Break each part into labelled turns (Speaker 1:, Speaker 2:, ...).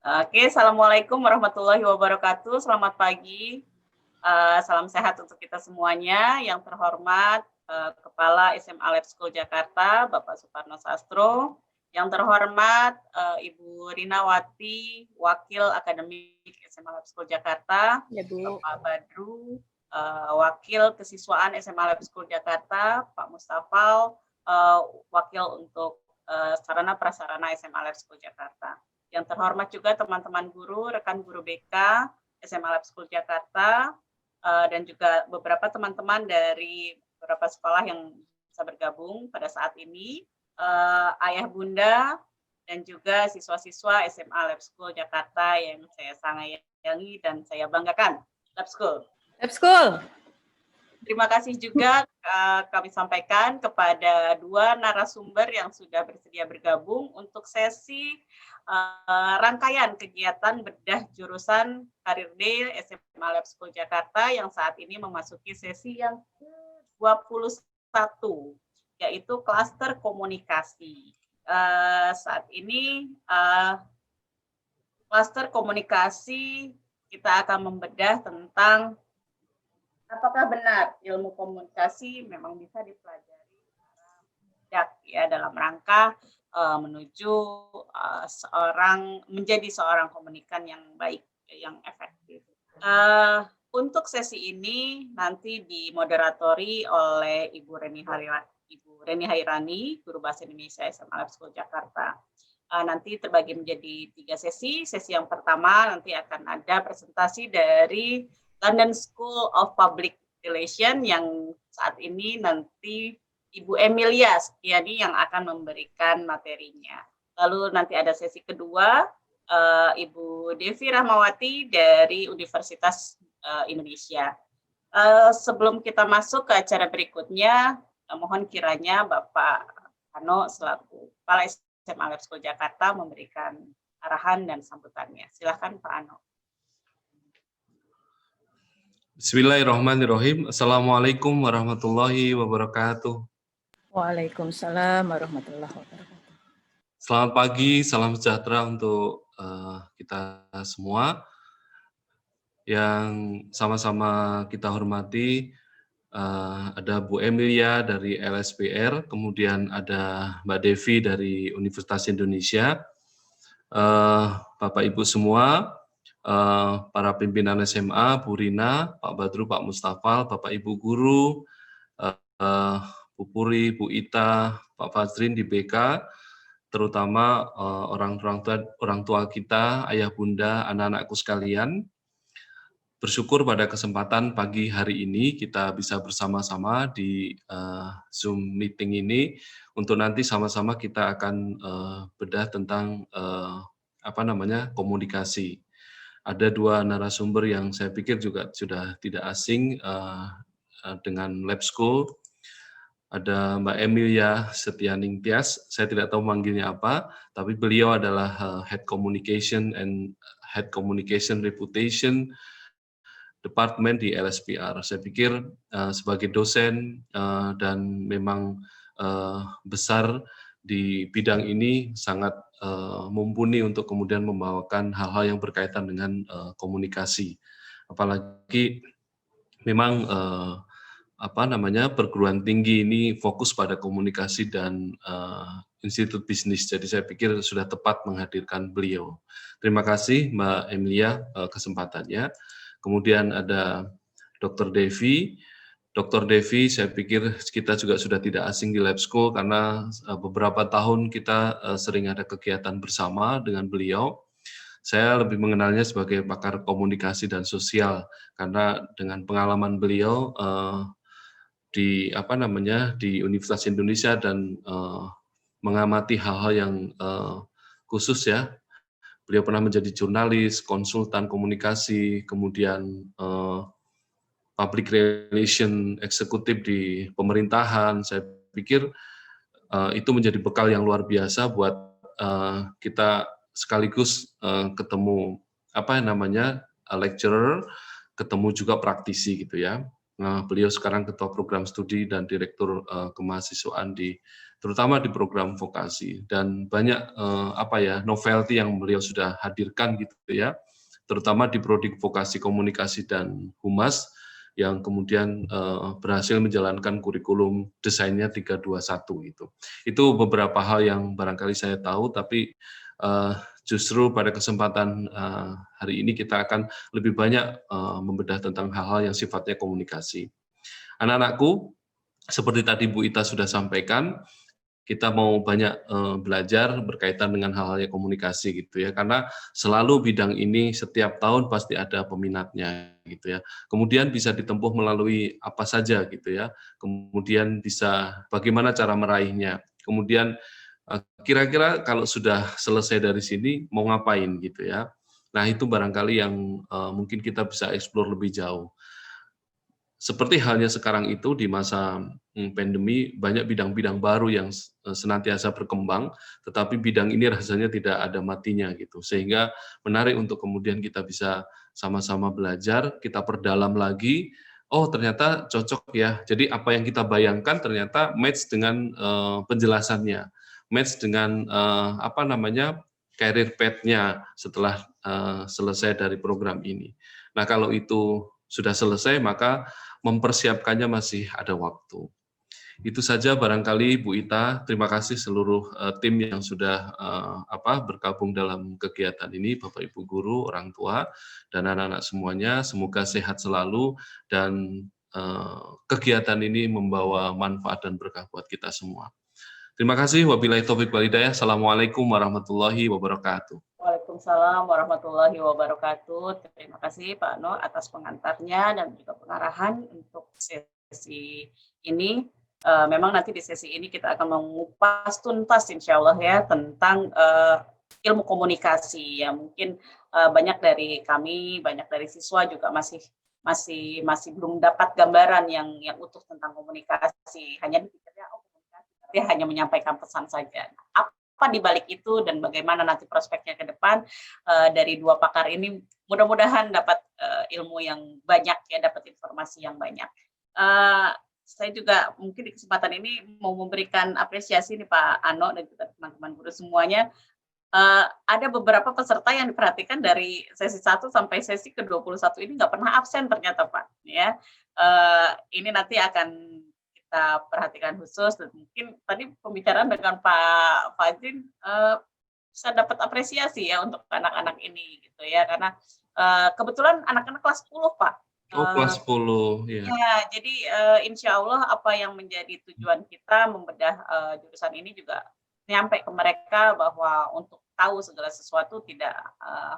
Speaker 1: Oke, Assalamualaikum warahmatullahi wabarakatuh. Selamat pagi. Salam sehat untuk kita semuanya. Yang terhormat Kepala SMA Lab School Jakarta, Bapak Suparno Sastro. Yang terhormat Ibu Rinawati, Wakil Akademik SMA Lab School Jakarta.
Speaker 2: Ya, Bu.
Speaker 1: Bapak Badru, Wakil Kesiswaan SMA Lab School Jakarta. Pak Mustafal, Wakil untuk Sarana Prasarana SMA Lab School Jakarta. Yang terhormat juga teman-teman guru, rekan guru BK SMA Lab School Jakarta, dan juga beberapa teman-teman dari beberapa sekolah yang bisa bergabung pada saat ini, ayah bunda, dan juga siswa-siswa SMA Lab School Jakarta yang saya sayangi dan saya banggakan. Lab School.
Speaker 2: Lab School.
Speaker 1: Terima kasih juga kami sampaikan kepada dua narasumber yang sudah bersedia bergabung untuk sesi rangkaian kegiatan bedah jurusan Karir D SMA Lab School Jakarta yang saat ini memasuki sesi yang ke-21, yaitu klaster komunikasi. Saat ini klaster komunikasi kita akan membedah tentang apakah benar ilmu komunikasi memang bisa dipelajari ya dalam rangka menuju menjadi seorang komunikan yang baik, yang efektif. Untuk sesi ini nanti dimoderatori oleh Ibu Reni Hairani, Guru Bahasa Indonesia SMA Lab School Jakarta. Nanti terbagi menjadi 3 sesi. Sesi yang pertama nanti akan ada presentasi dari London School of Public Relations yang saat ini nanti Ibu Emilia Setiani yang akan memberikan materinya. Lalu nanti ada sesi kedua, Ibu Devi Rahmawati dari Universitas Indonesia. Sebelum kita masuk ke acara berikutnya, mohon kiranya Bapak Ano selaku Kepala SMA Lab School Jakarta memberikan arahan dan sambutannya. Silakan Pak Ano.
Speaker 3: Bismillahirrahmanirrahim. Assalamualaikum warahmatullahi wabarakatuh.
Speaker 2: Waalaikumsalam warahmatullahi wabarakatuh.
Speaker 3: Selamat pagi, salam sejahtera untuk kita semua. Yang sama-sama kita hormati, ada Bu Emilia dari LSPR, kemudian ada Mbak Devi dari Universitas Indonesia, Bapak Ibu semua, para pimpinan SMA, Bu Rina, Pak Badru, Pak Mustafal, Bapak Ibu guru, Bu Puri, Bu Ita, Pak Fazrin di BK, terutama orang tua kita, ayah bunda, anak-anakku sekalian. Bersyukur pada kesempatan pagi hari ini kita bisa bersama-sama di Zoom meeting ini untuk nanti sama-sama kita akan bedah tentang komunikasi. Ada 2 narasumber yang saya pikir juga sudah tidak asing dengan Lab School. Ada Mbak Emilia Setianing Tias, saya tidak tahu manggilnya apa, tapi beliau adalah Head Communication and Head Communication Reputation Department di LSPR. Saya pikir sebagai dosen dan memang besar di bidang ini sangat mumpuni untuk kemudian membawakan hal-hal yang berkaitan dengan komunikasi. Apalagi memang perguruan tinggi ini fokus pada komunikasi dan institut bisnis. Jadi saya pikir sudah tepat menghadirkan beliau. Terima kasih Mbak Emilia kesempatannya. Kemudian ada Dr. Devi. Dr. Devi, saya pikir kita juga sudah tidak asing di Lab School karena beberapa tahun kita sering ada kegiatan bersama dengan beliau. Saya lebih mengenalnya sebagai pakar komunikasi dan sosial karena dengan pengalaman beliau di Universitas Indonesia dan mengamati hal-hal yang khusus ya. Beliau pernah menjadi jurnalis, konsultan komunikasi, kemudian public relation eksekutif di pemerintahan. Saya pikir itu menjadi bekal yang luar biasa buat kita sekaligus ketemu lecturer, ketemu juga praktisi gitu ya. Nah, beliau sekarang ketua program studi dan direktur kemahasiswaan di terutama di program vokasi, dan banyak novelty yang beliau sudah hadirkan gitu ya, terutama di prodi vokasi komunikasi dan humas yang kemudian berhasil menjalankan kurikulum desainnya 321 itu. Itu beberapa hal yang barangkali saya tahu, tapi justru pada kesempatan hari ini kita akan lebih banyak membedah tentang hal-hal yang sifatnya komunikasi. Anak-anakku, seperti tadi Bu Ita sudah sampaikan, kita mau banyak belajar berkaitan dengan hal-hal yang komunikasi gitu ya, karena selalu bidang ini setiap tahun pasti ada peminatnya gitu ya. Kemudian bisa ditempuh melalui apa saja gitu ya. Kemudian bisa bagaimana cara meraihnya. Kemudian kira-kira kalau sudah selesai dari sini mau ngapain gitu ya. Nah, itu barangkali yang mungkin kita bisa eksplor lebih jauh. Seperti halnya sekarang itu di masa pandemi, banyak bidang-bidang baru yang senantiasa berkembang, tetapi bidang ini rasanya tidak ada matinya gitu. Sehingga menarik untuk kemudian kita bisa sama-sama belajar, kita perdalam lagi, oh ternyata cocok ya. Jadi apa yang kita bayangkan ternyata match dengan penjelasannya, match dengan career path-nya setelah selesai dari program ini. Nah, kalau itu sudah selesai, maka mempersiapkannya masih ada waktu. Itu saja barangkali Bu Ita. Terima kasih seluruh tim yang sudah bergabung dalam kegiatan ini, Bapak Ibu guru, orang tua, dan anak-anak semuanya. Semoga sehat selalu dan kegiatan ini membawa manfaat dan berkah buat kita semua. Terima kasih. Wabillahi taufiq wal hidayah. Assalamualaikum warahmatullahi wabarakatuh.
Speaker 1: Waalaikumsalam warahmatullahi wabarakatuh. Terima kasih Pak Ano atas pengantarnya dan juga pengarahan untuk sesi ini. Memang nanti di sesi ini kita akan mengupas tuntas insya Allah ya tentang ilmu komunikasi ya. Mungkin banyak dari kami, banyak dari siswa juga masih belum dapat gambaran yang utuh tentang komunikasi. Hanya dipikirnya komunikasi, tapi hanya menyampaikan pesan saja. Apa di balik itu dan bagaimana nanti prospeknya ke depan dari dua pakar ini, mudah-mudahan dapat ilmu yang banyak ya, dapat informasi yang banyak. Saya juga mungkin di kesempatan ini mau memberikan apresiasi nih Pak Ano dan juga teman-teman guru semuanya. Ada beberapa peserta yang diperhatikan dari sesi 1 sampai sesi ke-21 ini nggak pernah absen ternyata Pak. Ya, ini nanti akan kita perhatikan khusus, dan mungkin tadi pembicaraan dengan Pak Fajrin bisa dapat apresiasi ya untuk anak-anak ini gitu ya, karena kebetulan anak-anak kelas 10 Pak.
Speaker 3: Kelas 10 ya.
Speaker 1: Ya, jadi insya Allah apa yang menjadi tujuan kita membedah jurusan ini juga nyampe ke mereka, bahwa untuk tahu segala sesuatu tidak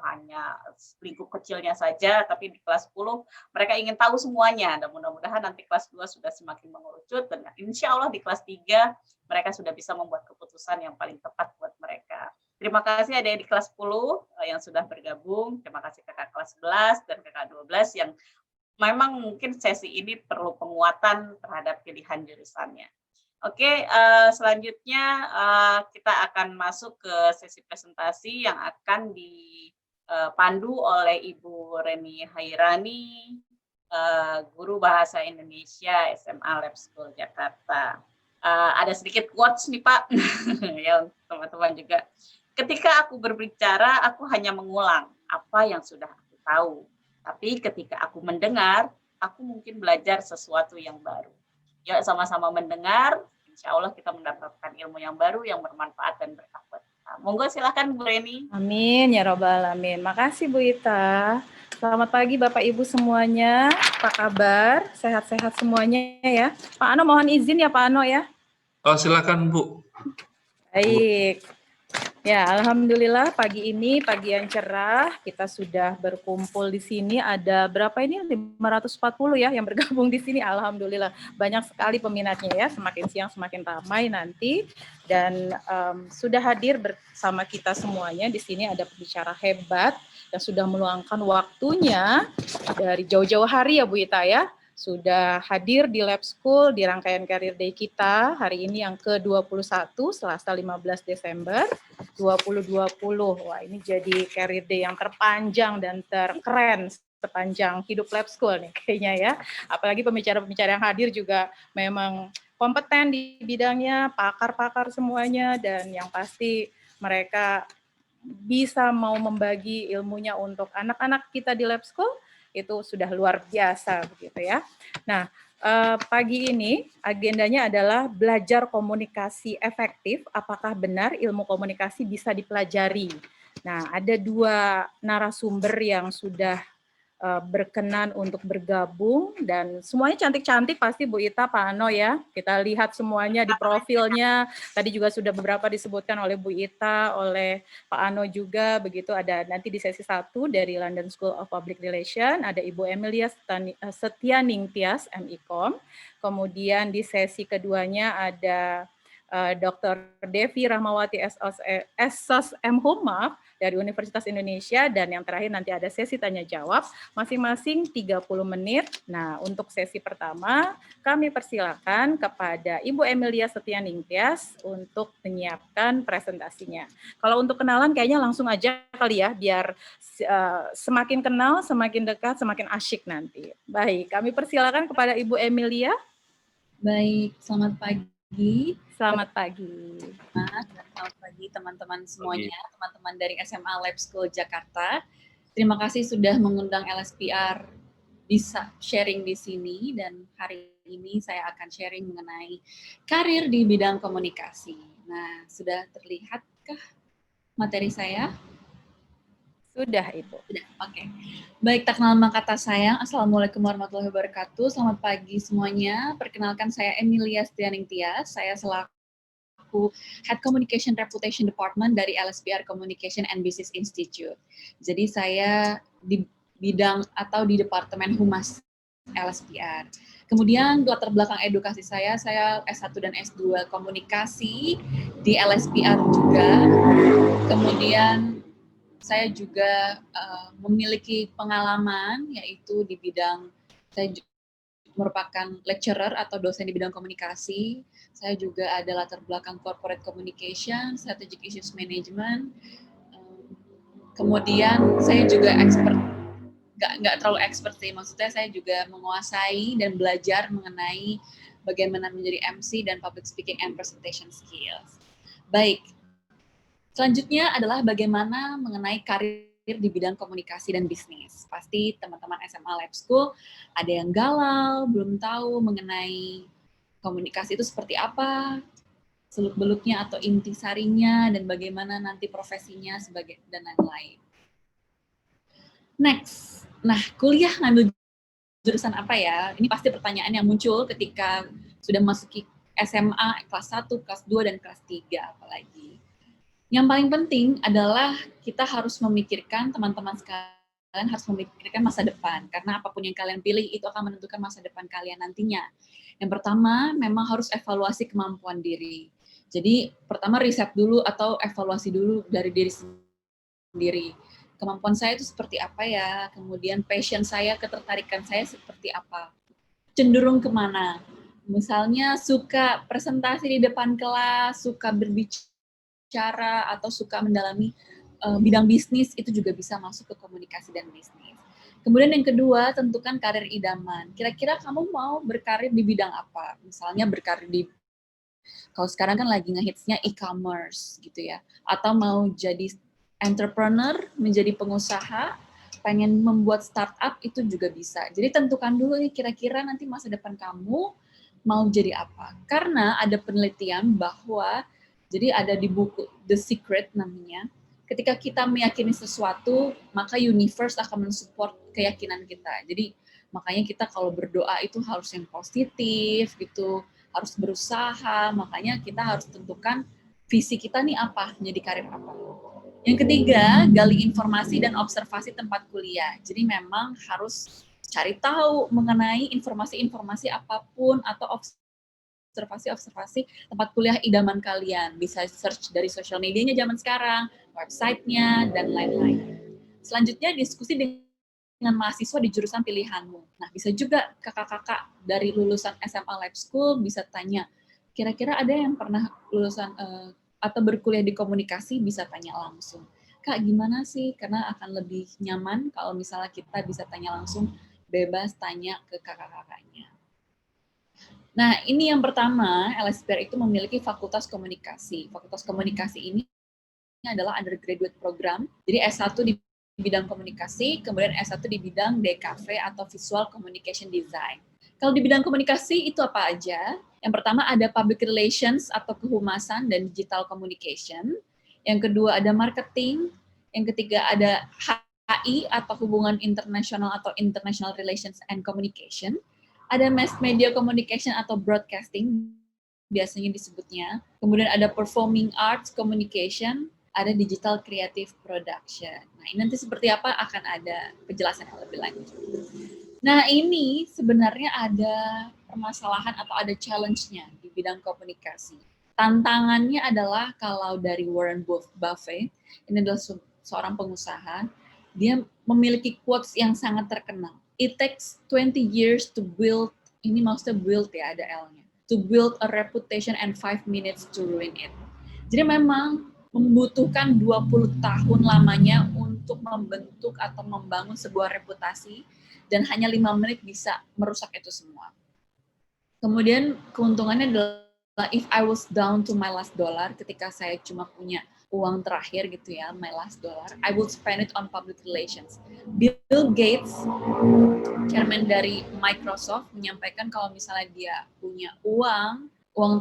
Speaker 1: hanya lingkup kecilnya saja, tapi di kelas 10 mereka ingin tahu semuanya, dan mudah-mudahan nanti kelas 2 sudah semakin mengerucut, dan insya Allah di kelas 3 mereka sudah bisa membuat keputusan yang paling tepat buat mereka. Terima kasih ada yang di kelas 10 yang sudah bergabung, terima kasih kakak kelas 11 dan kakak 12 yang memang mungkin sesi ini perlu penguatan terhadap pilihan jurusannya. Oke, selanjutnya kita akan masuk ke sesi presentasi yang akan dipandu oleh Ibu Reni Hairani, Guru Bahasa Indonesia SMA Lab School Jakarta. Ada sedikit quotes nih Pak, ya untuk teman-teman juga. Ketika aku berbicara, aku hanya mengulang apa yang sudah aku tahu. Tapi ketika aku mendengar, aku mungkin belajar sesuatu yang baru. Yuk sama-sama mendengar, insya Allah kita mendapatkan ilmu yang baru yang bermanfaat dan berkah buat kita. Monggo silakan Bu Reni.
Speaker 2: Amin ya robbal alamin. Makasih Bu Ita. Selamat pagi Bapak Ibu semuanya. Apa kabar? Sehat-sehat semuanya ya. Pak Ano mohon izin ya Pak Ano ya.
Speaker 3: Oh silakan Bu.
Speaker 2: Baik. Ya, alhamdulillah pagi ini pagi yang cerah, kita sudah berkumpul di sini. Ada berapa ini? 540 ya yang bergabung di sini. Alhamdulillah banyak sekali peminatnya ya. Semakin siang semakin ramai nanti. Dan sudah hadir bersama kita semuanya di sini ada pembicara hebat yang sudah meluangkan waktunya dari jauh-jauh hari ya Bu Ita ya. Sudah hadir di Lab School di rangkaian Career Day kita hari ini yang ke-21 Selasa 15 Desember 2020. Wah, ini jadi Career Day yang terpanjang dan terkeren sepanjang hidup Lab School nih kayaknya ya. Apalagi pembicara-pembicara yang hadir juga memang kompeten di bidangnya, pakar-pakar semuanya, dan yang pasti mereka bisa mau membagi ilmunya untuk anak-anak kita di lab school, itu sudah luar biasa begitu ya. Nah, pagi ini agendanya adalah belajar komunikasi efektif, apakah benar ilmu komunikasi bisa dipelajari. Nah, ada 2 narasumber yang sudah berkenan untuk bergabung, dan semuanya cantik-cantik pasti Bu Ita, Pak Ano ya. Kita lihat semuanya di profilnya. Tadi juga sudah beberapa disebutkan oleh Bu Ita, oleh Pak Ano juga. Begitu ada nanti di sesi 1 dari London School of Public Relations, ada Ibu Emilia Setianingtyas, MIKOM. Kemudian di sesi keduanya ada Dr. Devi Rahmawati SOS M. Huma dari Universitas Indonesia, dan yang terakhir nanti ada sesi tanya jawab masing-masing 30 menit. Nah, untuk sesi pertama kami persilakan kepada Ibu Emilia Setianingtyas untuk menyiapkan presentasinya. Kalau untuk kenalan kayaknya langsung aja kali ya, biar semakin kenal, semakin dekat, semakin asyik nanti. Baik, kami persilakan kepada Ibu Emilia.
Speaker 4: Baik, selamat pagi.
Speaker 2: Selamat pagi.
Speaker 4: Selamat pagi teman-teman semuanya, teman-teman dari SMA Lab School Jakarta. Terima kasih sudah mengundang LSPR bisa sharing di sini, dan hari ini saya akan sharing mengenai karir di bidang komunikasi. Nah, sudah terlihatkah materi saya?
Speaker 2: Sudah, Ibu.
Speaker 4: Sudah, oke. Baik, tak kenal maka kata sayang. Assalamualaikum warahmatullahi wabarakatuh. Selamat pagi semuanya. Perkenalkan, saya Emilia Setianingtyas. Saya selaku Head Communication Reputation Department dari LSPR Communication and Business Institute. Jadi saya di bidang atau di Departemen Humas LSPR. Kemudian latar belakang edukasi saya S1 dan S2 komunikasi di LSPR juga. Kemudian saya juga memiliki pengalaman, yaitu di bidang, saya merupakan lecturer atau dosen di bidang komunikasi. Saya juga ada latar belakang corporate communication, strategic issues management. Kemudian saya juga expert, nggak terlalu expert sih, maksudnya saya juga menguasai dan belajar mengenai bagaimana menjadi MC dan public speaking and presentation skills. Baik. Selanjutnya adalah bagaimana mengenai karir di bidang komunikasi dan bisnis. Pasti teman-teman SMA Lab School ada yang galau, belum tahu mengenai komunikasi itu seperti apa, seluk-beluknya atau intisarinya, dan bagaimana nanti profesinya sebagai dan lain-lain. Next, nah kuliah ngambil jurusan apa ya? Ini pasti pertanyaan yang muncul ketika sudah masuki SMA kelas 1, kelas 2, dan kelas 3 apalagi. Yang paling penting adalah kita harus memikirkan, teman-teman sekalian harus memikirkan masa depan, karena apapun yang kalian pilih itu akan menentukan masa depan kalian nantinya. Yang pertama, memang harus evaluasi kemampuan diri. Jadi pertama riset dulu atau evaluasi dulu dari diri sendiri. Kemampuan saya itu seperti apa ya, kemudian passion saya, ketertarikan saya seperti apa, cenderung kemana. Misalnya suka presentasi di depan kelas, suka berbicara, atau suka mendalami bidang bisnis, itu juga bisa masuk ke komunikasi dan bisnis. Kemudian yang kedua, tentukan karir idaman. Kira-kira kamu mau berkarir di bidang apa? Misalnya berkarir di, kalau sekarang kan lagi ngehitsnya e-commerce gitu ya, atau mau jadi entrepreneur, menjadi pengusaha, pengen membuat startup, itu juga bisa. Jadi tentukan dulu nih kira-kira nanti masa depan kamu mau jadi apa. Karena ada penelitian bahwa, jadi ada di buku The Secret namanya, ketika kita meyakini sesuatu, maka universe akan mensupport keyakinan kita. Jadi makanya kita kalau berdoa itu harus yang positif gitu, harus berusaha, makanya kita harus tentukan visi kita nih apa, menjadi karir apa. Yang ketiga, gali informasi dan observasi tempat kuliah. Jadi memang harus cari tahu mengenai informasi-informasi apapun atau observasi tempat kuliah idaman kalian. Bisa search dari social media-nya zaman sekarang, website-nya, dan lain-lain. Selanjutnya, diskusi dengan mahasiswa di jurusan pilihanmu. Nah, bisa juga kakak-kakak dari lulusan SMA Lab School bisa tanya, kira-kira ada yang pernah lulusan atau berkuliah di komunikasi, bisa tanya langsung. Kak, gimana sih? Karena akan lebih nyaman kalau misalnya kita bisa tanya langsung, bebas tanya ke kakak-kakaknya. Nah, ini yang pertama, LSPR itu memiliki Fakultas Komunikasi. Fakultas Komunikasi ini adalah undergraduate program. Jadi S1 di bidang komunikasi, kemudian S1 di bidang DKV atau Visual Communication Design. Kalau di bidang komunikasi itu apa aja? Yang pertama ada Public Relations atau kehumasan dan Digital Communication. Yang kedua ada marketing. Yang ketiga ada HI atau hubungan internasional atau International Relations and Communication. Ada Mass Media Communication atau Broadcasting, biasanya disebutnya. Kemudian ada Performing Arts Communication, ada Digital Creative Production. Nah, ini nanti seperti apa akan ada penjelasan yang lebih lanjut. Nah, ini sebenarnya ada permasalahan atau ada challenge-nya di bidang komunikasi. Tantangannya adalah kalau dari Warren Buffett, ini adalah seorang pengusaha, dia memiliki quotes yang sangat terkenal. It takes 20 years to build, ini maksudnya build ya, ada L-nya, to build a reputation and 5 minutes to ruin it. Jadi memang membutuhkan 20 tahun lamanya untuk membentuk atau membangun sebuah reputasi, dan hanya 5 menit bisa merusak itu semua. Kemudian keuntungannya adalah if I was down to my last dollar, ketika saya cuma punya uang terakhir gitu ya, my last dollar, I would spend it on public relations. Bill Gates, chairman dari Microsoft, menyampaikan kalau misalnya dia punya uang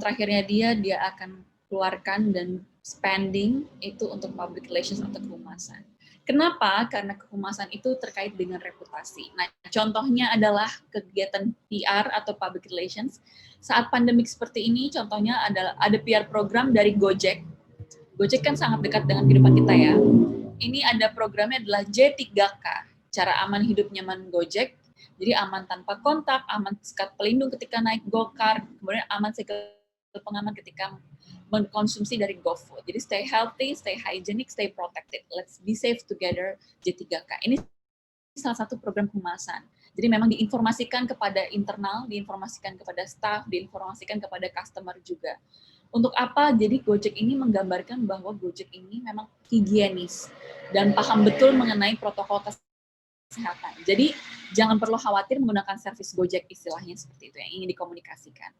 Speaker 4: terakhirnya dia akan keluarkan dan spending itu untuk public relations atau kehumasan. Kenapa? Karena kehumasan itu terkait dengan reputasi. Nah, contohnya adalah kegiatan PR atau public relations. Saat pandemik seperti ini, contohnya ada PR program dari Gojek. Gojek kan sangat dekat dengan kehidupan kita ya. Ini ada programnya adalah J3K, cara aman hidup nyaman Gojek. Jadi aman tanpa kontak, aman sekat pelindung ketika naik go-kart, kemudian aman segala pengaman ketika mengkonsumsi dari GoFood. Jadi stay healthy, stay hygienic, stay protected. Let's be safe together, J3K. Ini salah satu program kehumasan. Jadi memang diinformasikan kepada internal, diinformasikan kepada staff, diinformasikan kepada customer juga. Untuk apa? Jadi Gojek ini menggambarkan bahwa Gojek ini memang higienis dan paham betul mengenai protokol kesehatan. Jadi jangan perlu khawatir menggunakan servis Gojek, istilahnya seperti itu yang ingin dikomunikasikan.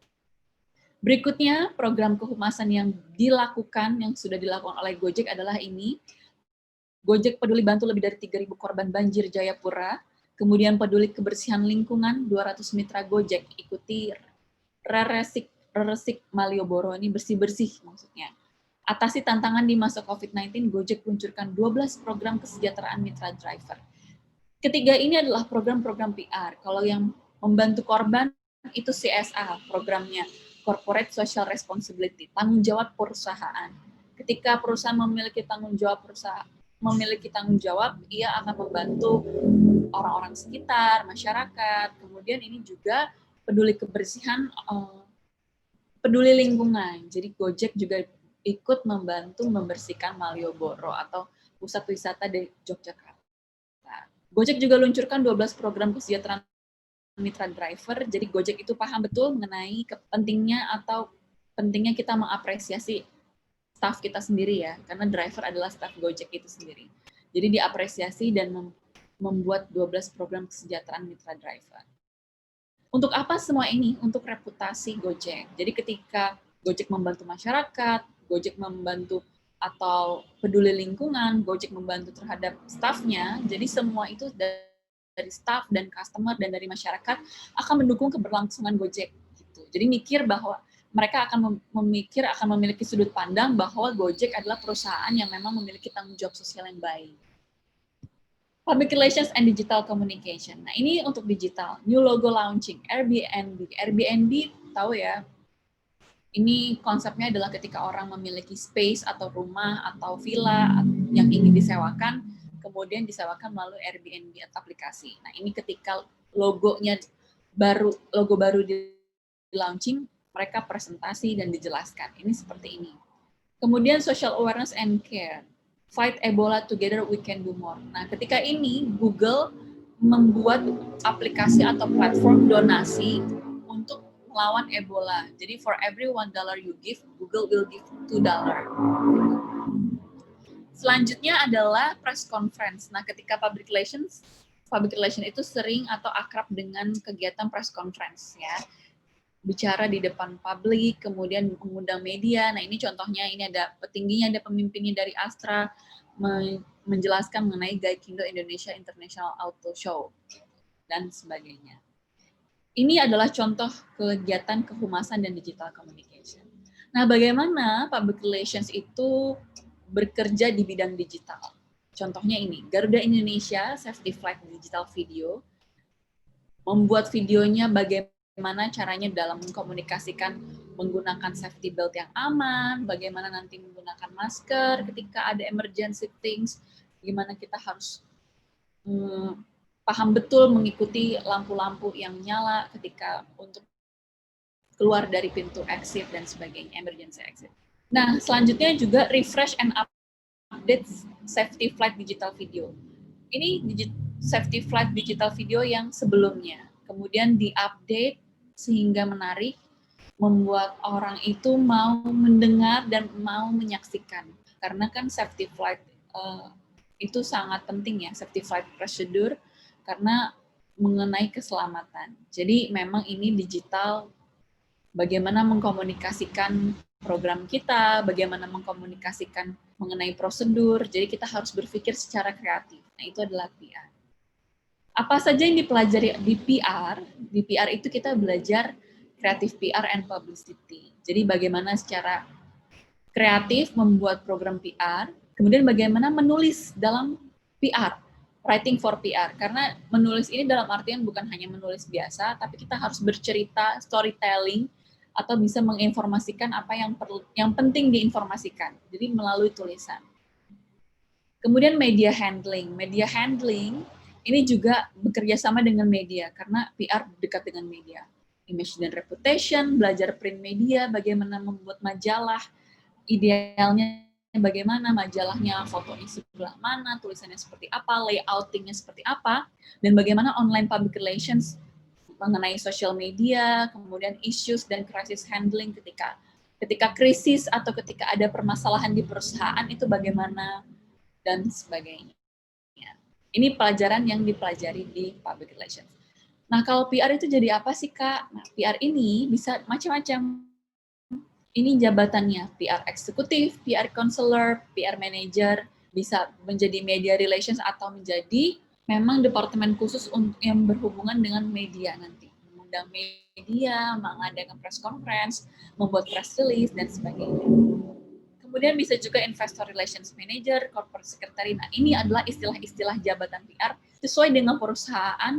Speaker 4: Berikutnya, program kehumasan yang dilakukan, yang sudah dilakukan oleh Gojek adalah ini. Gojek peduli bantu lebih dari 3.000 korban banjir Jayapura, kemudian peduli kebersihan lingkungan, 200 mitra Gojek, ikuti Resik Malioboro, ini bersih-bersih maksudnya. Atasi tantangan di masa COVID-19, Gojek luncurkan 12 program kesejahteraan mitra driver. Ketiga ini adalah program-program PR. Kalau yang membantu korban, itu CSA, programnya. Corporate Social Responsibility, tanggung jawab perusahaan. Ketika perusahaan memiliki tanggung jawab, ia akan membantu orang-orang sekitar, masyarakat. Kemudian ini juga peduli kebersihan, peduli lingkungan. Jadi Gojek juga ikut membantu membersihkan Malioboro atau pusat wisata di Yogyakarta. Gojek juga luncurkan 12 program kesejahteraan mitra driver. Jadi Gojek itu paham betul mengenai pentingnya kita mengapresiasi staff kita sendiri ya, karena driver adalah staff Gojek itu sendiri. Jadi diapresiasi dan membuat 12 program kesejahteraan mitra driver. Untuk apa semua ini? Untuk reputasi Gojek. Jadi ketika Gojek membantu masyarakat, Gojek membantu atau peduli lingkungan, Gojek membantu terhadap staffnya, jadi semua itu dari staff dan customer dan dari masyarakat akan mendukung keberlangsungan Gojek. Gitu. Jadi mikir bahwa mereka akan memiliki sudut pandang bahwa Gojek adalah perusahaan yang memang memiliki tanggung jawab sosial yang baik. Public Relations and Digital Communication. Nah, ini untuk digital. New logo launching, Airbnb. Airbnb, tahu ya, ini konsepnya adalah ketika orang memiliki space atau rumah atau villa yang ingin disewakan, kemudian disewakan melalui Airbnb atau aplikasi. Nah, ini ketika logo baru di launching, mereka presentasi dan dijelaskan. Ini seperti ini. Kemudian social awareness and care. Fight Ebola together we can do more. Nah, ketika ini Google membuat aplikasi atau platform donasi untuk melawan Ebola. Jadi for every $1 you give, Google will give $2. Selanjutnya adalah press conference. Nah, ketika public relation itu sering atau akrab dengan kegiatan press conference ya. bicara di depan publik, kemudian mengundang media. Nah, ini contohnya, ini ada petingginya, ada pemimpinnya dari Astra menjelaskan mengenai Gaikindo Indonesia International Auto Show dan sebagainya. Ini adalah contoh kegiatan kehumasan dan digital communication. Nah, bagaimana public relations itu bekerja di bidang digital? Contohnya ini, Garuda Indonesia Safety Flight Digital Video membuat videonya bagaimana caranya dalam mengkomunikasikan menggunakan safety belt yang aman, bagaimana nanti menggunakan masker ketika ada emergency things, bagaimana kita harus paham betul mengikuti lampu-lampu yang nyala ketika untuk keluar dari pintu exit dan sebagainya, emergency exit. Nah, selanjutnya juga refresh and update safety flight digital video. Ini safety flight digital video yang sebelumnya, kemudian diupdate sehingga menarik, membuat orang itu mau mendengar dan mau menyaksikan. Karena kan safety flight itu sangat penting ya, safety flight procedure, karena mengenai keselamatan. Jadi memang ini digital, bagaimana mengkomunikasikan program kita, bagaimana mengkomunikasikan mengenai prosedur, jadi kita harus berpikir secara kreatif. Nah, itu adalah PR. Apa saja yang dipelajari di PR? Di PR itu kita belajar creative PR and publicity. Jadi bagaimana secara kreatif membuat program PR, kemudian bagaimana menulis dalam PR, writing for PR. Karena menulis ini dalam artian bukan hanya menulis biasa, tapi kita harus bercerita, storytelling, atau bisa menginformasikan apa yang penting diinformasikan. Jadi melalui tulisan. Kemudian media handling. Media handling ini juga bekerja sama dengan media, karena PR dekat dengan media. Image dan reputation, belajar print media, bagaimana membuat majalah, idealnya bagaimana majalahnya, fotonya sebelah mana, tulisannya seperti apa, layoutingnya seperti apa, dan bagaimana online public relations mengenai social media, kemudian issues dan crisis handling ketika krisis atau ketika ada permasalahan di perusahaan itu bagaimana, dan sebagainya. Ini pelajaran yang dipelajari di public relations. Nah, kalau PR itu jadi apa sih, Kak? Nah, PR ini bisa macam-macam. Ini jabatannya, PR eksekutif, PR counselor, PR manager, bisa menjadi media relations atau menjadi memang departemen khusus yang berhubungan dengan media nanti. Mengundang media, mengadakan press conference, membuat press release, dan sebagainya. Kemudian bisa juga investor relations manager, corporate secretary. Nah, ini adalah istilah-istilah jabatan PR sesuai dengan perusahaan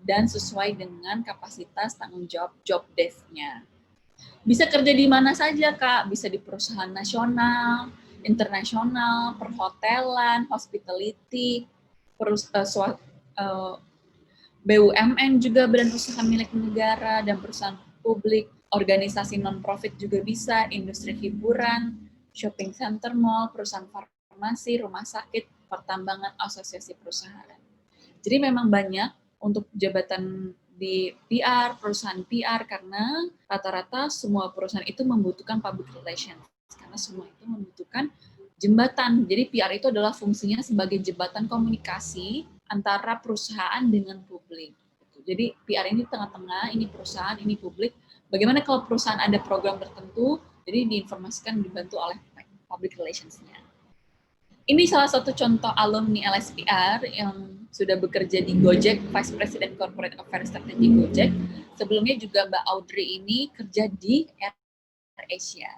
Speaker 4: dan sesuai dengan kapasitas tanggung jawab job desk-nya. Bisa kerja di mana saja, Kak. Bisa di perusahaan nasional, internasional, perhotelan, hospitality, BUMN juga, badan usaha milik negara dan perusahaan publik, organisasi non-profit juga bisa, industri hiburan, shopping center, mall, perusahaan farmasi, rumah sakit, pertambangan, asosiasi perusahaan. Jadi memang banyak untuk jabatan di PR, perusahaan PR, karena rata-rata semua perusahaan itu membutuhkan public relations, karena semua itu membutuhkan jembatan. Jadi PR itu adalah fungsinya sebagai jembatan komunikasi antara perusahaan dengan publik. Jadi PR ini tengah-tengah, ini perusahaan, ini publik. Bagaimana kalau perusahaan ada program tertentu, jadi diinformasikan, dibantu oleh public relations-nya. Ini salah satu contoh alumni LSPR yang sudah bekerja di Gojek, Vice President Corporate Affairs Strategy Gojek. Sebelumnya juga Mbak Audrey ini kerja di Air Asia.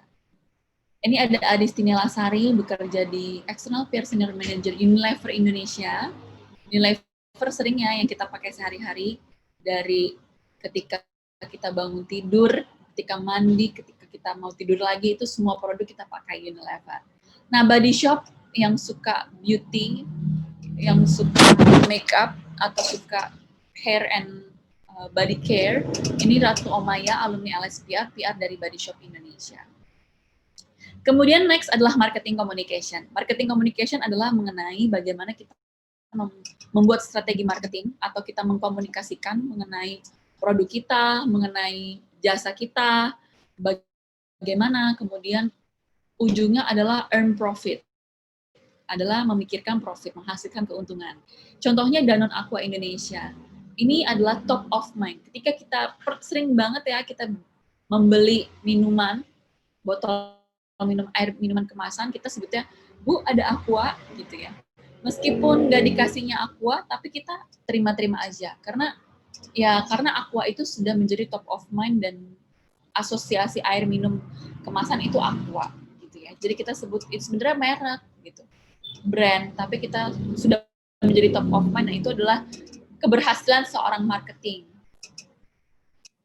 Speaker 4: Ini ada Adistini Lasari, bekerja di External PR Senior Manager Unilever Indonesia. Unilever seringnya yang kita pakai sehari-hari, dari ketika kita bangun tidur, ketika mandi, ketika kita mau tidur lagi, itu semua produk kita pakai Unilever. Nah, Body Shop yang suka beauty, yang suka makeup atau suka hair and body care, ini Ratu Omaya, alumni LSPR, PR dari Body Shop Indonesia. Kemudian next adalah marketing communication. Marketing communication adalah mengenai bagaimana kita membuat strategi marketing atau kita mengkomunikasikan mengenai produk kita, mengenai jasa kita, bagaimana kemudian ujungnya adalah earn profit, adalah memikirkan profit, menghasilkan keuntungan. Contohnya Danone Aqua Indonesia. Ini adalah top of mind. Ketika kita sering banget ya kita membeli minuman, botol minuman kemasan, kita sebutnya, Bu, ada aqua, gitu ya. Meskipun nggak dikasihnya aqua, tapi kita terima-terima aja. Karena aqua itu sudah menjadi top of mind dan asosiasi air minum kemasan itu aqua, gitu ya. Jadi kita sebut itu sebenarnya merek, gitu, brand, tapi kita sudah menjadi top of mind, dan itu adalah keberhasilan seorang marketing.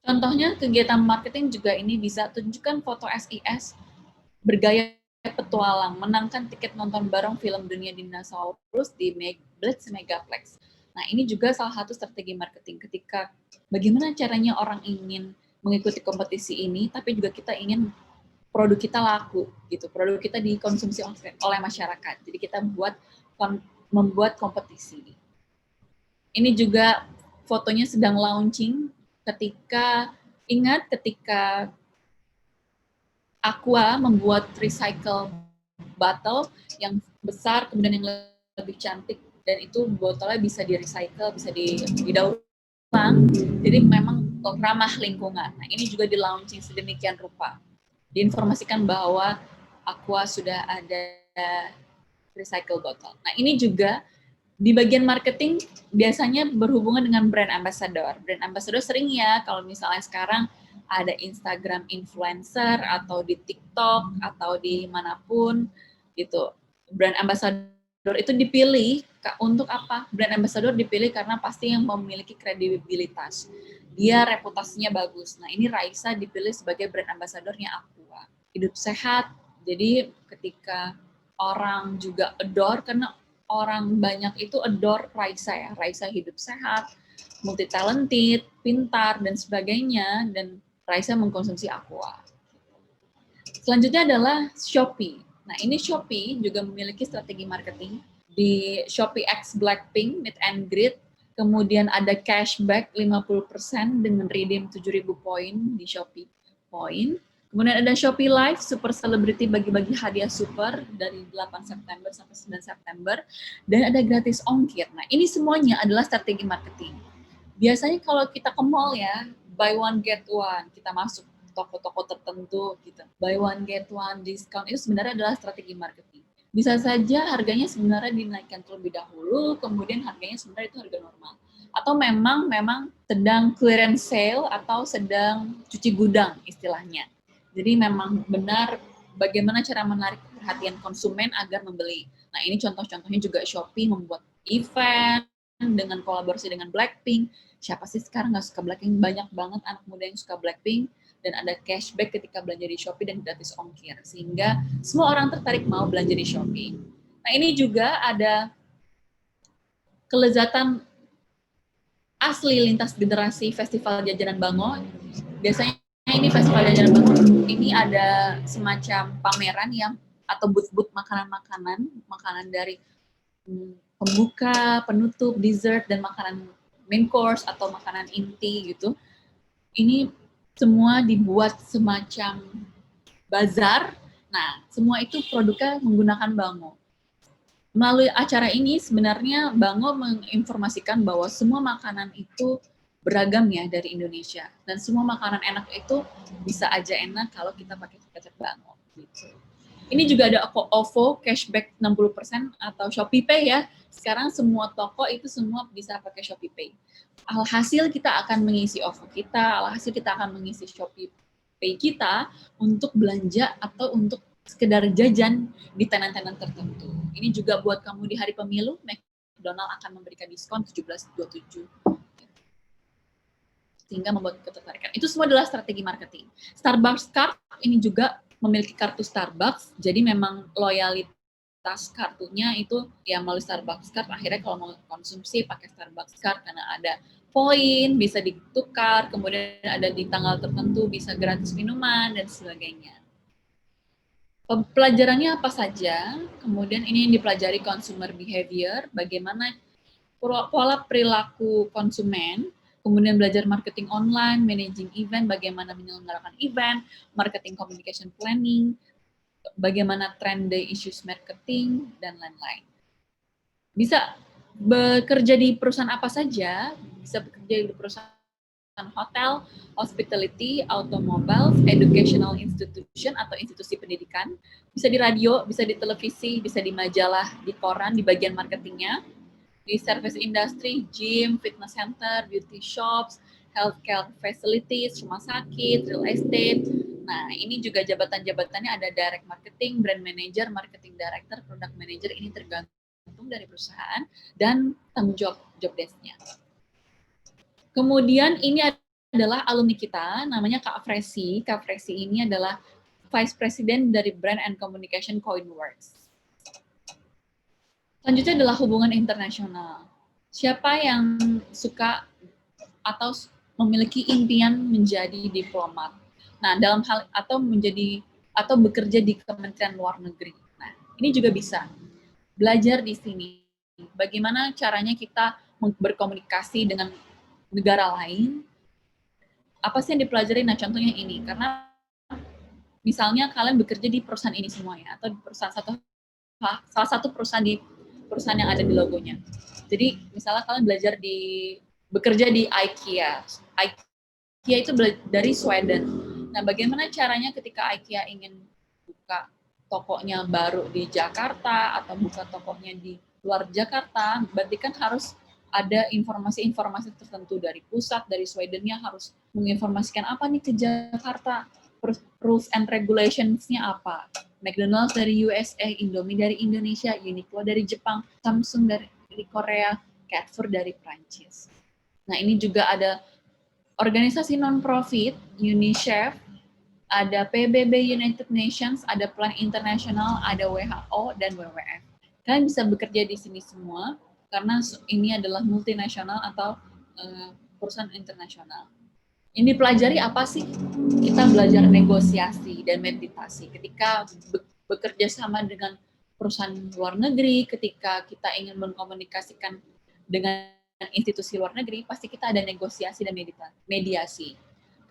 Speaker 4: Contohnya kegiatan marketing juga ini bisa tunjukkan foto SIS bergaya petualang, menangkan tiket nonton bareng film Dunia Dinosaurus di Blitz Megaplex. Nah, ini juga salah satu strategi marketing ketika bagaimana caranya orang ingin mengikuti kompetisi ini, tapi juga kita ingin produk kita laku, gitu. Produk kita dikonsumsi oleh masyarakat. Jadi kita membuat kompetisi. Ini juga fotonya sedang launching ketika Aqua membuat recycle bottle yang besar, kemudian yang lebih cantik, dan itu botolnya bisa di-recycle, bisa didaur ulang, jadi memang ramah lingkungan. Nah, ini juga di-launching sedemikian rupa. Diinformasikan bahwa Aqua sudah ada recycle bottle. Nah, ini juga di bagian marketing biasanya berhubungan dengan brand ambassador. Brand ambassador sering ya, kalau misalnya sekarang ada Instagram influencer atau di TikTok atau di manapun gitu. Brand ambassador itu dipilih untuk apa? Brand ambassador dipilih karena pasti yang memiliki kredibilitas. Dia reputasinya bagus. Nah, ini Raisa dipilih sebagai brand ambassadornya Aqua. Hidup sehat. Jadi ketika orang juga adore, karena orang banyak itu adore Raisa ya. Raisa hidup sehat, multi talented, pintar dan sebagainya, dan Raisa mengkonsumsi Aqua. Selanjutnya adalah Shopee. Nah, ini Shopee juga memiliki strategi marketing. Di Shopee X Blackpink Meet and Greet, kemudian ada cashback 50% dengan redeem 7.000 poin di Shopee Point. Kemudian ada Shopee Live Super Celebrity bagi-bagi hadiah super dari 8 September sampai 9 September. Dan ada gratis ongkir. Nah, ini semuanya adalah strategi marketing. Biasanya kalau kita ke mall ya, buy one get one, kita masuk toko-toko tertentu gitu. Buy one get one discount itu sebenarnya adalah strategi marketing. Bisa saja harganya sebenarnya dinaikkan terlebih dahulu, kemudian harganya sebenarnya itu harga normal. Atau memang sedang clearance sale atau sedang cuci gudang istilahnya. Jadi memang benar bagaimana cara menarik perhatian konsumen agar membeli. Nah, ini contoh-contohnya juga Shopee membuat event dengan kolaborasi dengan Blackpink. Siapa sih sekarang nggak suka Blackpink? Banyak banget anak muda yang suka Blackpink, dan ada cashback ketika belanja di Shopee dan gratis ongkir, sehingga semua orang tertarik mau belanja di Shopee. Nah, ini juga ada kelezatan asli lintas generasi Festival Jajanan Bango. Biasanya ini Festival Jajanan Bango, ini ada semacam pameran yang atau booth-booth makanan dari pembuka, penutup, dessert, dan makanan main course atau makanan inti gitu. Ini semua dibuat semacam bazar. Nah, semua itu produknya menggunakan Bango. Melalui acara ini sebenarnya Bango menginformasikan bahwa semua makanan itu beragam ya dari Indonesia. Dan semua makanan enak itu bisa aja enak kalau kita pakai kecap Bango. Gitu. Ini juga ada OVO cashback 60% atau Shopee Pay ya. Sekarang semua toko itu semua bisa pakai Shopee Pay. Alhasil kita akan mengisi OVO kita, alhasil kita akan mengisi Shopee Pay kita untuk belanja atau untuk sekedar jajan di tenan-tenan tertentu. Ini juga buat kamu di hari pemilu, McDonald akan memberikan diskon 17.27. Sehingga membuat ketertarikan. Itu semua adalah strategi marketing. Starbucks Card ini juga memiliki kartu Starbucks, jadi memang loyalitas kartunya itu ya melalui Starbucks Card. Akhirnya kalau mau konsumsi pakai Starbucks Card karena ada poin, bisa ditukar, kemudian ada di tanggal tertentu bisa gratis minuman dan sebagainya. Pelajarannya apa saja? Kemudian ini yang dipelajari consumer behavior, bagaimana pola perilaku konsumen. Kemudian belajar marketing online, managing event, bagaimana menyelenggarakan event, marketing communication planning, bagaimana trend day issues marketing, dan lain-lain. Bisa bekerja di perusahaan apa saja, bisa bekerja di perusahaan hotel, hospitality, automobiles, educational institution atau institusi pendidikan, bisa di radio, bisa di televisi, bisa di majalah, di koran, di bagian marketingnya, di service industry, gym, fitness center, beauty shops, healthcare facilities, rumah sakit, real estate. Nah, ini juga jabatan-jabatannya ada direct marketing, brand manager, marketing director, product manager, ini tergantung dari perusahaan dan tanggung jawab job desk-nya. Kemudian ini adalah alumni kita, namanya Kak Fresi. Kak Fresi ini adalah Vice President dari Brand and Communication Coinworks. Selanjutnya adalah hubungan internasional. Siapa yang suka atau memiliki impian menjadi diplomat? Nah, dalam hal atau bekerja di Kementerian Luar Negeri. Nah, ini juga bisa belajar di sini. Bagaimana caranya kita berkomunikasi dengan negara lain, apa sih yang dipelajari? Nah, contohnya ini, karena misalnya kalian bekerja di perusahaan ini semua ya, atau di perusahaan salah satu perusahaan yang ada di logonya. Jadi, misalnya kalian bekerja di IKEA. IKEA itu dari Sweden. Nah, bagaimana caranya ketika IKEA ingin buka tokonya baru di Jakarta atau buka tokonya di luar Jakarta, berarti kan harus ada informasi-informasi tertentu dari pusat, dari Swedennya harus menginformasikan apa nih ke Jakarta, rules and regulations-nya apa. McDonald's dari USA, Indomie dari Indonesia, Uniqlo dari Jepang, Samsung dari Korea, Carrefour dari Prancis. Nah, ini juga ada organisasi non-profit, UNICEF, ada PBB United Nations, ada Plan Internasional, ada WHO, dan WWF. Kalian bisa bekerja di sini semua, karena ini adalah multinasional atau perusahaan internasional. Ini dipelajari apa sih? Kita belajar negosiasi dan meditasi. Ketika bekerja sama dengan perusahaan luar negeri, ketika kita ingin mengkomunikasikan dengan institusi luar negeri, pasti kita ada negosiasi dan mediasi.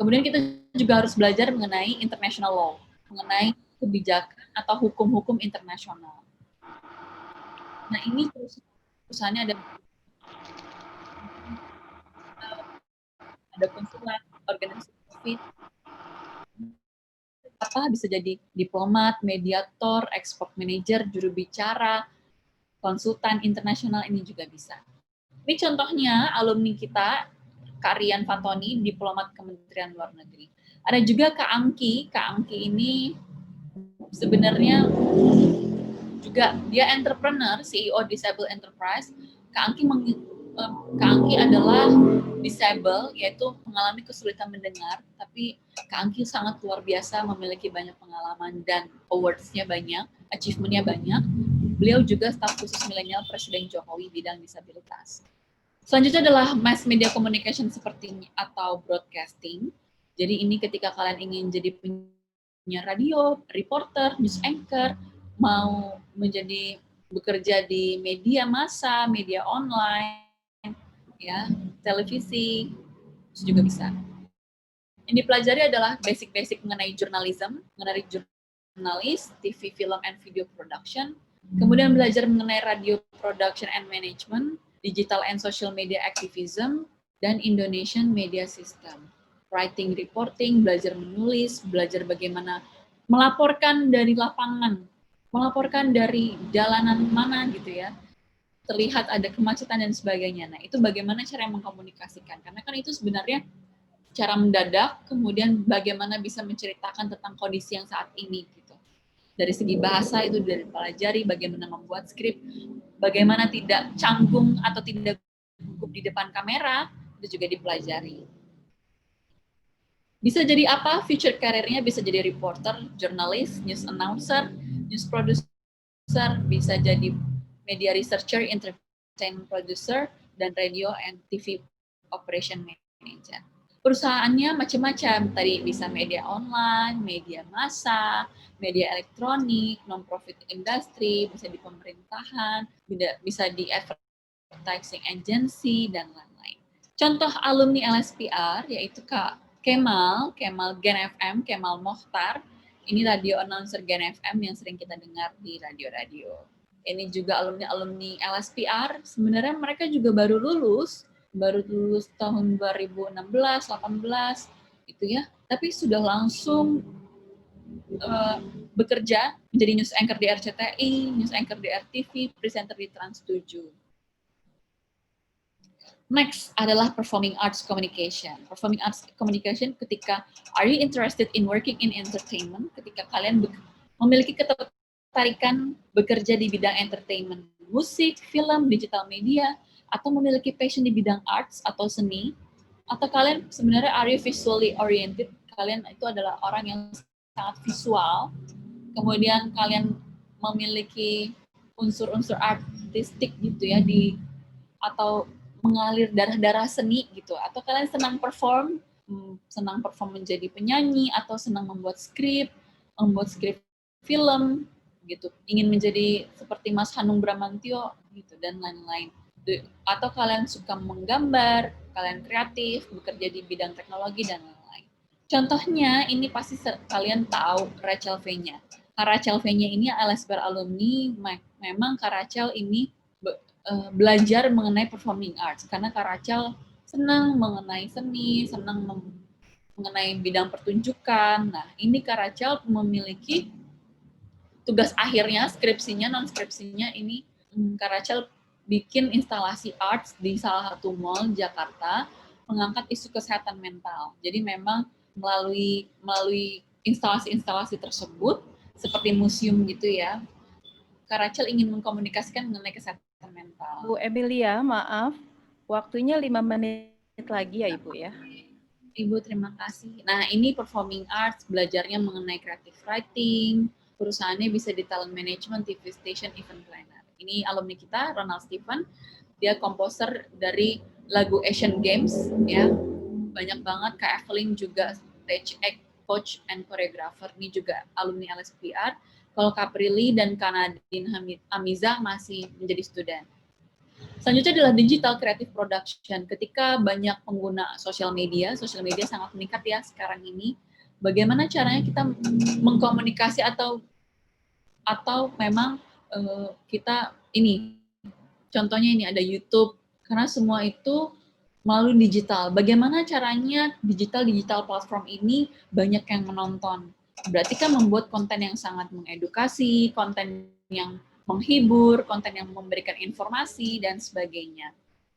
Speaker 4: Kemudian kita juga harus belajar mengenai international law, mengenai kebijakan atau hukum-hukum internasional. Nah, ini perusahaannya ada konsulat, organisasi profit, bisa jadi diplomat, mediator, export manager, juru bicara, konsultan internasional, ini juga bisa. Ini contohnya alumni kita, Kak Rian Fatoni, diplomat Kementerian Luar Negeri. Ada juga Kak Angki. Kak Angki ini sebenarnya juga dia entrepreneur, CEO Disable Enterprise. Kak Angki adalah disable, yaitu mengalami kesulitan mendengar, tapi Kak Angki sangat luar biasa, memiliki banyak pengalaman dan awards-nya banyak, achievement-nya banyak. Beliau juga staf khusus milenial Presiden Jokowi bidang disabilitas. Selanjutnya adalah mass media communication seperti atau broadcasting. Jadi ini ketika kalian ingin jadi penyiar radio, reporter, news anchor, mau bekerja di media massa, media online, ya, televisi, itu juga bisa. Yang dipelajari adalah basic-basic mengenai journalism, mengenai jurnalis, TV, film, and video production. Kemudian belajar mengenai radio production and management, digital and social media activism, dan Indonesian media system. Writing, reporting, belajar menulis, belajar bagaimana melaporkan dari lapangan, melaporkan dari jalanan mana gitu ya, terlihat ada kemacetan dan sebagainya. Nah, itu bagaimana cara mengkomunikasikan, karena kan itu sebenarnya cara mendadak, kemudian bagaimana bisa menceritakan tentang kondisi yang saat ini gitu. Dari segi bahasa itu dari pelajari, bagaimana membuat skrip, bagaimana tidak canggung atau tidak gugup di depan kamera, itu juga dipelajari. Bisa jadi apa? Future career-nya bisa jadi reporter, jurnalis, news announcer, news producer, bisa jadi media researcher, entertainment producer, dan radio and TV operation manager. Perusahaannya macam-macam, tadi bisa media online, media massa, media elektronik, non-profit industry, bisa di pemerintahan, bisa di advertising agency, dan lain-lain. Contoh alumni LSPR, yaitu Kak Kemal Gen FM, Kemal Mohtar, ini radio announcer Gen FM yang sering kita dengar di radio-radio. Ini juga alumni LSPR, sebenarnya mereka juga baru lulus baru lulus tahun 2016, 18 gitu ya, tapi sudah langsung bekerja menjadi news anchor di RCTI, news anchor di RTV, presenter di Trans 7. Next adalah performing arts communication. Performing arts communication ketika are you interested in working in entertainment? Ketika kalian memiliki ketertarikan bekerja di bidang entertainment, musik, film, digital media, atau memiliki passion di bidang arts atau seni, atau kalian sebenarnya are you visually oriented? Kalian itu adalah orang yang sangat visual, kemudian kalian memiliki unsur-unsur artistik gitu ya atau mengalir darah-darah seni gitu, atau kalian senang perform menjadi penyanyi, atau senang membuat skrip film gitu, ingin menjadi seperti Mas Hanung Bramantyo gitu dan lain-lain, atau kalian suka menggambar, kalian kreatif, bekerja di bidang teknologi dan lain-lain. Contohnya ini pasti kalian tahu Rachel V-nya. Rachel V-nya ini LSPR alumni, memang Kak Rachel ini belajar mengenai performing arts karena Kak Rachel senang mengenai seni, senang mengenai bidang pertunjukan. Nah, ini Kak Rachel memiliki tugas akhirnya, skripsinya, non-skripsinya ini Kak Rachel bikin instalasi arts di salah satu mall Jakarta, mengangkat isu kesehatan mental. Jadi memang melalui instalasi-instalasi tersebut, seperti museum gitu ya, Kak Rachel ingin mengkomunikasikan mengenai kesehatan mental.
Speaker 2: Bu Emilia, maaf, waktunya 5 menit lagi ya Ibu ya.
Speaker 4: Ibu, terima kasih. Nah, ini performing arts, belajarnya mengenai creative writing, perusahaannya bisa di talent management, TV station, event planner. Ini alumni kita, Ronald Stephen, dia komposer dari lagu Asian Games, ya. Banyak banget, Kak Evelyn juga stage act, coach, and choreographer. Ini juga alumni LSPR. Kalau Kak Prilly dan Kak Nadine Amiza masih menjadi student. Selanjutnya adalah digital creative production. Ketika banyak pengguna sosial media sangat meningkat ya sekarang ini. Bagaimana caranya kita mengkomunikasi atau memang kita ini, contohnya ini ada YouTube, karena semua itu melalui digital. Bagaimana caranya digital platform ini banyak yang menonton? Berarti kan membuat konten yang sangat mengedukasi, konten yang menghibur, konten yang memberikan informasi, dan sebagainya.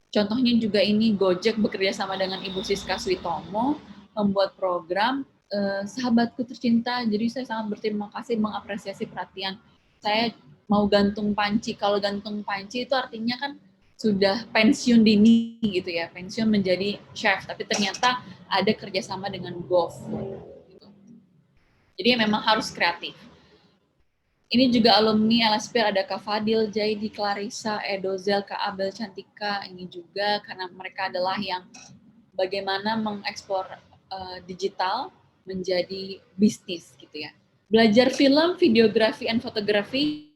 Speaker 4: Contohnya juga ini Gojek bekerja sama dengan Ibu Siska Switomo membuat program Sahabatku Tercinta. Jadi saya sangat berterima kasih, mengapresiasi perhatian. Saya mau gantung panci. Kalau gantung panci itu artinya kan sudah pensiun dini gitu ya, pensiun menjadi chef. Tapi ternyata ada kerjasama dengan GoFood. Jadi memang harus kreatif. Ini juga alumni LSPR, ada Kak Fadil, Jaidi, Clarissa, Edozel, Kak Abel, Cantika. Ini juga karena mereka adalah yang bagaimana mengeksplor digital menjadi bisnis gitu ya. Belajar film, videografi, and fotografi.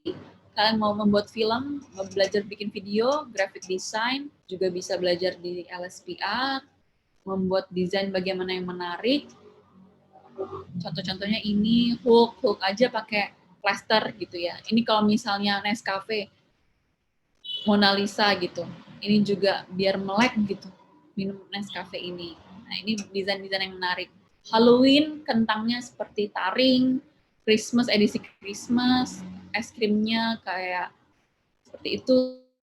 Speaker 4: Kalian mau membuat film, mau belajar bikin video, graphic design, juga bisa belajar di LSPR, membuat desain bagaimana yang menarik. Contoh-contohnya ini Hulk aja pakai plaster gitu ya. Ini kalau misalnya Nescafe, Mona Lisa gitu. Ini juga biar melek gitu minum Nescafe ini. Nah, ini desain-desain yang menarik. Halloween kentangnya seperti taring, Christmas edisi Christmas, es krimnya kayak seperti itu,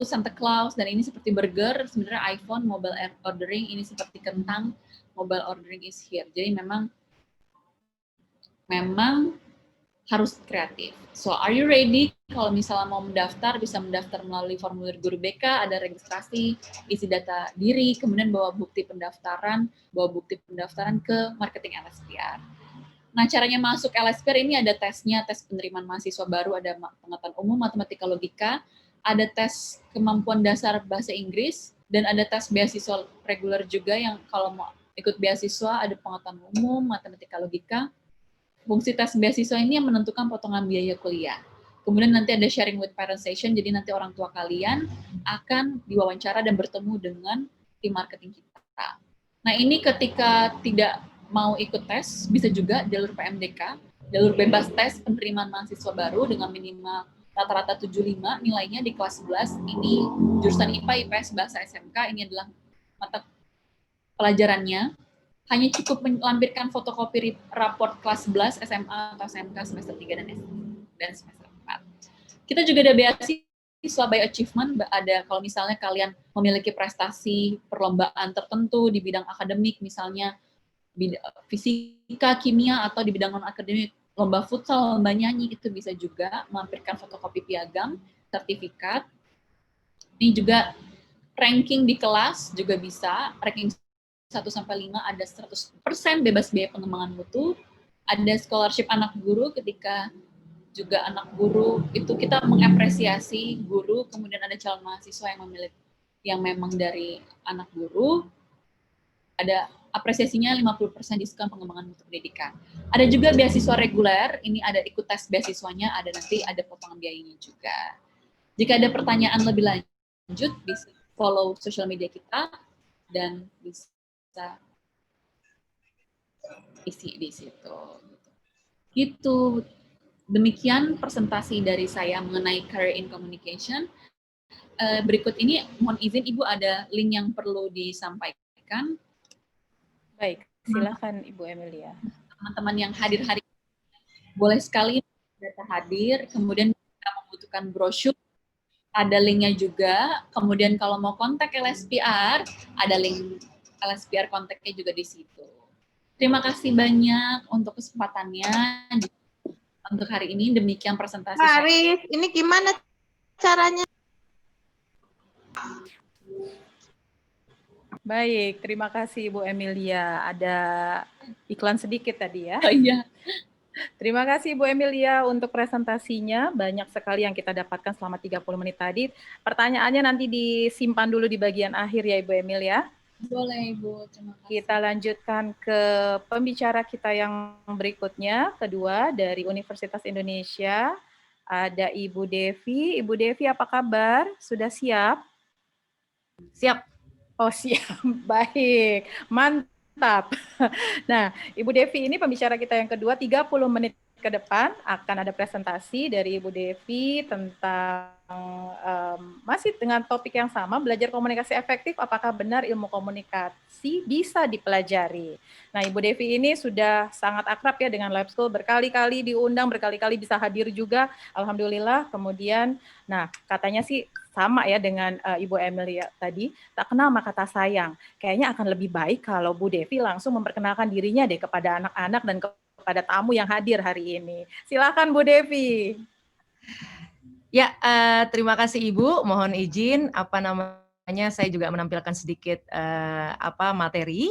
Speaker 4: Santa Claus, dan ini seperti burger, sebenarnya iPhone, mobile ordering, ini seperti kentang, mobile ordering is here. Jadi memang harus kreatif. So, are you ready? Kalau misalnya mau mendaftar, bisa mendaftar melalui formulir Guru BK, ada registrasi, isi data diri, kemudian bawa bukti pendaftaran ke marketing LSPR. Nah, caranya masuk LSPR ini ada tesnya, tes penerimaan mahasiswa baru, ada pengetahuan umum, matematika, logika, ada tes kemampuan dasar bahasa Inggris, dan ada tes beasiswa reguler juga yang kalau mau ikut beasiswa ada pengetahuan umum, matematika, logika. Fungsi tes beasiswa ini yang menentukan potongan biaya kuliah. Kemudian nanti ada sharing with parent session, jadi nanti orang tua kalian akan diwawancara dan bertemu dengan tim marketing kita. Nah, ini ketika tidak mau ikut tes, bisa juga jalur PMDK, jalur bebas tes penerimaan mahasiswa baru dengan minimal rata-rata 75 nilainya di kelas 11. Ini jurusan IPA, IPS, Bahasa SMK, ini adalah mata pelajarannya, hanya cukup melampirkan fotokopi raport kelas 11 SMA atau SMK semester 3 dan semester 4. Kita juga ada beasiswa by achievement, ada kalau misalnya kalian memiliki prestasi perlombaan tertentu di bidang akademik, misalnya fisika, kimia, atau di bidang non-akademik, lomba futsal, lomba nyanyi, itu bisa juga melampirkan fotokopi piagam, sertifikat. Ini juga ranking di kelas juga bisa, ranking 1-5 ada 100% bebas biaya pengembangan mutu, ada scholarship anak guru ketika juga anak guru itu kita mengapresiasi guru, kemudian ada calon mahasiswa yang memiliki yang memang dari anak guru, ada apresiasinya 50% diskon pengembangan mutu pendidikan. Ada juga beasiswa reguler, ini ada ikut tes beasiswanya, ada nanti ada potongan biayanya juga. Jika ada pertanyaan lebih lanjut, bisa follow sosial media kita dan bisa isi di situ. Gitu. Demikian presentasi dari saya mengenai Career in Communication. Berikut ini mohon izin Ibu ada link yang perlu disampaikan.
Speaker 2: Baik, silakan Ibu Emilia.
Speaker 4: Teman-teman yang hadir hari ini boleh sekali data hadir, kemudian kita membutuhkan brosur, ada linknya juga. Kemudian kalau mau kontak LSPR, ada link LSPR kontaknya juga di situ. Terima kasih banyak untuk kesempatannya. Untuk hari ini demikian presentasi saya.
Speaker 5: Arif, ini gimana caranya?
Speaker 2: Baik, terima kasih Ibu Emilia. Ada iklan sedikit tadi ya.
Speaker 4: Oh, iya.
Speaker 2: Terima kasih Ibu Emilia untuk presentasinya. Banyak sekali yang kita dapatkan selama 30 menit tadi. Pertanyaannya nanti disimpan dulu di bagian akhir ya Ibu Emilia.
Speaker 4: Boleh Ibu, terima kasih.
Speaker 2: Kita lanjutkan ke pembicara kita yang berikutnya, kedua dari Universitas Indonesia. Ada Ibu Devi. Ibu Devi apa kabar? Sudah siap?
Speaker 6: Siap.
Speaker 2: Oh siap, baik. Mantap. Nah, Ibu Devi ini pembicara kita yang kedua, 30 menit ke depan akan ada presentasi dari Ibu Devi tentang masih dengan topik yang sama, belajar komunikasi efektif, apakah benar ilmu komunikasi bisa dipelajari. Nah, Ibu Devi ini sudah sangat akrab ya dengan Lab School, berkali-kali diundang, berkali-kali bisa hadir juga, alhamdulillah. Kemudian, nah katanya sih sama ya dengan Ibu Emilia tadi, tak kenal maka tak sayang. Kayaknya akan lebih baik kalau Bu Devi langsung memperkenalkan dirinya deh kepada anak-anak dan kepada tamu yang hadir hari ini. Silakan Bu Devi.
Speaker 6: Ya, terima kasih Ibu. Mohon izin, saya juga menampilkan sedikit materi,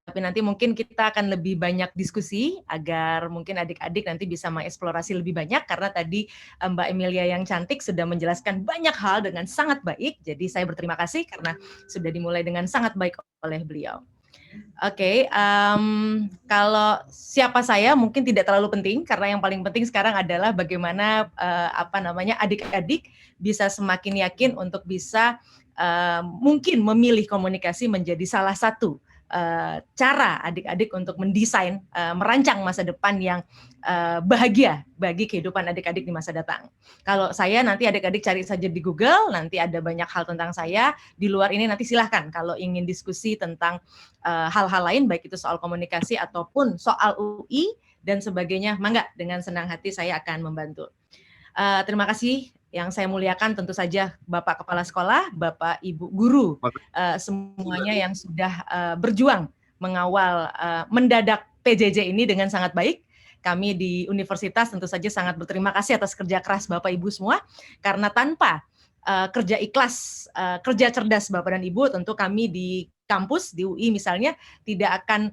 Speaker 6: tapi nanti mungkin kita akan lebih banyak diskusi agar mungkin adik-adik nanti bisa mengeksplorasi lebih banyak karena tadi Mbak Emilia yang cantik sudah menjelaskan banyak hal dengan sangat baik. Jadi saya berterima kasih karena sudah dimulai dengan sangat baik oleh beliau. Oke, kalau siapa saya mungkin tidak terlalu penting karena yang paling penting sekarang adalah bagaimana adik-adik bisa semakin yakin untuk bisa mungkin memilih komunikasi menjadi salah satu cara adik-adik untuk mendesain, merancang masa depan yang bahagia bagi kehidupan adik-adik di masa datang. Kalau saya nanti adik-adik cari saja di Google, nanti ada banyak hal tentang saya. Di luar ini nanti silahkan kalau ingin diskusi tentang hal-hal lain, baik itu soal komunikasi ataupun soal UI dan sebagainya, mangga dengan senang hati saya akan membantu. Terima kasih. Yang saya muliakan tentu saja Bapak Kepala Sekolah, Bapak Ibu Guru, semuanya yang sudah berjuang mengawal mendadak PJJ ini dengan sangat baik. Kami di universitas tentu saja sangat berterima kasih atas kerja keras Bapak Ibu semua, karena tanpa kerja ikhlas, kerja cerdas Bapak dan Ibu, tentu kami di kampus, di UI misalnya, tidak akan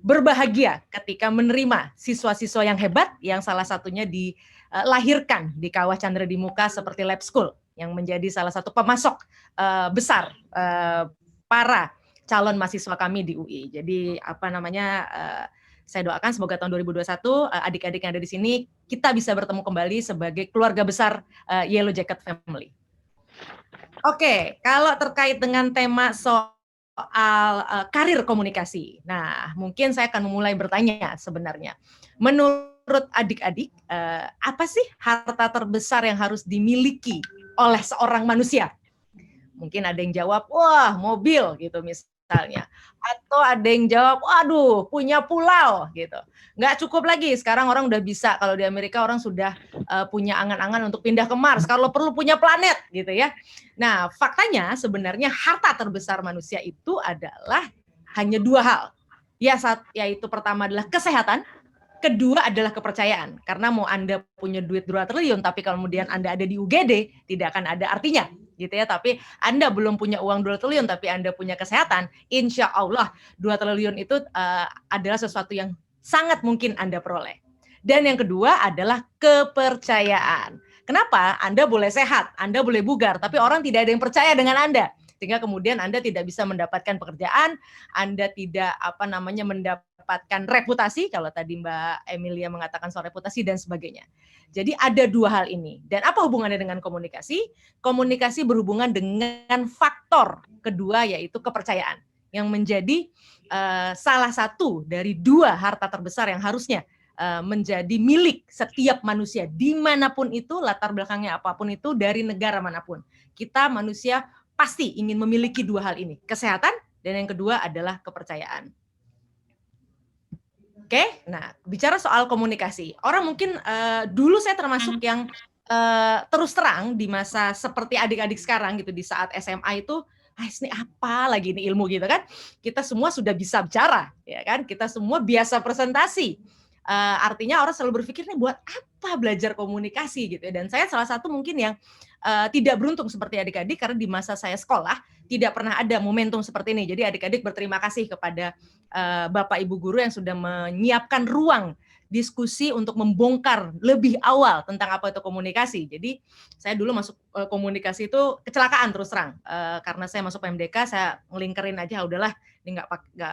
Speaker 6: berbahagia ketika menerima siswa-siswa yang hebat, yang salah satunya dilahirkan di Kawah Chandra di Muka seperti Lab School, yang menjadi salah satu pemasok besar para calon mahasiswa kami di UI. Jadi saya doakan semoga tahun 2021 adik-adik yang ada di sini kita bisa bertemu kembali sebagai keluarga besar Yellow Jacket Family. Oke, kalau terkait dengan tema soal karir komunikasi. Nah, mungkin saya akan memulai bertanya sebenarnya. Menurut adik-adik, apa sih harta terbesar yang harus dimiliki oleh seorang manusia? Mungkin ada yang jawab, wah mobil gitu misalnya. Atau ada yang jawab, waduh punya pulau gitu. Nggak cukup lagi, sekarang orang udah bisa, kalau di Amerika orang sudah punya angan-angan untuk pindah ke Mars, kalau perlu punya planet gitu ya. Nah faktanya sebenarnya harta terbesar manusia itu adalah hanya dua hal. Yaitu pertama adalah kesehatan, kedua adalah kepercayaan. Karena mau Anda punya duit 2 triliun, tapi kalau kemudian Anda ada di UGD, tidak akan ada artinya, gitu ya. Tapi Anda belum punya uang 2 triliun, tapi Anda punya kesehatan, insya Allah 2 triliun itu adalah sesuatu yang sangat mungkin Anda peroleh. Dan yang kedua adalah kepercayaan. Kenapa? Anda boleh sehat, Anda boleh bugar, tapi orang tidak ada yang percaya dengan Anda. Sehingga kemudian Anda tidak bisa mendapatkan pekerjaan, Anda tidak mendapatkan reputasi, kalau tadi Mbak Emilia mengatakan soal reputasi dan sebagainya. Jadi ada dua hal ini. Dan apa hubungannya dengan komunikasi? Komunikasi berhubungan dengan faktor kedua, yaitu kepercayaan, yang menjadi salah satu dari dua harta terbesar yang harusnya menjadi milik setiap manusia, dimanapun itu, latar belakangnya apapun itu, dari negara manapun. Kita manusia pasti ingin memiliki dua hal ini, kesehatan dan yang kedua adalah kepercayaan. Oke, nah bicara soal komunikasi, orang mungkin dulu saya termasuk yang terus terang di masa seperti adik-adik sekarang gitu, di saat SMA itu, ini apa lagi ini ilmu gitu kan? Kita semua sudah bisa bicara, ya kan? Kita semua biasa presentasi. Artinya orang selalu berpikir nih buat apa belajar komunikasi gitu ya. Dan saya salah satu mungkin yang tidak beruntung seperti adik-adik, karena di masa saya sekolah tidak pernah ada momentum seperti ini. Jadi adik-adik berterima kasih kepada Bapak Ibu guru yang sudah menyiapkan ruang diskusi untuk membongkar lebih awal tentang apa itu komunikasi. Jadi saya dulu masuk komunikasi itu kecelakaan terus terang, karena saya masuk PMDK, saya ngelingkerin aja, udahlah ini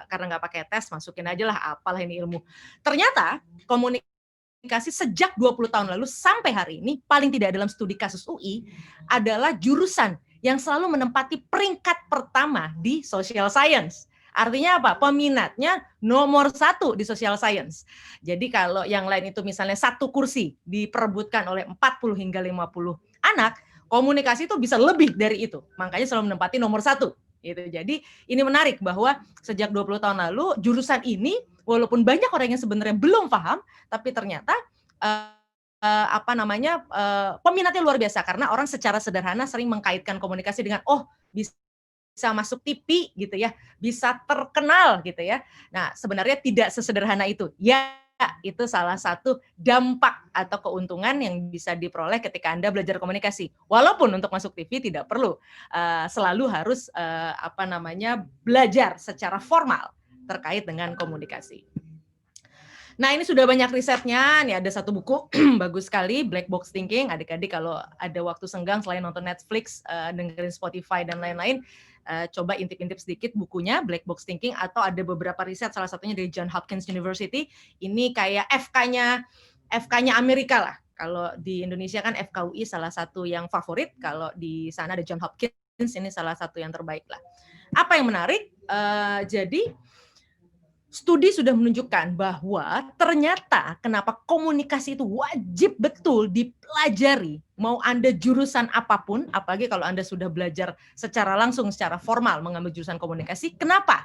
Speaker 6: karena nggak pakai tes, masukin aja lah, apalah ini ilmu. Ternyata komunikasi sejak 20 tahun lalu sampai hari ini, paling tidak dalam studi kasus UI, adalah jurusan yang selalu menempati peringkat pertama di social science. Artinya apa? Peminatnya nomor 1 di social science. Jadi kalau yang lain itu misalnya 1 kursi diperebutkan oleh 40 hingga 50 anak, komunikasi itu bisa lebih dari itu. Makanya selalu menempati nomor 1. Gitu. Jadi ini menarik bahwa sejak 20 tahun lalu jurusan ini walaupun banyak orang yang sebenarnya belum paham, tapi ternyata peminatnya luar biasa, karena orang secara sederhana sering mengkaitkan komunikasi dengan bisa masuk TV gitu ya, bisa terkenal gitu ya. Nah, sebenarnya tidak sesederhana itu. Ya, itu salah satu dampak atau keuntungan yang bisa diperoleh ketika Anda belajar komunikasi. Walaupun untuk masuk TV tidak perlu selalu harus belajar secara formal terkait dengan komunikasi. Nah, ini sudah banyak risetnya. Nih ada satu buku bagus sekali, Black Box Thinking. Adik-adik kalau ada waktu senggang selain nonton Netflix, dengerin Spotify dan lain-lain, coba intip-intip sedikit bukunya, Black Box Thinking, atau ada beberapa riset, salah satunya dari Johns Hopkins University. Ini kayak FK-nya Amerika lah. Kalau di Indonesia kan FKUI salah satu yang favorit, kalau di sana ada Johns Hopkins, ini salah satu yang terbaik lah. Apa yang menarik? Jadi studi sudah menunjukkan bahwa ternyata kenapa komunikasi itu wajib betul dipelajari, mau Anda jurusan apapun, apalagi kalau Anda sudah belajar secara langsung, secara formal mengambil jurusan komunikasi. Kenapa?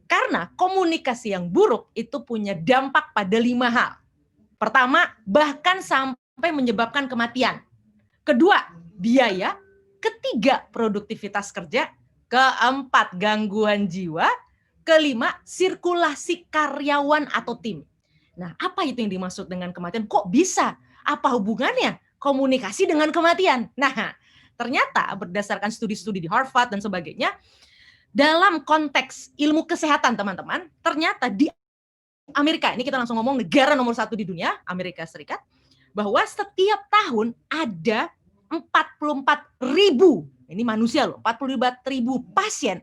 Speaker 6: Karena komunikasi yang buruk itu punya dampak pada 5 hal. Pertama, bahkan sampai menyebabkan kematian. Kedua, biaya. Ketiga, produktivitas kerja. Keempat, gangguan jiwa. Kelima, sirkulasi karyawan atau tim. Nah, apa itu yang dimaksud dengan kematian? Kok bisa? Apa hubungannya komunikasi dengan kematian? Nah, ternyata berdasarkan studi-studi di Harvard dan sebagainya, dalam konteks ilmu kesehatan, teman-teman, ternyata di Amerika, ini kita langsung ngomong negara nomor 1 di dunia, Amerika Serikat, bahwa setiap tahun ada 44.000, ini manusia loh, 44.000 pasien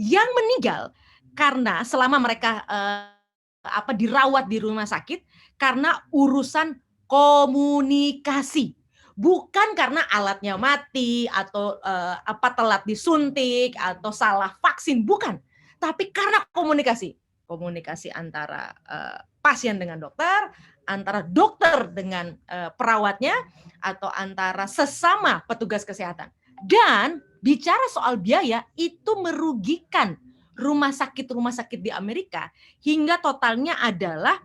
Speaker 6: yang meninggal karena selama mereka dirawat di rumah sakit karena urusan komunikasi, bukan karena alatnya mati atau telat disuntik atau salah vaksin, bukan, tapi karena komunikasi antara pasien dengan dokter, antara dokter dengan perawatnya, atau antara sesama petugas kesehatan. Dan bicara soal biaya itu merugikan rumah sakit di Amerika hingga totalnya adalah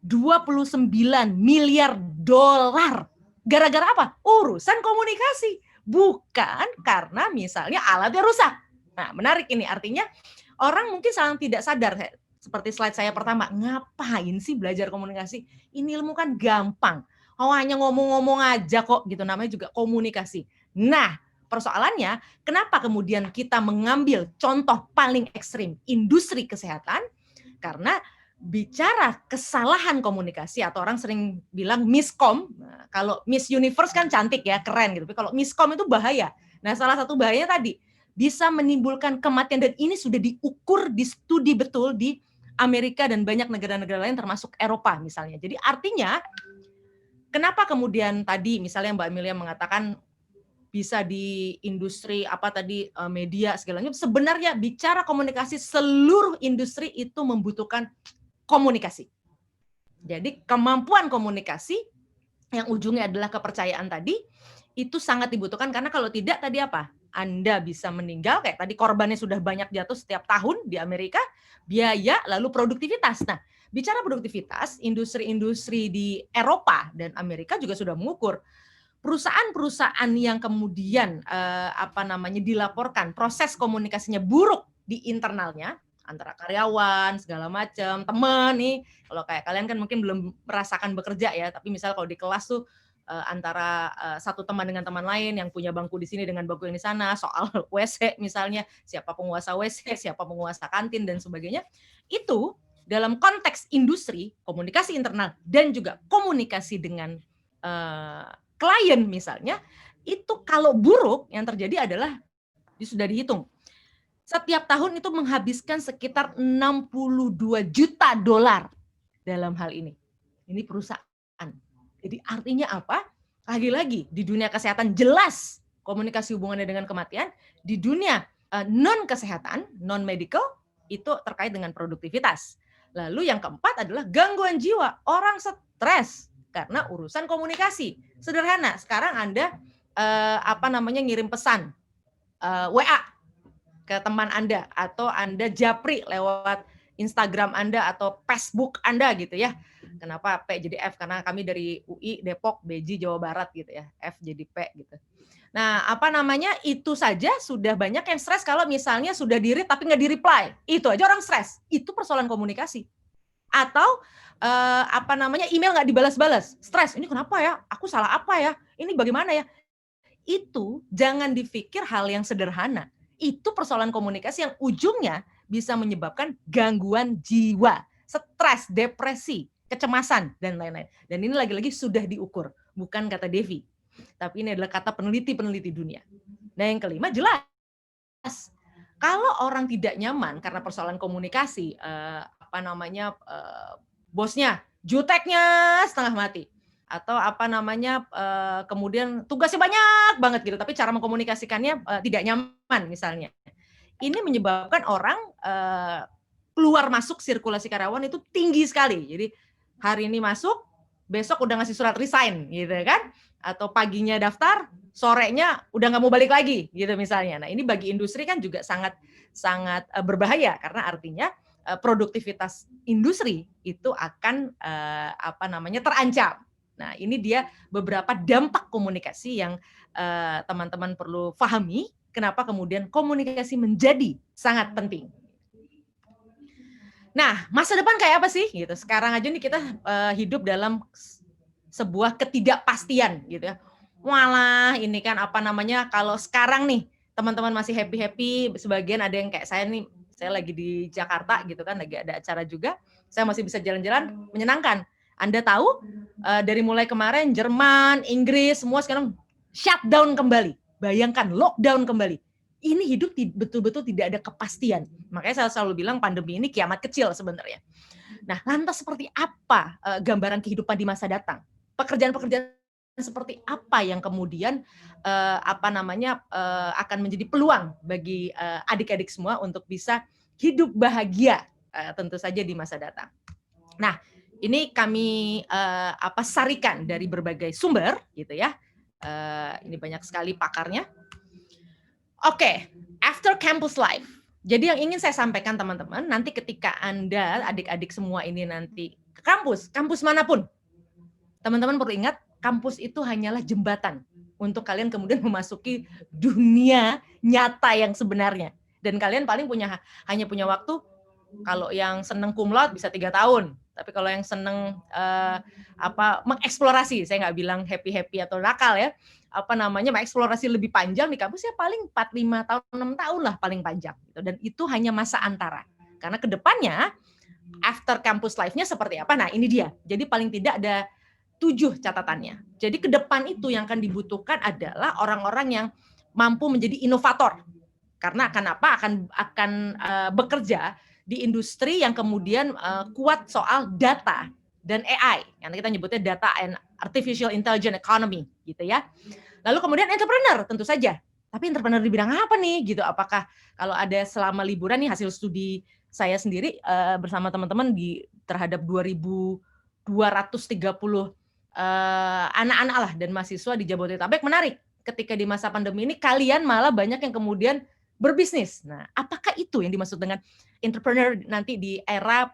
Speaker 6: 29 miliar dolar. Gara-gara apa? Urusan komunikasi. Bukan karena misalnya alatnya rusak. Nah, menarik ini. Artinya orang mungkin tidak sadar. Seperti slide saya pertama, ngapain sih belajar komunikasi? Ini ilmu kan gampang. Oh, hanya ngomong-ngomong aja kok gitu, namanya juga komunikasi. Nah, persoalannya kenapa kemudian kita mengambil contoh paling ekstrim industri kesehatan? Karena bicara kesalahan komunikasi atau orang sering bilang miskom. Nah, kalau Miss Universe kan cantik ya, keren gitu. Tapi kalau miskom itu bahaya. Nah, salah satu bahayanya tadi bisa menimbulkan kematian dan ini sudah diukur di studi betul di Amerika dan banyak negara-negara lain termasuk Eropa misalnya. Jadi artinya kenapa kemudian tadi misalnya Mbak Amelia mengatakan bisa di industri media segalanya, sebenarnya bicara komunikasi seluruh industri itu membutuhkan komunikasi. Jadi kemampuan komunikasi yang ujungnya adalah kepercayaan tadi itu sangat dibutuhkan karena kalau tidak tadi apa? Anda bisa meninggal kayak tadi korbannya sudah banyak jatuh setiap tahun di Amerika, biaya lalu produktivitas. Nah, bicara produktivitas, industri-industri di Eropa dan Amerika juga sudah mengukur perusahaan-perusahaan yang kemudian dilaporkan proses komunikasinya buruk di internalnya antara karyawan segala macam, teman nih. Kalau kayak kalian kan mungkin belum merasakan bekerja ya, tapi misal kalau di kelas tuh antara satu teman dengan teman lain yang punya bangku di sini dengan bangku yang di sana, soal WC misalnya, siapa penguasa WC, siapa penguasa kantin dan sebagainya. Itu dalam konteks industri, komunikasi internal dan juga komunikasi dengan klien misalnya, itu kalau buruk yang terjadi adalah sudah dihitung. Setiap tahun itu menghabiskan sekitar 62 juta dolar dalam hal ini. Ini perusahaan. Jadi artinya apa? Lagi-lagi di dunia kesehatan jelas komunikasi hubungannya dengan kematian. Di dunia non-kesehatan, non-medical, itu terkait dengan produktivitas. Lalu yang keempat adalah gangguan jiwa. Orang stres karena urusan komunikasi. Sederhana, sekarang Anda ngirim pesan WA ke teman Anda atau Anda japri lewat Instagram Anda atau Facebook Anda gitu ya. Kenapa P jadi F? Karena kami dari UI Depok, BJ Jawa Barat gitu ya. F jadi P gitu. Nah, itu saja sudah banyak yang stres kalau misalnya sudah di-read tapi nggak di-reply. Itu aja orang stres. Itu persoalan komunikasi. Atau email nggak dibalas-balas. Stres. Ini kenapa ya? Aku salah apa ya? Ini bagaimana ya? Itu jangan dipikir hal yang sederhana. Itu persoalan komunikasi yang ujungnya bisa menyebabkan gangguan jiwa, stres, depresi, kecemasan, dan lain-lain. Dan ini lagi-lagi sudah diukur, bukan kata Devi. Tapi ini adalah kata peneliti-peneliti dunia. Nah yang kelima jelas, kalau orang tidak nyaman karena persoalan komunikasi, bosnya, juteknya setengah mati. Atau kemudian tugasnya banyak banget gitu, tapi cara mengkomunikasikannya tidak nyaman misalnya. Ini menyebabkan orang keluar masuk sirkulasi karyawan itu tinggi sekali. Jadi hari ini masuk, besok udah ngasih surat resign gitu kan. Atau paginya daftar, sorenya udah nggak mau balik lagi gitu misalnya. Nah ini bagi industri kan juga sangat berbahaya karena artinya produktivitas industri itu akan terancam. Nah, ini dia beberapa dampak komunikasi yang teman-teman perlu pahami kenapa kemudian komunikasi menjadi sangat penting. Nah, masa depan kayak apa sih? Gitu. Sekarang aja nih kita hidup dalam sebuah ketidakpastian gitu ya. Walah, ini kan kalau sekarang nih teman-teman masih happy-happy, sebagian ada yang kayak saya nih, saya lagi di Jakarta gitu kan, lagi ada acara juga, saya masih bisa jalan-jalan, menyenangkan. Anda tahu dari mulai kemarin Jerman, Inggris, semua sekarang shutdown kembali. Bayangkan lockdown kembali. Ini hidup betul-betul tidak ada kepastian. Makanya saya selalu bilang pandemi ini kiamat kecil sebenarnya. Nah, lantas seperti apa gambaran kehidupan di masa datang? Pekerjaan-pekerjaan seperti apa yang kemudian akan menjadi peluang bagi adik-adik semua untuk bisa hidup bahagia tentu saja di masa datang. Nah, ini kami sarikan dari berbagai sumber gitu ya. Ini banyak sekali pakarnya. Oke, after campus life. Jadi yang ingin saya sampaikan teman-teman, nanti ketika Anda, adik-adik semua ini nanti ke kampus manapun, teman-teman perlu ingat, kampus itu hanyalah jembatan untuk kalian kemudian memasuki dunia nyata yang sebenarnya. Dan kalian paling hanya punya waktu, kalau yang seneng cum laude bisa 3 tahun. Tapi kalau yang seneng mengeksplorasi, saya nggak bilang happy-happy atau nakal ya, mengeksplorasi lebih panjang di kampus ya paling 4-5 tahun, 6 tahun lah paling panjang. Dan itu hanya masa antara. Karena kedepannya, after campus life-nya seperti apa? Nah ini dia. Jadi paling tidak ada 7 catatannya. Jadi ke depan itu yang akan dibutuhkan adalah orang-orang yang mampu menjadi inovator. Karena akan bekerja di industri yang kemudian kuat soal data dan AI. Yang kita nyebutnya data and artificial intelligence economy, gitu ya. Lalu kemudian entrepreneur tentu saja. Tapi entrepreneur di bidang apa nih? Gitu. Apakah kalau ada selama liburan nih hasil studi saya sendiri bersama teman-teman terhadap 2.230 anak-anak lah dan mahasiswa di Jabodetabek, menarik. Ketika di masa pandemi ini kalian malah banyak yang kemudian berbisnis. Nah, apakah itu yang dimaksud dengan entrepreneur nanti di era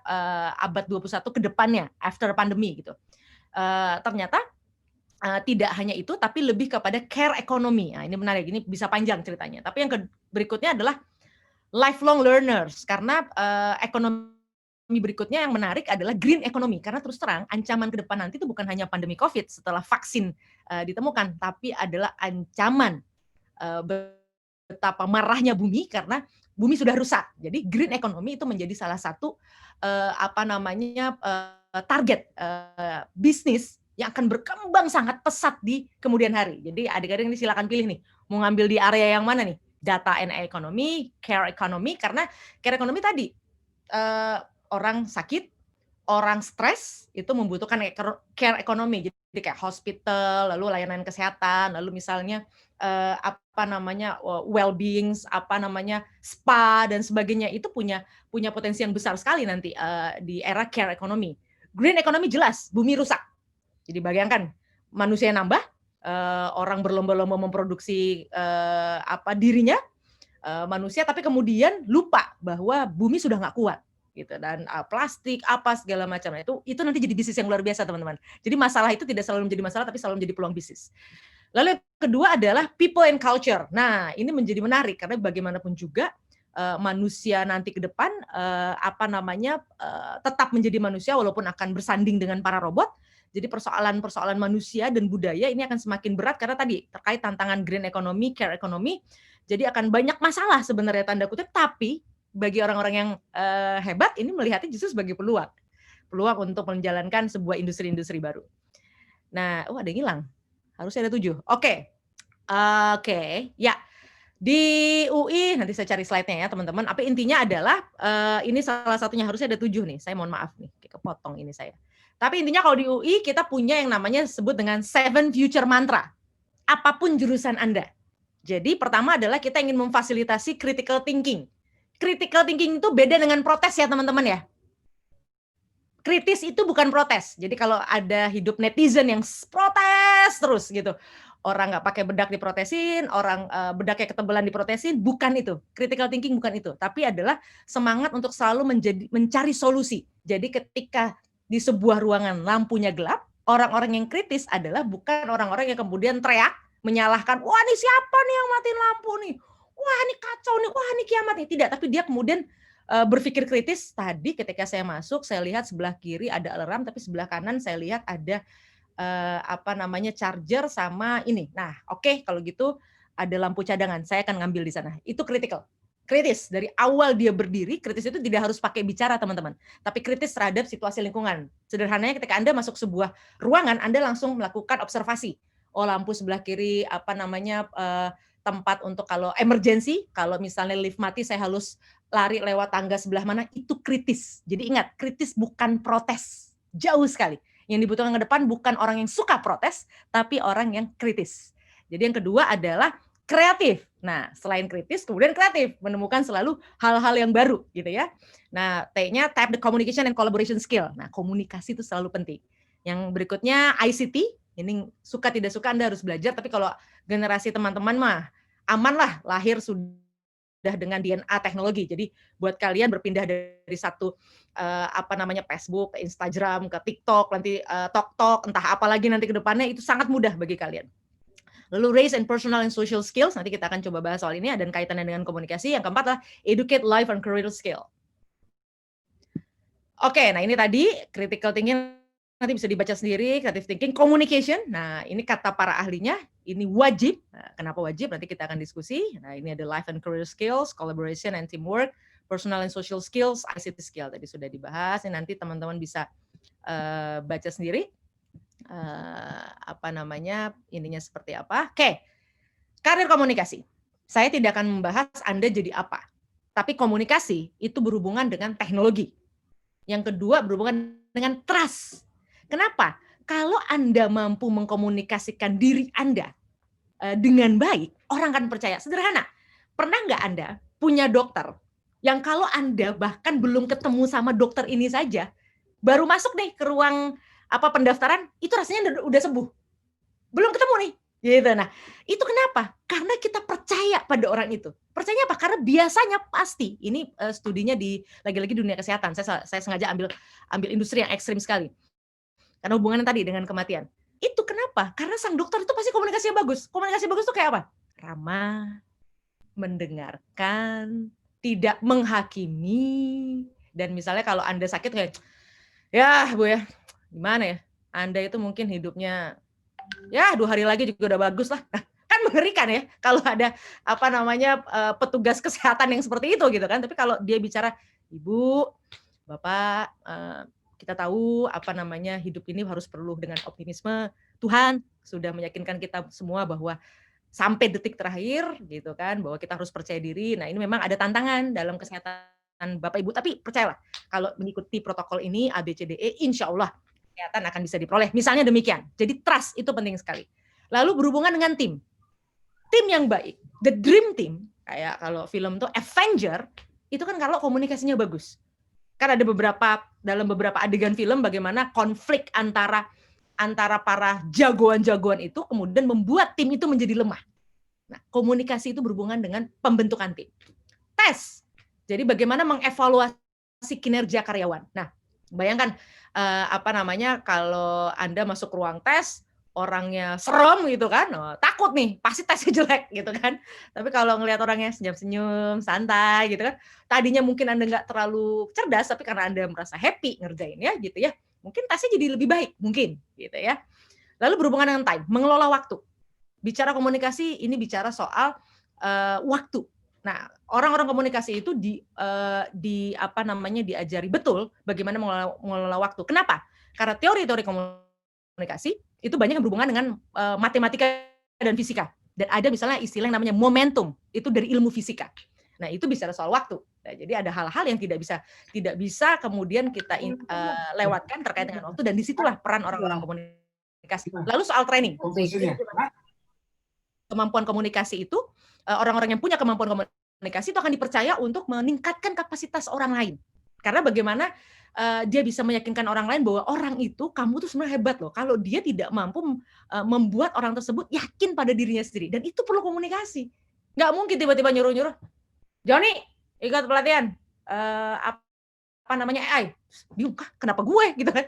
Speaker 6: abad 21 ke depannya after pandemi gitu? Ternyata tidak hanya itu, tapi lebih kepada care economy. Nah, ini menarik, ini bisa panjang ceritanya. Tapi yang berikutnya adalah lifelong learners, karena ekonomi berikutnya yang menarik adalah green economy, karena terus terang ancaman ke depan nanti itu bukan hanya pandemi COVID setelah vaksin ditemukan, tapi adalah ancaman betapa marahnya bumi karena bumi sudah rusak. Jadi green economy itu menjadi salah satu target bisnis yang akan berkembang sangat pesat di kemudian hari. Jadi adik-adik ini silakan pilih nih, mau ngambil di area yang mana nih? Data and economy, care economy, karena care economy tadi orang sakit, orang stres itu membutuhkan care economy. Jadi kayak hospital, lalu layanan kesehatan, lalu misalnya well-being, spa dan sebagainya, itu punya potensi yang besar sekali nanti di era care economy. Green economy jelas, bumi rusak. Jadi bayangkan manusia nambah, orang berlomba-lomba memproduksi dirinya manusia, tapi kemudian lupa bahwa bumi sudah nggak kuat. Gitu, dan plastik segala macam itu nanti jadi bisnis yang luar biasa teman-teman. Jadi masalah itu tidak selalu menjadi masalah, tapi selalu menjadi peluang bisnis. Lalu yang kedua adalah people and culture. Nah ini menjadi menarik karena bagaimanapun juga manusia nanti ke depan tetap menjadi manusia walaupun akan bersanding dengan para robot. Jadi persoalan manusia dan budaya ini akan semakin berat karena tadi terkait tantangan green economy, care economy. Jadi akan banyak masalah sebenarnya tanda kutip, tapi bagi orang-orang yang hebat ini melihatnya justru sebagai peluang untuk menjalankan sebuah industri-industri baru. Nah, ada yang hilang. Harusnya ada 7. Oke, ya. Di UI, nanti saya cari slide-nya ya teman-teman. Apa intinya adalah, ini salah satunya harusnya ada 7 nih. Saya mohon maaf nih, kepotong ini saya. Tapi intinya kalau di UI kita punya yang namanya disebut dengan 7 future mantra. Apapun jurusan Anda. Jadi pertama adalah kita ingin memfasilitasi critical thinking. Critical thinking itu beda dengan protes ya teman-teman ya. Kritis itu bukan protes. Jadi kalau ada hidup netizen yang protes terus gitu, orang nggak pakai bedak diprotesin, orang bedaknya ketebalan diprotesin, bukan itu. Critical thinking bukan itu, tapi adalah semangat untuk selalu mencari solusi. Jadi ketika di sebuah ruangan lampunya gelap, orang-orang yang kritis adalah bukan orang-orang yang kemudian teriak, menyalahkan, wah ini siapa nih yang matiin lampu nih? Wah ini kacau nih, wah ini kiamat nih. Tidak, tapi dia kemudian berpikir kritis. Tadi ketika saya masuk, saya lihat sebelah kiri ada alarm, tapi sebelah kanan saya lihat ada charger sama ini. Nah, oke, kalau gitu ada lampu cadangan, saya akan ngambil di sana. Itu critical. Kritis, dari awal dia berdiri, kritis itu tidak harus pakai bicara teman-teman, tapi kritis terhadap situasi lingkungan. Sederhananya ketika Anda masuk sebuah ruangan, Anda langsung melakukan observasi. Oh, lampu sebelah kiri, tempat untuk kalau emergency, kalau misalnya lift mati saya harus lari lewat tangga sebelah mana, itu kritis. Jadi ingat, kritis bukan protes. Jauh sekali. Yang dibutuhkan ke depan bukan orang yang suka protes, tapi orang yang kritis. Jadi yang kedua adalah kreatif. Nah, selain kritis, kemudian kreatif. Menemukan selalu hal-hal yang baru gitu ya. Nah, T-nya type the communication and collaboration skill. Nah, komunikasi itu selalu penting. Yang berikutnya ICT. Ini suka tidak suka Anda harus belajar, tapi kalau generasi teman-teman mah aman lah, lahir sudah dengan DNA teknologi. Jadi buat kalian berpindah dari satu Facebook, ke Instagram, ke TikTok, nanti TokTok, entah apa lagi nanti ke depannya, itu sangat mudah bagi kalian. Lalu race and personal and social skills, nanti kita akan coba bahas soal ini, dan kaitannya dengan komunikasi. Yang keempat adalah educate life and career skill. Oke, nah ini tadi critical thinking, nanti bisa dibaca sendiri, creative thinking, communication. Nah, ini kata para ahlinya, ini wajib. Nah, kenapa wajib? Nanti kita akan diskusi. Nah, ini ada life and career skills, collaboration and teamwork, personal and social skills, ICT skill. Tadi sudah dibahas. Nanti teman-teman bisa baca sendiri. Ininya seperti apa. Oke, karir komunikasi. Saya tidak akan membahas Anda jadi apa. Tapi komunikasi itu berhubungan dengan teknologi. Yang kedua berhubungan dengan trust. Kenapa? Kalau Anda mampu mengkomunikasikan diri Anda dengan baik, orang akan percaya. Sederhana. Pernah nggak Anda punya dokter yang kalau Anda bahkan belum ketemu sama dokter ini saja, baru masuk nih ke ruang pendaftaran, itu rasanya udah sembuh. Belum ketemu nih. Gitu. Nah, itu kenapa? Karena kita percaya pada orang itu. Percaya apa? Karena biasanya pasti, ini studinya di lagi-lagi dunia kesehatan. Saya sengaja ambil industri yang ekstrim sekali. Karena hubungannya tadi dengan kematian. Itu kenapa? Karena sang dokter itu pasti komunikasinya bagus. Komunikasi bagus itu kayak apa? Ramah, mendengarkan, tidak menghakimi. Dan misalnya kalau Anda sakit kayak, ya Bu ya, gimana ya? Anda itu mungkin hidupnya, ya 2 hari lagi juga udah bagus lah. Kan mengerikan ya kalau ada petugas kesehatan yang seperti itu gitu kan. Tapi kalau dia bicara, Ibu, Bapak, kita tahu hidup ini harus perlu dengan optimisme. Tuhan sudah meyakinkan kita semua bahwa sampai detik terakhir gitu kan, bahwa kita harus percaya diri. Nah, ini memang ada tantangan dalam kesehatan Bapak Ibu, tapi percayalah kalau mengikuti protokol ini ABCDE, insya Allah kesehatan akan bisa diperoleh. Misalnya demikian. Jadi trust itu penting sekali. Lalu berhubungan dengan tim yang baik, the dream team, kayak kalau film tuh Avenger, itu kan kalau komunikasinya bagus. Kan ada dalam beberapa adegan film bagaimana konflik antara para jagoan-jagoan itu kemudian membuat tim itu menjadi lemah. Nah, komunikasi itu berhubungan dengan pembentukan tim. Tes. Jadi bagaimana mengevaluasi kinerja karyawan. Nah, bayangkan kalau Anda masuk ruang tes, orangnya serem gitu kan, takut nih, pasti tesnya jelek gitu kan. Tapi kalau ngelihat orangnya senyum-senyum, santai gitu kan, tadinya mungkin Anda nggak terlalu cerdas, tapi karena Anda merasa happy ngerjainnya gitu ya, mungkin tesnya jadi lebih baik, mungkin gitu ya. Lalu berhubungan dengan time, mengelola waktu. Bicara komunikasi, ini bicara soal waktu. Nah, orang-orang komunikasi itu diajari betul bagaimana mengelola waktu. Kenapa? Karena teori-teori komunikasi itu banyak yang berhubungan dengan matematika dan fisika. Dan ada misalnya istilah yang namanya momentum, itu dari ilmu fisika. Nah, itu bicara soal waktu. Nah, jadi ada hal-hal yang tidak bisa kemudian kita lewatkan terkait dengan waktu, dan disitulah peran orang-orang komunikasi. Lalu soal training. Kemampuan komunikasi itu, orang-orang yang punya kemampuan komunikasi itu akan dipercaya untuk meningkatkan kapasitas orang lain. Karena bagaimana dia bisa meyakinkan orang lain bahwa orang itu, kamu tuh sebenarnya hebat loh. Kalau dia tidak mampu membuat orang tersebut yakin pada dirinya sendiri. Dan itu perlu komunikasi. Nggak mungkin tiba-tiba nyuruh-nyuruh, Joni, ikut pelatihan AI. Bingung, kenapa gue gitu kan?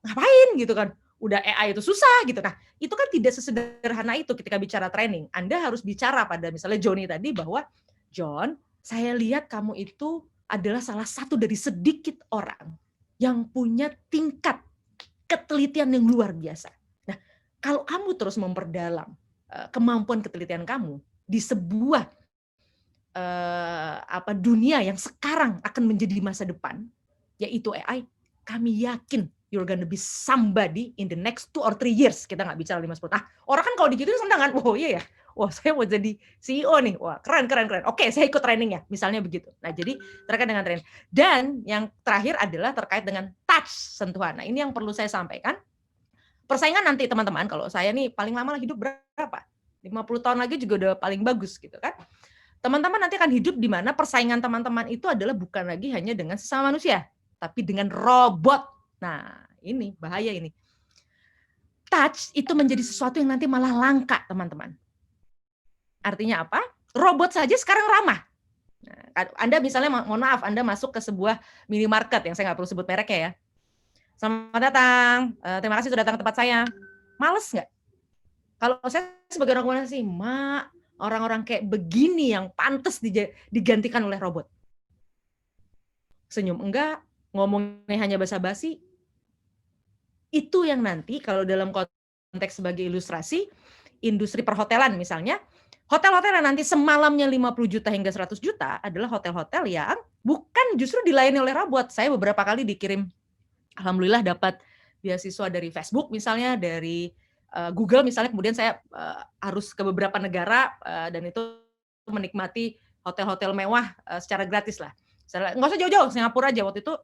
Speaker 6: Ngapain gitu kan? Udah AI itu susah gitu. Nah, itu kan tidak sesederhana itu ketika bicara training. Anda harus bicara pada misalnya Joni tadi bahwa, John, saya lihat kamu itu adalah salah satu dari sedikit orang yang punya tingkat ketelitian yang luar biasa. Nah, kalau kamu terus memperdalam kemampuan ketelitian kamu di sebuah dunia yang sekarang akan menjadi masa depan, yaitu AI, kami yakin you're gonna be somebody in the next 2 or 3 years. Kita nggak bicara 5-10. Nah, orang kan kalau digituin senang kan, oh iya ya, wah saya mau jadi CEO nih, wah keren. Oke, saya ikut training ya, misalnya begitu. Nah, jadi terkait dengan training. Dan yang terakhir adalah terkait dengan touch, sentuhan. Nah, ini yang perlu saya sampaikan. Persaingan nanti teman-teman, kalau saya nih paling lama hidup berapa? 50 tahun lagi juga udah paling bagus gitu kan. Teman-teman nanti akan hidup di mana persaingan teman-teman itu adalah bukan lagi hanya dengan sesama manusia, tapi dengan robot. Nah, ini bahaya ini. Touch itu menjadi sesuatu yang nanti malah langka, teman-teman. Artinya apa? Robot saja sekarang ramah. Nah, Anda misalnya, mohon maaf, Anda masuk ke sebuah minimarket yang saya nggak perlu sebut mereknya ya. Selamat datang, terima kasih sudah datang ke tempat saya. Males nggak? Kalau saya sebagai orang komunikasi, orang-orang kayak begini yang pantas digantikan oleh robot. Senyum enggak, ngomongnya hanya basa-basi. Itu yang nanti kalau dalam konteks sebagai ilustrasi, industri perhotelan misalnya, hotel-hotel yang nanti semalamnya 50 juta hingga 100 juta adalah hotel-hotel yang bukan justru dilayani oleh robot. Saya beberapa kali dikirim, alhamdulillah dapat beasiswa dari Facebook misalnya, dari Google misalnya, kemudian saya harus ke beberapa negara dan itu menikmati hotel-hotel mewah secara gratis lah. Nggak usah jauh-jauh, Singapura aja waktu itu.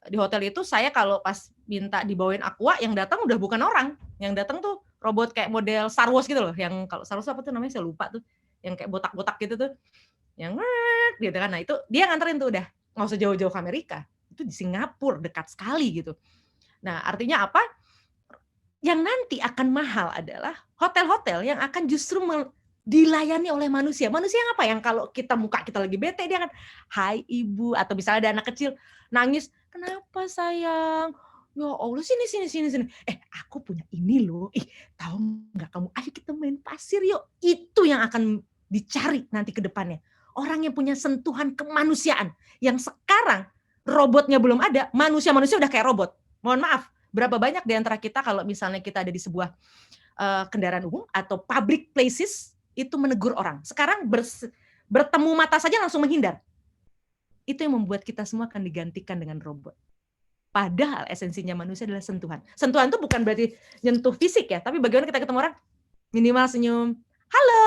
Speaker 6: Di hotel itu saya kalau pas minta dibawain aqua, yang datang udah bukan orang, yang datang tuh robot kayak model Star Wars gitu loh, yang kalau Star Wars apa tuh namanya saya lupa tuh, yang kayak botak-botak gitu tuh, yang gitu kan. Nah itu dia nganterin tuh, udah nggak usah jauh-jauh ke Amerika, itu di Singapura dekat sekali gitu. Nah artinya apa? Yang nanti akan mahal adalah hotel-hotel yang akan justru dilayani oleh manusia. Manusia yang apa? Yang kalau muka kita lagi bete, dia akan, hai ibu, atau misalnya ada anak kecil nangis, kenapa sayang? Ya Allah, sini. Aku punya ini loh. Tahu nggak kamu? Ayo kita main pasir yuk. Itu yang akan dicari nanti ke depannya. Orang yang punya sentuhan kemanusiaan. Yang sekarang robotnya belum ada, manusia-manusia udah kayak robot. Mohon maaf, berapa banyak di antara kita kalau misalnya kita ada di sebuah kendaraan umum atau public places, itu menegur orang. Sekarang bertemu mata saja langsung menghindar. Itu yang membuat kita semua akan digantikan dengan robot. Padahal esensinya manusia adalah sentuhan. Sentuhan itu bukan berarti nyentuh fisik ya, tapi bagaimana kita ketemu orang, minimal senyum, halo,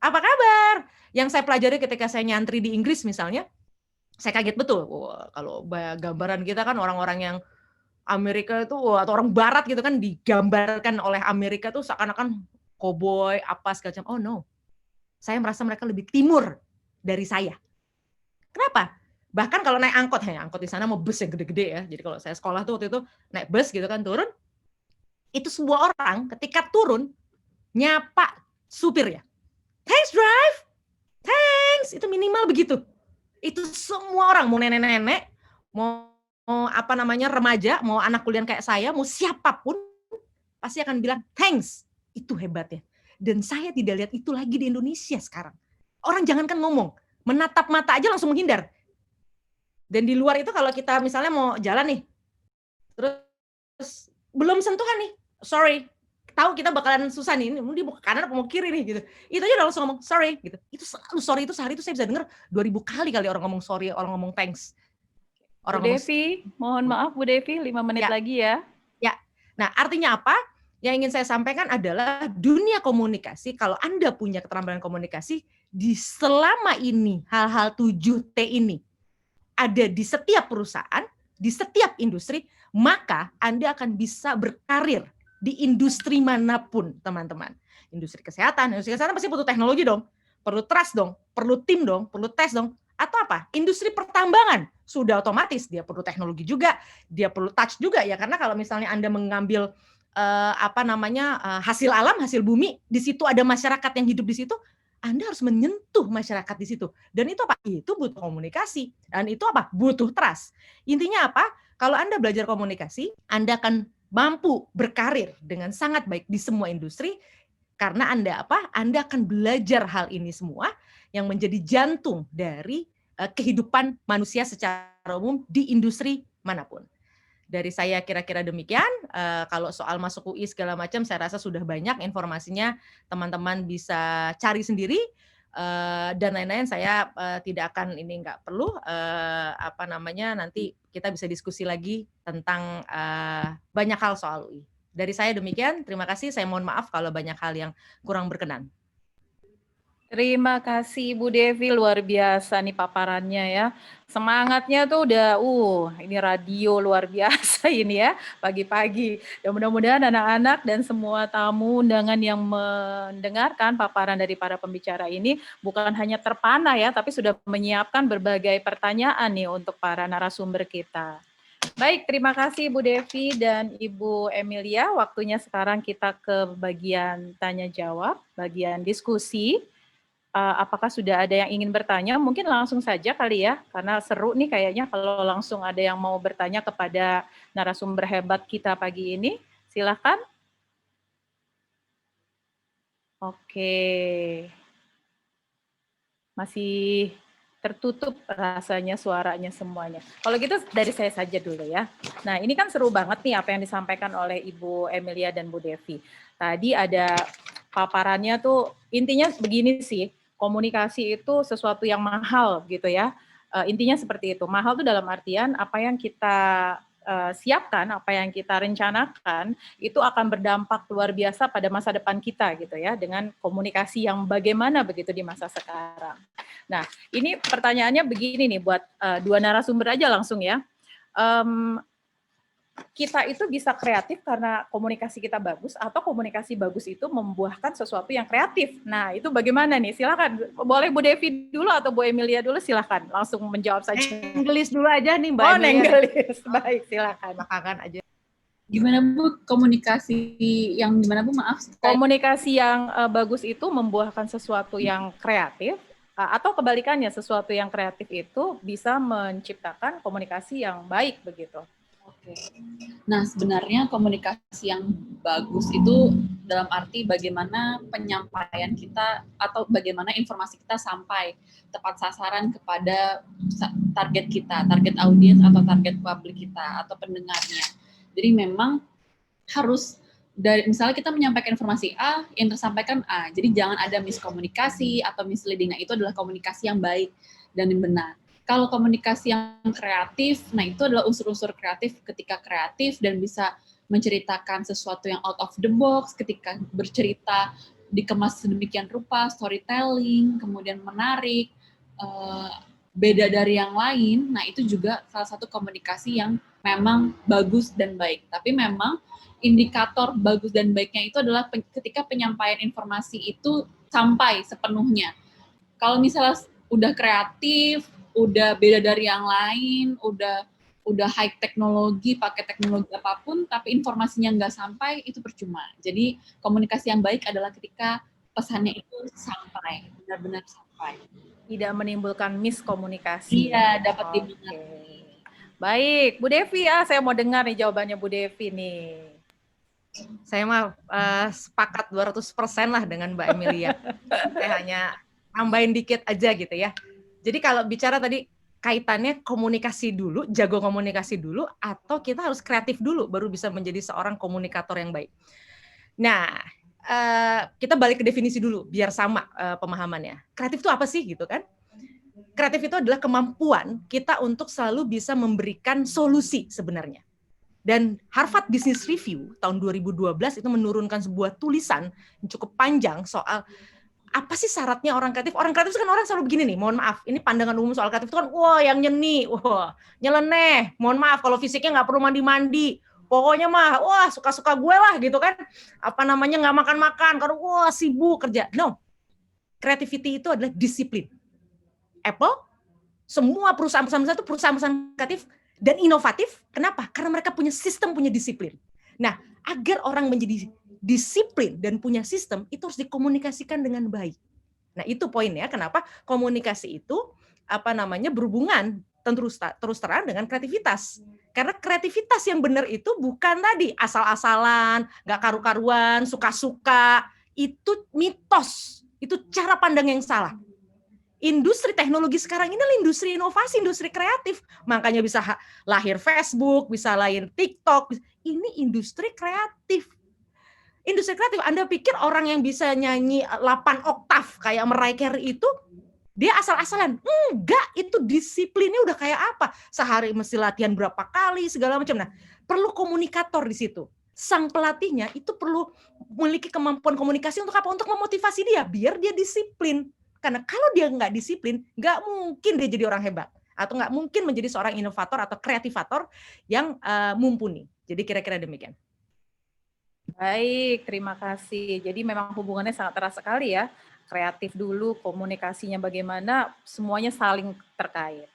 Speaker 6: apa kabar? Yang saya pelajari ketika saya nyantri di Inggris misalnya, saya kaget betul. Wah, kalau gambaran kita kan orang-orang yang Amerika itu, atau orang Barat gitu kan, digambarkan oleh Amerika tuh seakan-akan koboi, apa segala macam. Oh no, saya merasa mereka lebih timur dari saya. Kenapa? Bahkan kalau naik angkot, angkot di sana mau bus yang gede-gede ya. Jadi kalau saya sekolah tuh waktu itu naik bus gitu kan, turun, itu semua orang ketika turun nyapa supir ya. Thanks drive, thanks, itu minimal begitu. Itu semua orang, mau nenek-nenek, mau apa namanya remaja, mau anak kuliah kayak saya, mau siapapun pasti akan bilang thanks. Itu hebatnya. Dan saya tidak lihat itu lagi di Indonesia sekarang. Orang jangankan ngomong, menatap mata aja langsung menghindar. Dan di luar itu kalau kita misalnya mau jalan nih, terus belum sentuhan nih, sorry, tahu kita bakalan susah nih, ini mau ke kanan apa mau kiri nih gitu. Itu aja udah langsung ngomong sorry gitu. Itu selalu sorry, itu sehari itu saya bisa dengar 2000 kali orang ngomong sorry, orang ngomong thanks.
Speaker 2: Bu Devi, mohon maaf Bu Devi, 5 menit lagi ya. Ya.
Speaker 6: Nah, artinya apa? Yang ingin saya sampaikan adalah dunia komunikasi, kalau Anda punya keterampilan komunikasi, di selama ini hal-hal 7T ini ada di setiap perusahaan, di setiap industri, maka Anda akan bisa berkarir di industri manapun, teman-teman. Industri kesehatan pasti butuh teknologi dong, perlu trust dong, perlu tim dong, perlu tes dong. Atau apa? Industri pertambangan, sudah otomatis, dia perlu teknologi juga, dia perlu touch juga ya, karena kalau misalnya Anda mengambil hasil alam, hasil bumi, di situ ada masyarakat yang hidup di situ, Anda harus menyentuh masyarakat di situ. Dan itu apa? Itu butuh komunikasi. Dan itu apa? Butuh trust. Intinya apa? Kalau Anda belajar komunikasi, Anda akan mampu berkarir dengan sangat baik di semua industri, karena Anda apa? Anda akan belajar hal ini semua yang menjadi jantung dari kehidupan manusia secara umum di industri manapun. Dari saya kira-kira demikian. Kalau soal masuk UI segala macam, saya rasa sudah banyak informasinya, teman-teman bisa cari sendiri, dan lain-lain. Saya tidak akan, ini nggak perlu, nanti kita bisa diskusi lagi tentang banyak hal soal UI. Dari saya demikian, terima kasih. Saya mohon maaf kalau banyak hal yang kurang berkenan.
Speaker 2: Terima kasih Bu Devi, luar biasa nih paparannya ya. Semangatnya tuh udah, ini radio luar biasa ini ya, pagi-pagi. Dan mudah-mudahan anak-anak dan semua tamu undangan yang mendengarkan paparan dari para pembicara ini bukan hanya terpana ya, tapi sudah menyiapkan berbagai pertanyaan nih untuk para narasumber kita. Baik, terima kasih Bu Devi dan Ibu Emilia. Waktunya sekarang kita ke bagian tanya jawab, bagian diskusi. Apakah sudah ada yang ingin bertanya? Mungkin langsung saja kali ya, karena seru nih kayaknya kalau langsung ada yang mau bertanya kepada narasumber hebat kita pagi ini. Silakan. Oke. Masih tertutup rasanya suaranya semuanya. Kalau gitu dari saya saja dulu ya. Nah, ini kan seru banget nih apa yang disampaikan oleh Ibu Emilia dan Bu Devi. Tadi ada paparannya tuh intinya begini sih, komunikasi itu sesuatu yang mahal gitu ya. Intinya seperti itu. Mahal tuh dalam artian apa yang kita siapkan, apa yang kita rencanakan itu akan berdampak luar biasa pada masa depan kita gitu ya, dengan komunikasi yang bagaimana begitu di masa sekarang. Nah, ini pertanyaannya begini nih buat dua narasumber aja langsung ya. Kita itu bisa kreatif karena komunikasi kita bagus atau komunikasi bagus itu membuahkan sesuatu yang kreatif. Nah, itu bagaimana nih? Silakan. Boleh Bu Devi dulu atau Bu Emilia dulu, silakan. Langsung menjawab saja.
Speaker 6: Nenggelis dulu aja nih Mbak
Speaker 2: Oh,
Speaker 6: Emilia.
Speaker 2: nenggelis. Baik, silakan.
Speaker 6: Belakangan aja.
Speaker 4: Gimana Bu komunikasi yang gimana Bu? Maaf.
Speaker 2: Komunikasi yang bagus itu membuahkan sesuatu yang kreatif atau kebalikannya, sesuatu yang kreatif itu bisa menciptakan komunikasi yang baik begitu.
Speaker 4: Oke. Nah, sebenarnya komunikasi yang bagus itu dalam arti bagaimana penyampaian kita atau bagaimana informasi kita sampai tepat sasaran kepada target kita, target audiens atau target publik kita atau pendengarnya. Jadi memang harus dari misalnya kita menyampaikan informasi A, yang tersampaikan A. Jadi jangan ada miskomunikasi atau misleading. Nah, itu adalah komunikasi yang baik dan yang benar. Kalau komunikasi yang kreatif, nah itu adalah unsur-unsur kreatif ketika kreatif dan bisa menceritakan sesuatu yang out of the box, ketika bercerita dikemas sedemikian rupa, storytelling, kemudian menarik, beda dari yang lain, nah itu juga salah satu komunikasi yang memang bagus dan baik. Tapi memang indikator bagus dan baiknya itu adalah ketika penyampaian informasi itu sampai sepenuhnya. Kalau misalnya udah kreatif, udah beda dari yang lain, udah high teknologi, pakai teknologi apapun, tapi informasinya nggak sampai, itu percuma. Jadi komunikasi yang baik adalah ketika pesannya itu sampai, benar-benar sampai.
Speaker 2: Tidak menimbulkan miskomunikasi.
Speaker 4: Iya, dapat dimengerti.
Speaker 2: Baik, Bu Devi ya, saya mau dengar nih jawabannya Bu Devi nih.
Speaker 6: Saya mah sepakat 200% lah dengan Mbak Emilia. Saya hanya nambahin dikit aja gitu ya. Jadi kalau bicara tadi kaitannya komunikasi dulu, jago komunikasi dulu, atau kita harus kreatif dulu baru bisa menjadi seorang komunikator yang baik. Nah, kita balik ke definisi dulu biar sama pemahamannya. Kreatif itu apa sih gitu kan? Kreatif itu adalah kemampuan kita untuk selalu bisa memberikan solusi sebenarnya. Dan Harvard Business Review tahun 2012 itu menurunkan sebuah tulisan yang cukup panjang soal apa sih syaratnya orang kreatif? Orang kreatif itu kan orang selalu begini nih, mohon maaf, ini pandangan umum soal kreatif itu kan, wah yang nyeni, wah nyeleneh, mohon maaf kalau fisiknya nggak perlu mandi-mandi, pokoknya mah, wah suka-suka gue lah gitu kan, apa namanya nggak makan-makan, karena wah sibuk kerja. No, creativity itu adalah disiplin. Apple, semua perusahaan-perusahaan itu perusahaan-perusahaan kreatif dan inovatif, kenapa? Karena mereka punya sistem, punya disiplin. Nah, agar orang menjadi disiplin dan punya sistem, itu harus dikomunikasikan dengan baik. Nah, itu poinnya kenapa komunikasi itu berhubungan terus terang dengan kreativitas. Karena kreativitas yang benar itu bukan tadi asal-asalan, nggak karu-karuan, suka-suka. Itu mitos, itu cara pandang yang salah. Industri teknologi sekarang ini adalah industri inovasi, industri kreatif. Makanya bisa lahir Facebook, bisa lahir TikTok. Ini industri kreatif. Industri kreatif, Anda pikir orang yang bisa nyanyi 8 oktav kayak Mariah Carey itu, dia asal-asalan? Enggak, itu disiplinnya udah kayak apa? Sehari mesti latihan berapa kali, segala macam. Nah, perlu komunikator di situ. Sang pelatihnya itu perlu memiliki kemampuan komunikasi untuk apa? Untuk memotivasi dia, biar dia disiplin. Karena kalau dia nggak disiplin, nggak mungkin dia jadi orang hebat. Atau nggak mungkin menjadi seorang inovator atau kreativator yang mumpuni. Jadi kira-kira demikian.
Speaker 2: Baik, terima kasih. Jadi memang hubungannya sangat erat sekali ya. Kreatif dulu, komunikasinya bagaimana, semuanya saling terkait.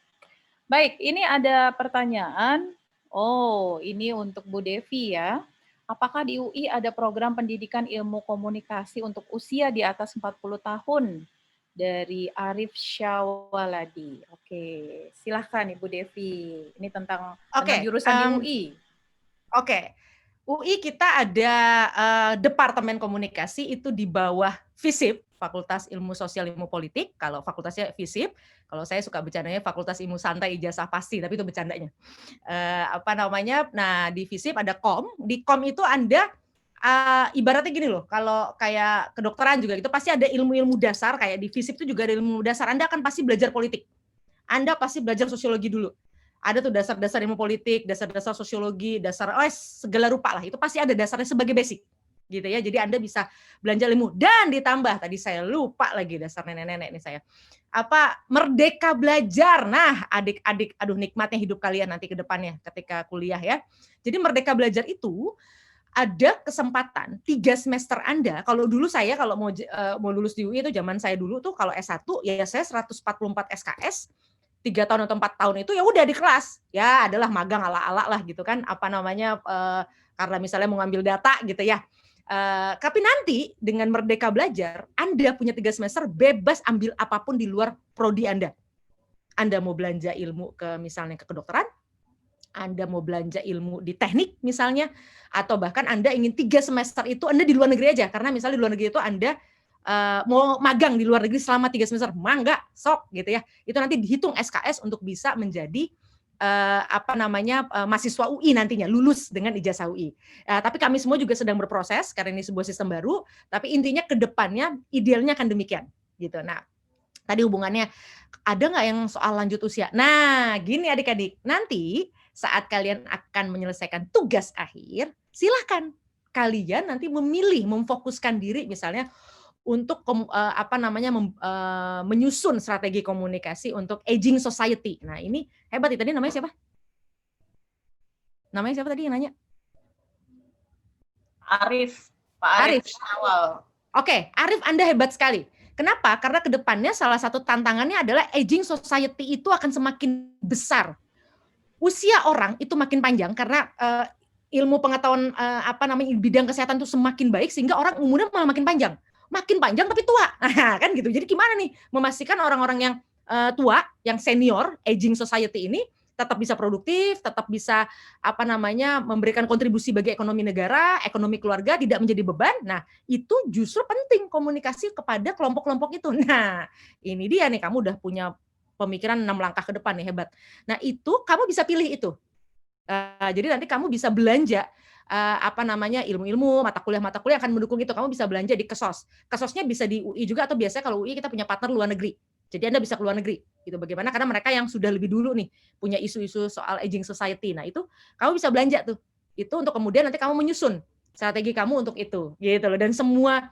Speaker 2: Baik, ini ada pertanyaan Oh, ini untuk Bu Devi ya. Apakah di UI ada program pendidikan ilmu komunikasi untuk usia di atas 40 tahun? Dari Arif Syawaladi. Oke, silahkan Ibu Devi. Ini tentang jurusan di UI.
Speaker 6: Oke. UI kita ada Departemen Komunikasi itu di bawah FISIP, Fakultas Ilmu Sosial Ilmu Politik. Kalau fakultasnya FISIP, kalau saya suka bercandanya Fakultas Ilmu Santai Ijazah Pasti, tapi itu bercandanya. Nah, di FISIP ada KOM. Di KOM itu Anda ibaratnya gini loh, kalau kayak kedokteran juga gitu, pasti ada ilmu-ilmu dasar, kayak di FISIP itu juga ada ilmu dasar. Anda akan pasti belajar politik. Anda pasti belajar sosiologi dulu. Ada tuh dasar-dasar ilmu politik, dasar-dasar sosiologi, segala rupa lah. Itu pasti ada dasarnya sebagai basic. Gitu ya. Jadi Anda bisa belanja ilmu. Dan ditambah, tadi saya lupa lagi dasar nenek-nenek nih saya. Merdeka belajar. Nah, adik-adik, aduh nikmatnya hidup kalian nanti ke depannya ketika kuliah ya. Jadi Merdeka Belajar itu ada kesempatan 3 semester Anda. Kalau dulu saya kalau mau lulus di UI itu zaman saya dulu tuh kalau S1 ya saya 144 SKS 3 tahun atau 4 tahun itu ya udah di kelas. Ya adalah magang ala-ala lah gitu kan, karena misalnya mau ngambil data gitu ya. Tapi nanti dengan Merdeka Belajar, Anda punya 3 semester bebas ambil apapun di luar prodi Anda. Anda mau belanja ilmu misalnya ke kedokteran, Anda mau belanja ilmu di teknik misalnya, atau bahkan Anda ingin 3 semester itu Anda di luar negeri aja, karena misalnya di luar negeri itu Anda mau magang di luar negeri selama 3 semester, mangga, sok gitu ya. Itu nanti dihitung SKS untuk bisa menjadi mahasiswa UI nantinya, lulus dengan ijazah UI. Tapi kami semua juga sedang berproses karena ini sebuah sistem baru, tapi intinya ke depannya idealnya akan demikian gitu. Nah, tadi hubungannya ada nggak yang soal lanjut usia? Nah, gini adik-adik, nanti saat kalian akan menyelesaikan tugas akhir, silakan kalian nanti memfokuskan diri misalnya untuk menyusun strategi komunikasi untuk aging society. Nah, ini hebat. Tadi namanya siapa? Namanya siapa tadi yang nanya?
Speaker 1: Arif, Pak Arif. Awal.
Speaker 6: Oke, Arif, Anda hebat sekali. Kenapa? Karena ke depannya salah satu tantangannya adalah aging society itu akan semakin besar. Usia orang itu makin panjang karena ilmu pengetahuan bidang kesehatan itu semakin baik sehingga orang umurnya malah makin panjang tapi tua. Nah, kan gitu. Jadi gimana nih memastikan orang-orang yang tua, yang senior, aging society ini tetap bisa produktif, tetap bisa memberikan kontribusi bagi ekonomi negara, ekonomi keluarga, tidak menjadi beban. Nah, itu justru penting komunikasi kepada kelompok-kelompok itu. Nah, ini dia nih, kamu udah punya pemikiran 6 langkah ke depan nih, hebat. Nah, itu kamu bisa pilih itu. Jadi nanti kamu bisa belanja ilmu-ilmu, mata kuliah akan mendukung itu. Kamu bisa belanja di KESOS. KESOSnya bisa di UI juga, atau biasanya kalau UI kita punya partner luar negeri. Jadi Anda bisa ke luar negeri. Gitu. Bagaimana? Karena mereka yang sudah lebih dulu nih punya isu-isu soal aging society. Nah, itu kamu bisa belanja tuh. Itu untuk kemudian nanti kamu menyusun strategi kamu untuk itu. Gitu loh. Dan semua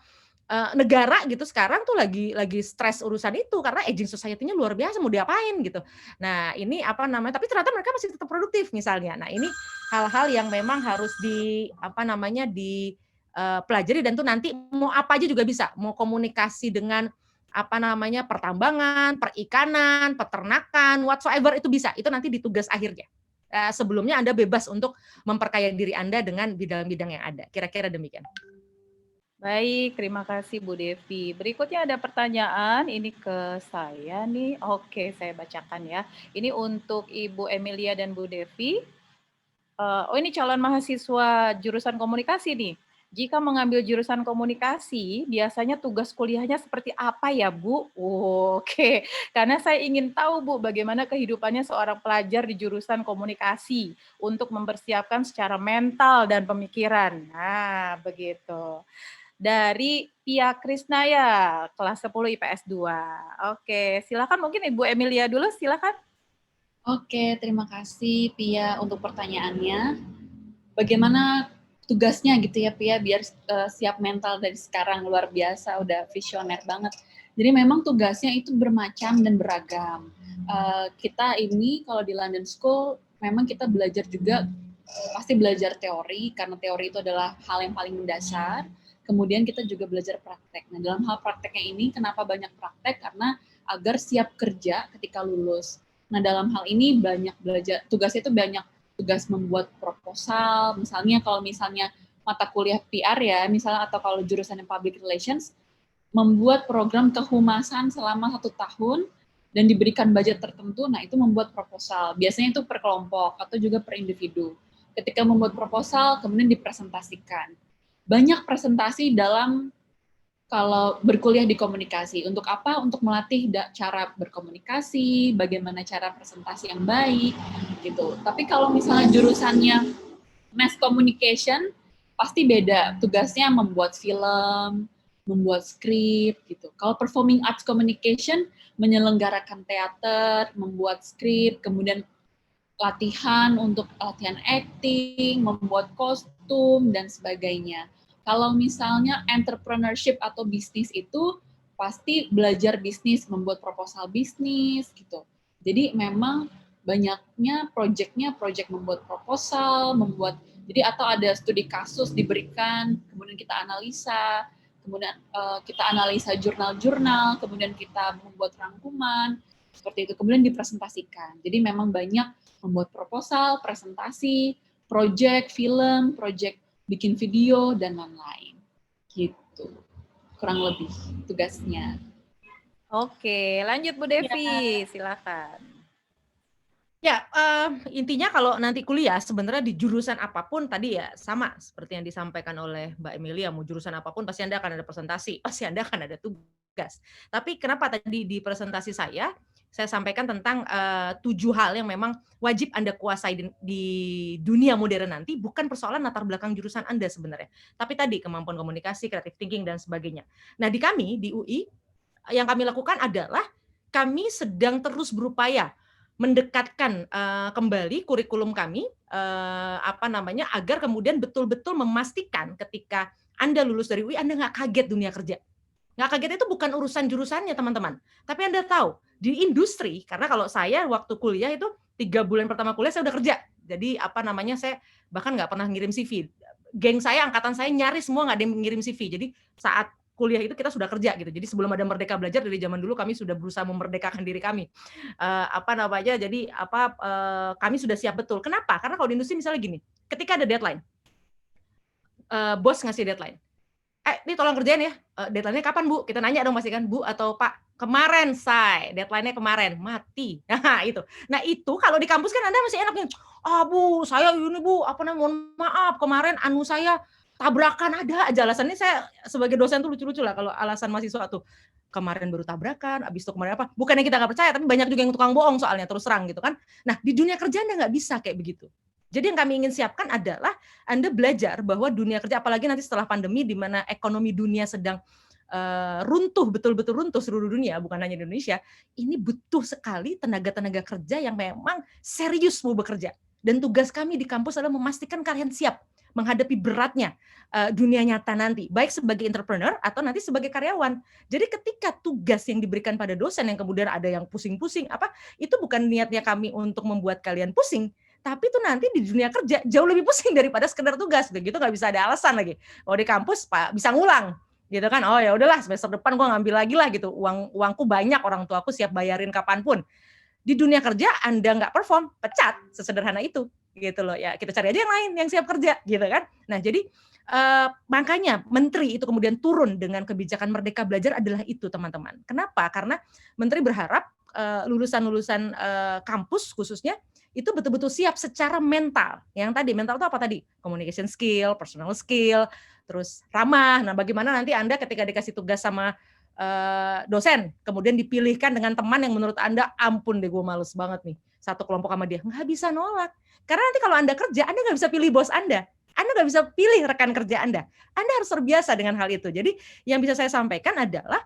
Speaker 6: negara gitu sekarang tuh lagi stres urusan itu karena aging society-nya luar biasa, mau diapain gitu. Nah, ini tapi ternyata mereka masih tetap produktif misalnya. Nah, ini hal-hal yang memang harus dipelajari dan tuh nanti mau apa aja juga bisa. Mau komunikasi dengan pertambangan, perikanan, peternakan, whatsoever itu bisa. Itu nanti di tugas akhirnya. Sebelumnya Anda bebas untuk memperkaya diri Anda dengan bidang-bidang yang ada. Kira-kira demikian.
Speaker 2: Baik, terima kasih Bu Devi. Berikutnya ada pertanyaan, ini ke saya nih. Oke, saya bacakan ya. Ini untuk Ibu Emilia dan Bu Devi. Ini calon mahasiswa jurusan komunikasi nih. Jika mengambil jurusan komunikasi, biasanya tugas kuliahnya seperti apa ya, Bu? Oke, karena saya ingin tahu, Bu, bagaimana kehidupannya seorang pelajar di jurusan komunikasi untuk mempersiapkan secara mental dan pemikiran. Nah, begitu. Dari Pia Krisnaya, kelas 10 IPS 2. Oke, silakan mungkin Ibu Emilia dulu, silakan.
Speaker 4: Oke, terima kasih Pia untuk pertanyaannya. Bagaimana tugasnya gitu ya Pia, biar siap mental dari sekarang, luar biasa, udah visioner banget. Jadi memang tugasnya itu bermacam dan beragam. Kita ini kalau di London School, memang kita belajar juga, pasti belajar teori, karena teori itu adalah hal yang paling mendasar. Kemudian kita juga belajar praktek. Nah, dalam hal prakteknya ini, kenapa banyak praktek? Karena agar siap kerja ketika lulus. Nah, dalam hal ini banyak belajar, tugasnya itu banyak tugas membuat proposal, misalnya kalau misalnya mata kuliah PR ya, misalnya atau kalau jurusan yang public relations, membuat program kehumasan selama 1 tahun dan diberikan budget tertentu, nah itu membuat proposal. Biasanya itu per kelompok atau juga per individu. Ketika membuat proposal, kemudian dipresentasikan. Banyak presentasi dalam kalau berkuliah di komunikasi. Untuk apa? Untuk melatih cara berkomunikasi, bagaimana cara presentasi yang baik, gitu. Tapi kalau misalnya jurusannya mass communication, pasti beda. Tugasnya membuat film, membuat skrip, gitu. Kalau performing arts communication, menyelenggarakan teater, membuat skrip, kemudian latihan untuk latihan acting, membuat kostum, dan sebagainya. Kalau misalnya entrepreneurship atau bisnis itu pasti belajar bisnis, membuat proposal bisnis gitu. Jadi memang banyaknya project membuat proposal, jadi atau ada studi kasus diberikan, kemudian kita analisa, kemudian kita analisa jurnal-jurnal, kemudian kita membuat rangkuman seperti itu, kemudian dipresentasikan. Jadi memang banyak membuat proposal, presentasi, project film, project bikin video, dan lain-lain. Gitu. Kurang lebih tugasnya.
Speaker 2: Oke, lanjut Bu Devi, silakan.
Speaker 6: Ya, intinya kalau nanti kuliah sebenarnya di jurusan apapun tadi ya sama seperti yang disampaikan oleh Mbak Emilia, mau jurusan apapun pasti Anda akan ada presentasi, pasti Anda akan ada tugas. Tapi kenapa tadi di presentasi saya sampaikan tentang 7 hal yang memang wajib Anda kuasai di dunia modern nanti, bukan persoalan latar belakang jurusan Anda sebenarnya. Tapi tadi kemampuan komunikasi, creative thinking, dan sebagainya. Nah, di kami, di UI, yang kami lakukan adalah kami sedang terus berupaya mendekatkan kembali kurikulum kami, agar kemudian betul-betul memastikan ketika Anda lulus dari UI, Anda nggak kaget dunia kerja. Nggak kaget itu bukan urusan jurusannya, teman-teman. Tapi Anda tahu, di industri, karena kalau saya waktu kuliah itu 3 bulan pertama kuliah saya udah kerja. Jadi saya bahkan nggak pernah ngirim CV. Geng saya, angkatan saya nyaris semua nggak ada yang ngirim CV. Jadi saat kuliah itu kita sudah kerja gitu. Jadi sebelum ada Merdeka Belajar, dari zaman dulu kami sudah berusaha memerdekakan diri kami. Kami sudah siap betul. Kenapa? Karena kalau di industri misalnya gini, ketika ada deadline, bos ngasih deadline. Ini tolong kerjain ya. Deadline-nya kapan, Bu? Kita nanya dong pasti kan, Bu atau Pak. Kemarin, say. Deadline-nya kemarin. Mati. Nah, itu. Nah, itu kalau di kampus kan Anda masih enak nih. Bu, saya ini, Bu, mohon maaf, kemarin saya tabrakan, ada aja alasannya. Saya sebagai dosen tuh lucu-lucu lah kalau alasan mahasiswa tuh. Kemarin baru tabrakan, abis itu kemarin apa. Bukannya kita nggak percaya, tapi banyak juga yang tukang bohong soalnya, terus terang gitu kan. Nah, di dunia kerja Anda nggak bisa kayak begitu. Jadi yang kami ingin siapkan adalah Anda belajar bahwa dunia kerja, apalagi nanti setelah pandemi di mana ekonomi dunia sedang runtuh, betul-betul runtuh seluruh dunia, bukan hanya di Indonesia, ini butuh sekali tenaga-tenaga kerja yang memang serius mau bekerja. Dan tugas kami di kampus adalah memastikan kalian siap menghadapi beratnya dunia nyata nanti, baik sebagai entrepreneur atau nanti sebagai karyawan. Jadi ketika tugas yang diberikan pada dosen yang kemudian ada yang pusing-pusing, itu bukan niatnya kami untuk membuat kalian pusing, tapi itu nanti di dunia kerja jauh lebih pusing daripada sekedar tugas. Begitu nggak bisa ada alasan lagi. Kalau di kampus Pak bisa ngulang, gitu kan? Oh ya udahlah, semester depan gue ngambil lagi lah gitu. Uangku banyak, orang tuaku siap bayarin kapanpun. Di dunia kerja Anda nggak perform, pecat, sesederhana itu, gitu loh. Ya kita cari aja yang lain yang siap kerja, gitu kan? Nah jadi makanya Menteri itu kemudian turun dengan kebijakan Merdeka Belajar adalah itu, teman-teman. Kenapa? Karena Menteri berharap lulusan-lulusan kampus khususnya itu betul-betul siap secara mental. Yang tadi, mental itu apa tadi? Communication skill, personal skill, terus ramah. Nah, bagaimana nanti Anda ketika dikasih tugas sama dosen, kemudian dipilihkan dengan teman yang menurut Anda, ampun deh gue males banget nih, satu kelompok sama dia. Nggak bisa nolak. Karena nanti kalau Anda kerja, Anda nggak bisa pilih bos Anda. Anda nggak bisa pilih rekan kerja Anda. Anda harus terbiasa dengan hal itu. Jadi, yang bisa saya sampaikan adalah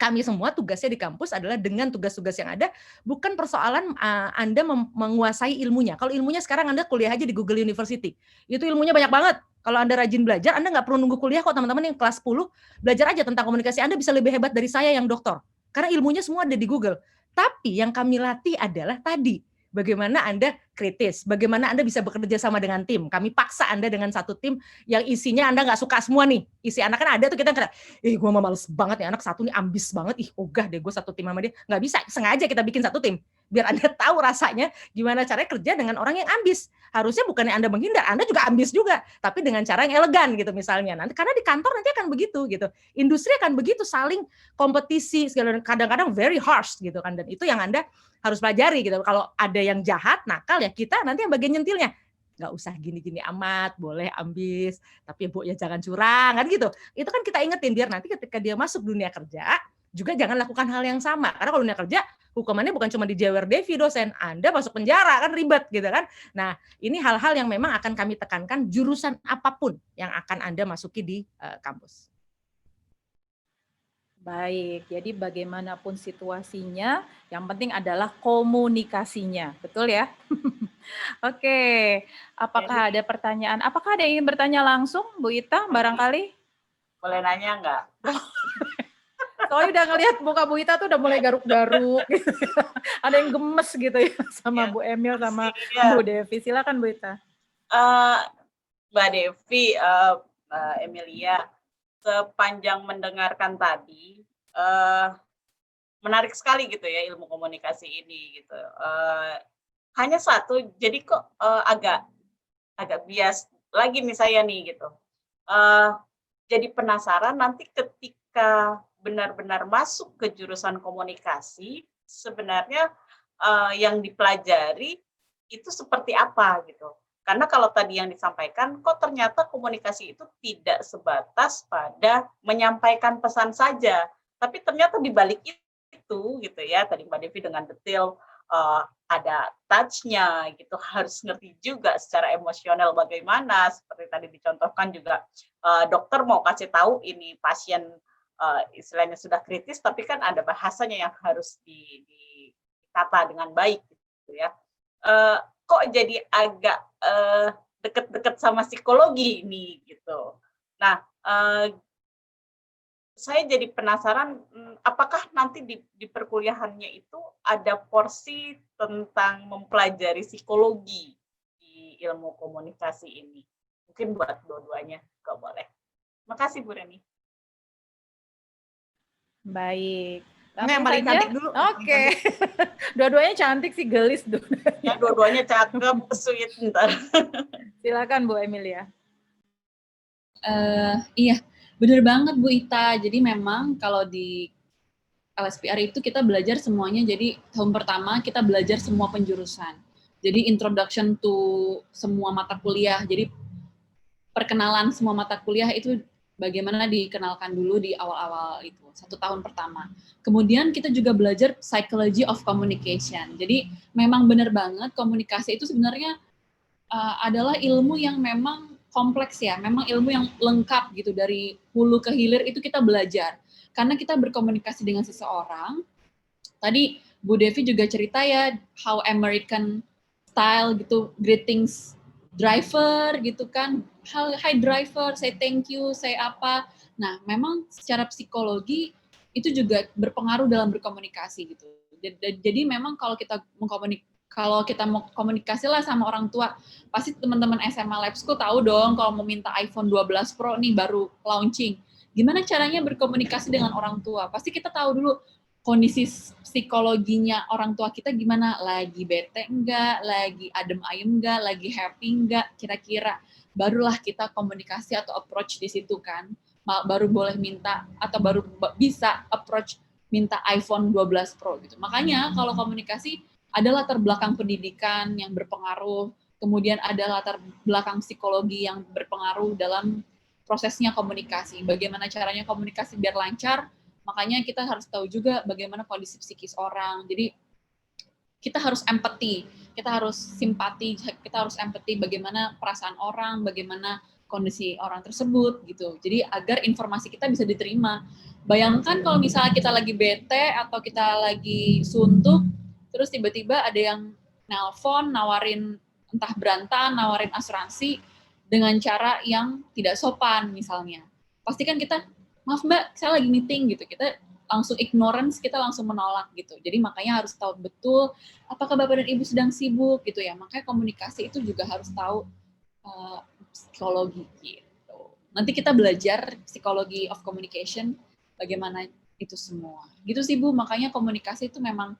Speaker 6: kami semua tugasnya di kampus adalah dengan tugas-tugas yang ada, bukan persoalan Anda menguasai ilmunya. Kalau ilmunya sekarang Anda kuliah aja di Google University. Itu ilmunya banyak banget. Kalau Anda rajin belajar, Anda nggak perlu nunggu kuliah kok, teman-teman yang kelas 10. Belajar aja tentang komunikasi, Anda bisa lebih hebat dari saya yang doktor. Karena ilmunya semua ada di Google. Tapi yang kami latih adalah tadi, bagaimana Anda kritis, bagaimana Anda bisa bekerja sama dengan tim. Kami paksa Anda dengan satu tim yang isinya Anda nggak suka semua nih. Isi anak kan ada tuh kita kira, gue mah males banget ya anak satu nih, ambis banget, ogah deh gue satu tim sama dia. Nggak bisa, sengaja kita bikin satu tim. biar Anda tahu rasanya gimana caranya kerja dengan orang yang ambis. Harusnya bukannya Anda menghindar, Anda juga ambis juga, tapi dengan cara yang elegan gitu misalnya. Nanti karena di kantor nanti akan begitu gitu. Industri akan begitu, saling kompetisi segala, kadang-kadang very harsh gitu kan, dan itu yang Anda harus pelajari gitu. Kalau ada yang jahat, nakal, ya kita nanti yang bagian nyentilnya. Nggak usah gini-gini amat, boleh ambis, tapi Bu ya jangan curang kan gitu. Itu kan kita ingetin biar nanti ketika dia masuk dunia kerja juga jangan lakukan hal yang sama. Karena kalau dunia kerja hukumannya bukan cuma dijewer Devi dosen, Anda masuk penjara kan ribet gitu kan. Nah, ini hal-hal yang memang akan kami tekankan jurusan apapun yang akan Anda masuki di kampus.
Speaker 2: Baik, jadi bagaimanapun situasinya, yang penting adalah komunikasinya, betul ya? Oke, apakah ada pertanyaan? Apakah ada yang ingin bertanya langsung, Bu Ita, barangkali?
Speaker 1: Boleh nanya nggak?
Speaker 2: Soalnya udah ngelihat muka Bu Ita tuh udah mulai garuk-garuk, gitu. Ada yang gemes gitu ya sama Bu Emil sama Bu Devi. Silakan Bu Ita.
Speaker 1: Mbak Devi, Mbak Emilia, sepanjang mendengarkan tadi, menarik sekali gitu ya ilmu komunikasi ini gitu. Hanya satu, jadi kok agak bias lagi nih saya nih gitu. Jadi penasaran nanti ketika benar-benar masuk ke jurusan komunikasi, sebenarnya yang dipelajari itu seperti apa gitu. Karena kalau tadi yang disampaikan, kok ternyata komunikasi itu tidak sebatas pada menyampaikan pesan saja, tapi ternyata di balik itu gitu ya, tadi Mbak Devi dengan detail ada touch-nya gitu, harus ngerti juga secara emosional bagaimana, seperti tadi dicontohkan juga dokter mau kasih tahu ini pasien istilahnya sudah kritis, tapi kan ada bahasanya yang harus ditata dengan baik gitu ya. Kok jadi agak deket-deket sama psikologi ini gitu. Nah, saya jadi penasaran, apakah nanti di perkuliahannya itu ada porsi tentang mempelajari psikologi di ilmu komunikasi ini? Mungkin buat dua-duanya kalau boleh. Makasih Bu Reni.
Speaker 2: Baik.
Speaker 6: Yang paling cantik dulu.
Speaker 2: Oke. Dua-duanya cantik sih, gelis dulu.
Speaker 1: Ya, dua-duanya cakep, sweet ntar.
Speaker 2: Silakan Bu Emilia.
Speaker 4: Iya, benar banget Bu Ita. Jadi memang kalau di LSPR itu kita belajar semuanya. Jadi tahun pertama kita belajar semua penjurusan. Jadi introduction to semua mata kuliah. Jadi perkenalan semua mata kuliah itu bagaimana dikenalkan dulu di awal-awal itu, 1 tahun pertama. Kemudian kita juga belajar psychology of communication. Jadi memang benar banget komunikasi itu sebenarnya adalah ilmu yang memang kompleks ya, memang ilmu yang lengkap gitu, dari hulu ke hilir itu kita belajar. Karena kita berkomunikasi dengan seseorang, tadi Bu Devi juga cerita ya, how American style gitu, greetings driver gitu kan, hi driver, say thank you, say apa. Nah, memang secara psikologi itu juga berpengaruh dalam berkomunikasi gitu. Jadi memang kalau kita mau komunikasi lah sama orang tua, pasti teman-teman SMA Lab School tahu dong kalau mau minta iPhone 12 Pro nih baru launching. Gimana caranya berkomunikasi dengan orang tua? Pasti kita tahu dulu kondisi psikologinya orang tua kita gimana, lagi bete enggak, lagi adem ayem enggak, lagi happy enggak, kira-kira barulah kita komunikasi atau approach di situ kan, baru boleh minta atau baru bisa approach minta iPhone 12 Pro gitu. Makanya kalau komunikasi ada latar belakang pendidikan yang berpengaruh, kemudian ada latar belakang psikologi yang berpengaruh dalam prosesnya komunikasi. Bagaimana caranya komunikasi biar lancar. Makanya kita harus tahu juga bagaimana kondisi psikis orang. Jadi kita harus empati, kita harus simpati, kita harus empati bagaimana perasaan orang, bagaimana kondisi orang tersebut gitu. Jadi agar informasi kita bisa diterima. Bayangkan kalau misalnya kita lagi bete atau kita lagi suntuk, terus tiba-tiba ada yang nelpon, nawarin entah berantan, nawarin asuransi dengan cara yang tidak sopan misalnya. Pasti kan kita, maaf Mbak, saya lagi meeting gitu. Kita langsung ignorance, kita langsung menolak gitu. Jadi makanya harus tahu betul apakah Bapak dan Ibu sedang sibuk gitu ya. Makanya komunikasi itu juga harus tahu psikologi gitu. Nanti kita belajar psikologi of communication, bagaimana itu semua. Gitu sih Bu, makanya komunikasi itu memang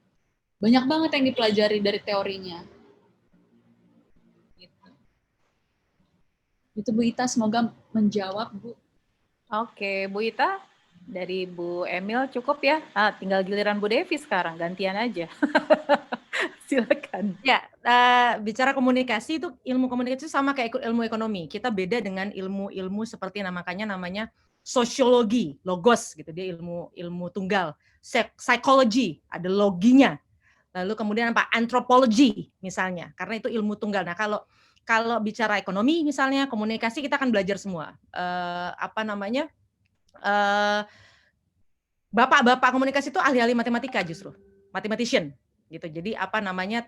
Speaker 4: Banyak banget yang dipelajari dari teorinya. Gitu. Itu Bu Ita, semoga menjawab, Bu.
Speaker 2: Oke, Bu Ita, dari Bu Emil cukup ya. Tinggal giliran Bu Devi sekarang, gantian aja. Silakan.
Speaker 6: Ya, bicara komunikasi itu, ilmu komunikasi itu sama kayak ilmu ekonomi. Kita beda dengan ilmu-ilmu seperti namanya sosiologi, logos gitu, dia ilmu tunggal. Psychology, ada loginya. Lalu kemudian apa? Antropologi misalnya, karena itu ilmu tunggal. Nah, kalau bicara ekonomi misalnya, komunikasi kita akan belajar semua. Bapak-bapak komunikasi itu ahli-ahli matematika justru, mathematician gitu. Jadi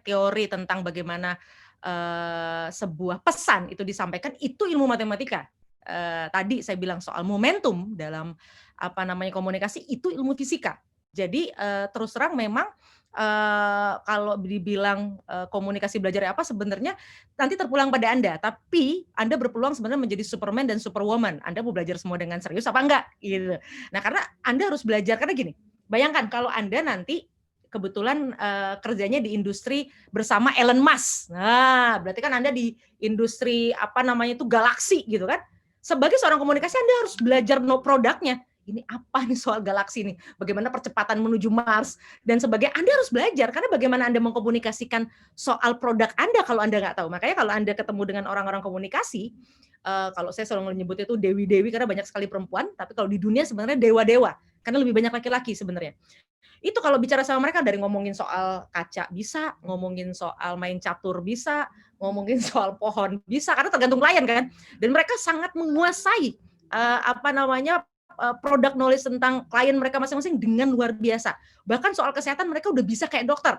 Speaker 6: teori tentang bagaimana sebuah pesan itu disampaikan, itu ilmu matematika. Tadi saya bilang soal momentum dalam komunikasi, itu ilmu fisika. Jadi terus terang memang kalau dibilang komunikasi belajar apa, sebenarnya nanti terpulang pada Anda, tapi Anda berpeluang sebenarnya menjadi Superman dan Superwoman. Anda mau belajar semua dengan serius apa enggak gitu. Nah, karena Anda harus belajar, karena gini, bayangkan kalau Anda nanti kebetulan kerjanya di industri bersama Elon Musk. Nah, berarti kan Anda di industri galaksi gitu kan. Sebagai seorang komunikasi Anda harus belajar produknya. Ini apa nih soal galaksi ini? Bagaimana percepatan menuju Mars dan sebagainya? Anda harus belajar, karena bagaimana Anda mengkomunikasikan soal produk Anda kalau Anda nggak tahu. Makanya kalau Anda ketemu dengan orang-orang komunikasi, kalau saya selalu menyebut itu dewi-dewi, karena banyak sekali perempuan, tapi kalau di dunia sebenarnya dewa-dewa, karena lebih banyak laki-laki sebenarnya. Itu kalau bicara sama mereka, dari ngomongin soal kaca bisa, ngomongin soal main catur bisa, ngomongin soal pohon bisa, karena tergantung klien kan. Dan mereka sangat menguasai produk knowledge tentang klien mereka masing-masing dengan luar biasa. Bahkan soal kesehatan mereka udah bisa kayak dokter.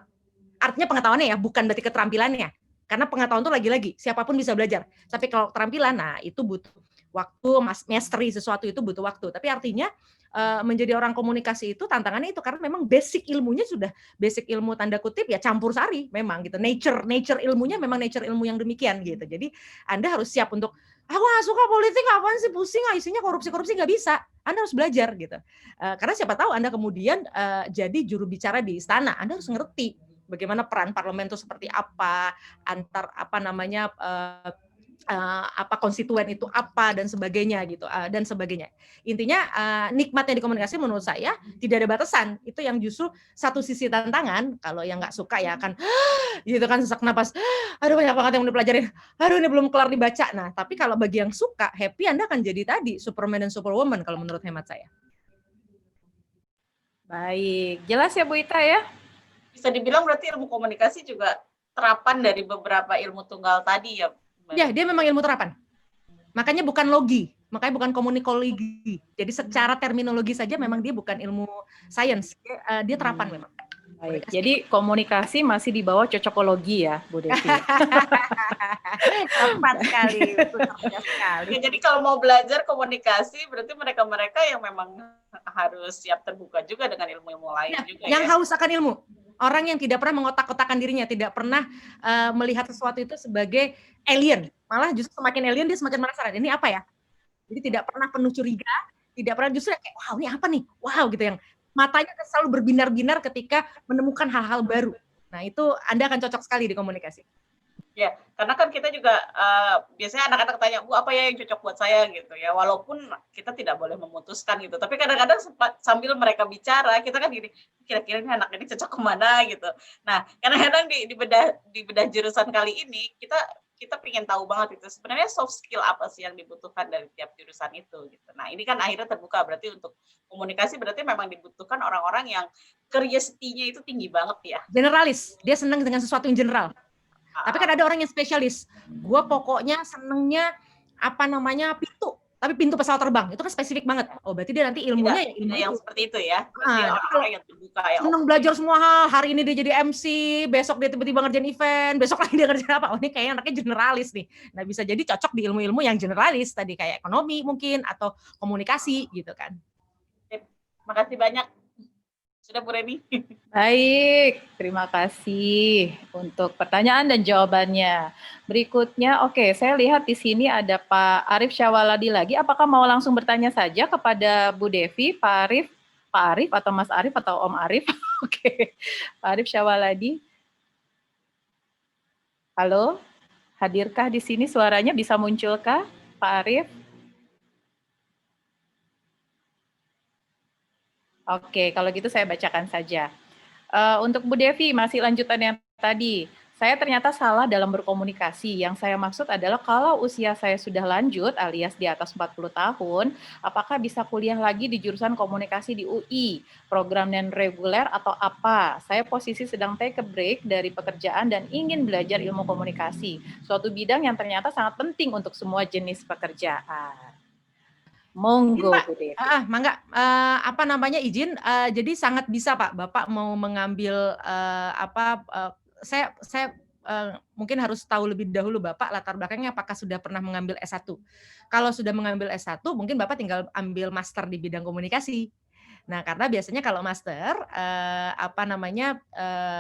Speaker 6: Artinya pengetahuannya ya, bukan berarti keterampilannya. Karena pengetahuan itu lagi-lagi, siapapun bisa belajar. Tapi kalau keterampilan, nah itu butuh waktu, mastery sesuatu itu butuh waktu. Tapi artinya menjadi orang komunikasi itu tantangannya itu, karena memang basic ilmunya sudah, basic ilmu tanda kutip ya campur sari memang gitu. Nature ilmunya memang nature ilmu yang demikian gitu. Jadi Anda harus siap untuk, aku nggak suka politik, apaan sih, pusing, isinya korupsi, nggak bisa. Anda harus belajar gitu. Karena siapa tahu Anda kemudian jadi juru bicara di istana, Anda harus ngerti bagaimana peran parlemen itu seperti apa, antar konstituen itu apa dan sebagainya gitu, dan sebagainya. Intinya nikmatnya di komunikasi menurut saya tidak ada batasan. Itu yang justru satu sisi tantangan. Kalau yang nggak suka ya akan gitu kan, sesak napas, aduh banyak banget yang udah pelajarin, aduh ini belum kelar dibaca. Nah, tapi kalau bagi yang suka, happy, Anda akan jadi tadi Superman dan Superwoman kalau menurut hemat saya.
Speaker 2: Baik, jelas ya Bu Ita ya?
Speaker 1: Bisa dibilang berarti ilmu komunikasi juga terapan dari beberapa ilmu tunggal tadi ya?
Speaker 6: Ya, dia memang ilmu terapan. Makanya bukan logi, makanya bukan komunikologi. Jadi secara terminologi saja memang dia bukan ilmu sains, dia terapan memang.
Speaker 2: Baik, jadi komunikasi masih di bawah cocokologi ya, Bu Devi.
Speaker 6: Tepat sekali, sekali.
Speaker 1: Ya, jadi kalau mau belajar komunikasi, berarti mereka-mereka yang memang harus siap terbuka juga dengan ilmu-ilmu lain juga
Speaker 6: yang haus akan ilmu. Orang yang tidak pernah mengotak-kotakan dirinya, tidak pernah melihat sesuatu itu sebagai alien. Malah justru semakin alien dia semakin penasaran, ini apa ya? Jadi tidak pernah penuh curiga, tidak pernah justru kayak, wow ini apa nih? Wow gitu, yang matanya selalu berbinar-binar ketika menemukan hal-hal baru. Nah itu Anda akan cocok sekali di komunikasi.
Speaker 1: Ya, karena kan kita juga biasanya anak-anak tanya, Bu, apa ya yang cocok buat saya gitu ya. Walaupun kita tidak boleh memutuskan gitu, tapi kadang-kadang sambil mereka bicara, kita kan gini, kira-kira ini anak ini cocok kemana gitu. Nah, kadang-kadang di bedah jurusan kali ini kita pengen tahu banget itu sebenarnya soft skill apa sih yang dibutuhkan dari tiap jurusan itu gitu. Nah, ini kan akhirnya terbuka, berarti untuk komunikasi berarti memang dibutuhkan orang-orang yang curiosity-nya itu tinggi banget ya.
Speaker 6: Generalis, dia senang dengan sesuatu yang general. Tapi kan ada orang yang spesialis. Gua pokoknya senengnya pintu. Tapi pintu pesawat terbang itu kan spesifik banget. Oh berarti dia nanti ilmunya
Speaker 1: ilmu yang seperti itu ya. Orang-orang yang terbuka ya.
Speaker 6: Seneng belajar semua hal. Hari ini dia jadi MC, besok dia tiba-tiba ngerjain event, besok lagi dia ngerjain apa? Oh ini kayaknya anaknya generalis nih. Nah bisa jadi cocok di ilmu-ilmu yang generalis tadi, kayak ekonomi mungkin atau komunikasi gitu kan.
Speaker 1: Makasih banyak. Sudah Bu Reni.
Speaker 2: Baik, terima kasih untuk pertanyaan dan jawabannya. Berikutnya, oke, saya lihat di sini ada Pak Arif Syawaladi lagi. Apakah mau langsung bertanya saja kepada Bu Devi, Pak Arif atau Mas Arif atau Om Arif? Oke, Pak Arif Syawaladi. Halo, hadirkah di sini, suaranya bisa munculkah, Pak Arif? Oke, kalau gitu saya bacakan saja. Untuk Bu Devi, masih lanjutan yang tadi. Saya ternyata salah dalam berkomunikasi. Yang saya maksud adalah kalau usia saya sudah lanjut alias di atas 40 tahun, apakah bisa kuliah lagi di jurusan komunikasi di UI, program non-reguler atau apa? Saya posisi sedang take a break dari pekerjaan dan ingin belajar ilmu komunikasi, suatu bidang yang ternyata sangat penting untuk semua jenis pekerjaan. Monggo, Bu Devi.
Speaker 6: Mangga, izin. Jadi sangat bisa Pak, Bapak mau mengambil saya mungkin harus tahu lebih dahulu Bapak latar belakangnya apakah sudah pernah mengambil S1. Kalau sudah mengambil S1, mungkin Bapak tinggal ambil master di bidang komunikasi. Nah, karena biasanya kalau master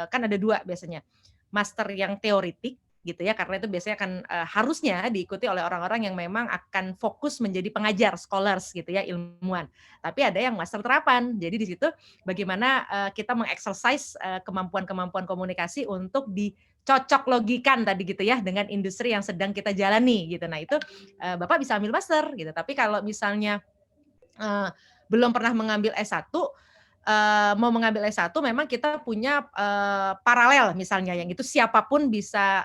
Speaker 6: kan ada 2 biasanya. Master yang teoretik gitu ya, karena itu biasanya akan harusnya diikuti oleh orang-orang yang memang akan fokus menjadi pengajar, scholars gitu ya, ilmuwan. Tapi ada yang master terapan. Jadi di situ bagaimana kita mengexercise kemampuan-kemampuan komunikasi untuk dicocok logikan tadi gitu ya dengan industri yang sedang kita jalani gitu. Nah, itu Bapak bisa ambil master gitu. Tapi kalau misalnya belum pernah mengambil S1, mau mengambil S1 memang kita punya paralel misalnya yang itu siapapun bisa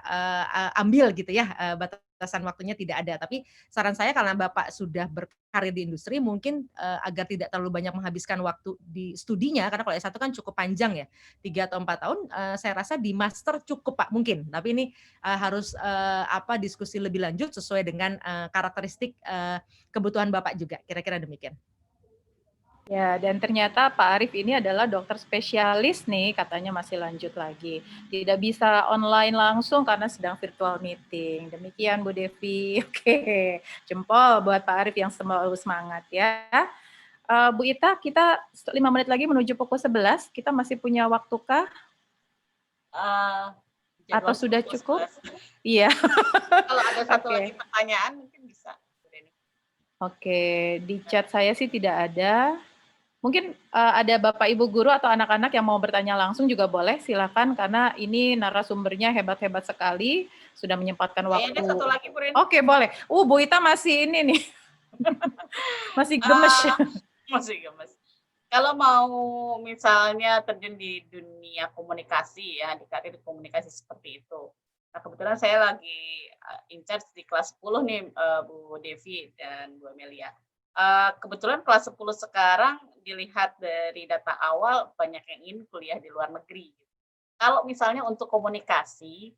Speaker 6: ambil gitu ya, batasan waktunya tidak ada. Tapi saran saya karena Bapak sudah berkarir di industri mungkin agar tidak terlalu banyak menghabiskan waktu di studinya, karena kalau S1 kan cukup panjang ya, 3 atau 4 tahun, saya rasa di master cukup Pak mungkin. Tapi ini harus diskusi lebih lanjut sesuai dengan karakteristik kebutuhan Bapak juga, kira-kira demikian.
Speaker 2: Ya, dan ternyata Pak Arif ini adalah dokter spesialis nih, katanya masih lanjut lagi. Tidak bisa online langsung karena sedang virtual meeting. Demikian Bu Devi. Oke, jempol buat Pak Arif yang selalu semangat ya. Bu Ita, kita 5 menit lagi menuju pukul 11. Kita masih punya waktukah? Atau sudah cukup?
Speaker 1: 11.
Speaker 2: Iya.
Speaker 1: Kalau ada satu lagi pertanyaan mungkin bisa.
Speaker 2: Oke, di chat saya sih tidak ada. Mungkin ada Bapak Ibu guru atau anak-anak yang mau bertanya langsung juga boleh, silakan karena ini narasumbernya hebat-hebat sekali, sudah menyempatkan waktu.
Speaker 1: Ada satu lagi, Bu Reni.
Speaker 2: Oke, boleh. Bu Ita masih ini nih. Masih gemes.
Speaker 1: Masih gemes. Kalau mau misalnya terjun di dunia komunikasi ya, di karir komunikasi seperti itu. Nah, kebetulan saya lagi in charge di kelas 10 nih, Bu Devi dan Bu Amelia. Kebetulan kelas 10 sekarang dilihat dari data awal banyak yang ingin kuliah di luar negeri. Kalau misalnya untuk komunikasi,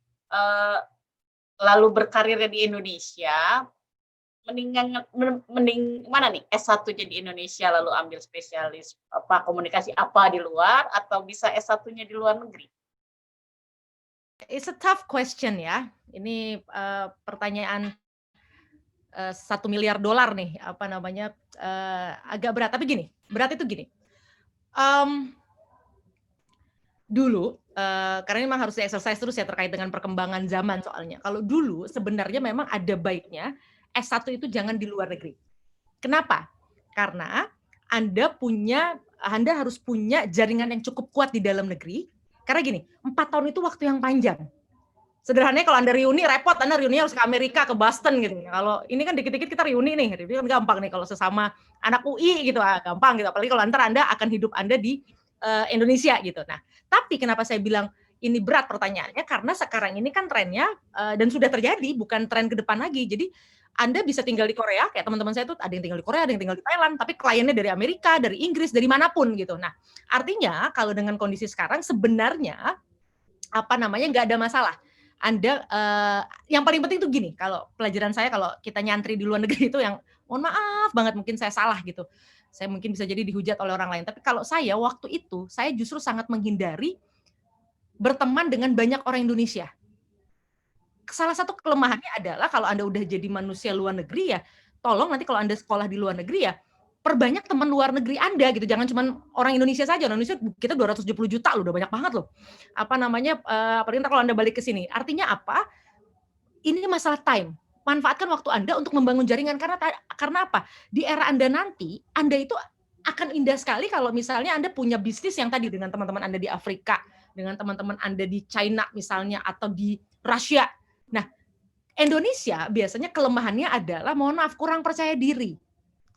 Speaker 1: lalu berkarirnya di Indonesia, mending mana nih? S1-nya di Indonesia lalu ambil spesialis komunikasi apa di luar, atau bisa S1-nya di luar negeri?
Speaker 6: It's a tough question ya. Ini pertanyaan $1 miliar nih, agak berat. Tapi gini, berat itu gini. Dulu, karena ini memang harus di-exercise terus ya terkait dengan perkembangan zaman soalnya. Kalau dulu sebenarnya memang ada baiknya S1 itu jangan di luar negeri. Kenapa? Karena Anda harus punya jaringan yang cukup kuat di dalam negeri. Karena gini, 4 tahun itu waktu yang panjang. Sederhananya kalau Anda reuni repot, Anda reuni harus ke Amerika, ke Boston gitu. Kalau ini kan dikit-dikit kita reuni nih, reuni kan gampang nih kalau sesama anak UI gitu, gampang gitu. Apalagi kalau Anda akan hidup Anda di Indonesia gitu. Nah, tapi kenapa saya bilang ini berat pertanyaannya? Karena sekarang ini kan trennya dan sudah terjadi, bukan tren ke depan lagi. Jadi Anda bisa tinggal di Korea, kayak teman-teman saya tuh ada yang tinggal di Korea, ada yang tinggal di Thailand, tapi kliennya dari Amerika, dari Inggris, dari manapun gitu. Nah, artinya kalau dengan kondisi sekarang sebenarnya nggak ada masalah. Anda yang paling penting tuh gini, kalau pelajaran saya kalau kita nyantri di luar negeri itu yang mohon maaf banget mungkin saya salah gitu. Saya mungkin bisa jadi dihujat oleh orang lain, tapi kalau saya waktu itu saya justru sangat menghindari berteman dengan banyak orang Indonesia. Salah satu kelemahannya adalah kalau Anda udah jadi manusia luar negeri ya, tolong nanti kalau Anda sekolah di luar negeri ya, perbanyak teman luar negeri Anda gitu. Jangan cuma orang Indonesia saja. Orang Indonesia kita 270 juta loh, udah banyak banget loh. Apalagi kalau Anda balik ke sini. Artinya apa? Ini masalah time. Manfaatkan waktu Anda untuk membangun jaringan karena apa? Di era Anda nanti, Anda itu akan indah sekali kalau misalnya Anda punya bisnis yang tadi dengan teman-teman Anda di Afrika, dengan teman-teman Anda di China misalnya, atau di Rusia. Nah, Indonesia biasanya kelemahannya adalah, mohon maaf, kurang percaya diri.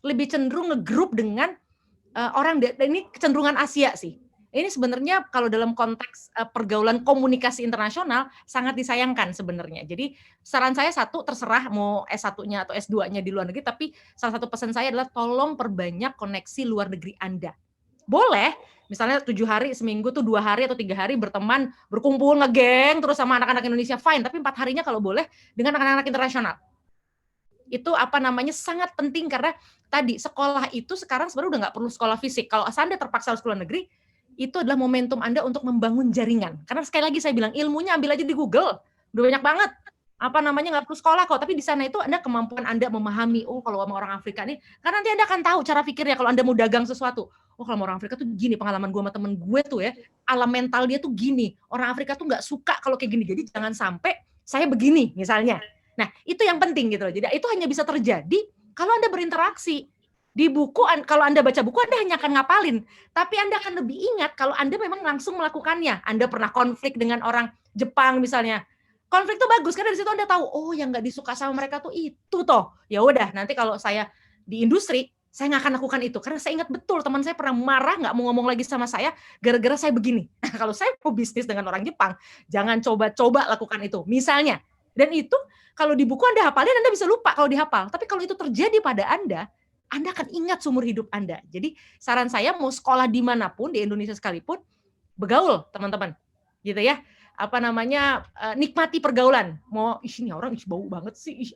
Speaker 6: Lebih cenderung ngegrup dengan orang, ini kecenderungan Asia sih. Ini sebenarnya kalau dalam konteks pergaulan komunikasi internasional sangat disayangkan sebenarnya. Jadi saran saya satu, terserah mau S1-nya atau S2-nya di luar negeri, tapi salah satu pesan saya adalah tolong perbanyak koneksi luar negeri Anda. Boleh, misalnya 7 hari, seminggu tuh 2 hari atau 3 hari berteman, berkumpul, ngegeng, terus sama anak-anak Indonesia, fine. Tapi 4 harinya kalau boleh dengan anak-anak internasional. Itu sangat penting karena tadi sekolah itu sekarang sebenarnya udah nggak perlu sekolah fisik. Kalau Anda terpaksa harus ke luar negeri, itu adalah momentum Anda untuk membangun jaringan. Karena sekali lagi saya bilang, ilmunya ambil aja di Google. Udah banyak banget. Nggak perlu sekolah kok. Tapi di sana itu kemampuan Anda memahami, kalau sama orang Afrika nih, karena nanti Anda akan tahu cara pikirnya kalau Anda mau dagang sesuatu. Kalau sama orang Afrika tuh gini, pengalaman gue sama temen gue tuh ya, alam mental dia tuh gini. Orang Afrika tuh nggak suka kalau kayak gini. Jadi jangan sampai saya begini misalnya. Nah, itu yang penting gitu loh. Jadi itu hanya bisa terjadi kalau Anda berinteraksi. Di buku, kalau Anda baca buku, Anda hanya akan ngapalin. Tapi Anda akan lebih ingat kalau Anda memang langsung melakukannya. Anda pernah konflik dengan orang Jepang misalnya. Konflik itu bagus, karena dari situ Anda tahu, yang nggak disuka sama mereka tuh itu toh. Ya udah, nanti kalau saya di industri, saya nggak akan lakukan itu. Karena saya ingat betul, teman saya pernah marah, nggak mau ngomong lagi sama saya, gara-gara saya begini. Kalau saya mau bisnis dengan orang Jepang, jangan coba-coba lakukan itu. Misalnya, dan itu kalau di buku Anda hafalin, Anda bisa lupa kalau dihafal. Tapi kalau itu terjadi pada Anda akan ingat seumur hidup Anda. Jadi saran saya mau sekolah dimanapun, di Indonesia sekalipun, begaul teman-teman. Gitu ya. Nikmati pergaulan. Mau, ini orang bau banget sih.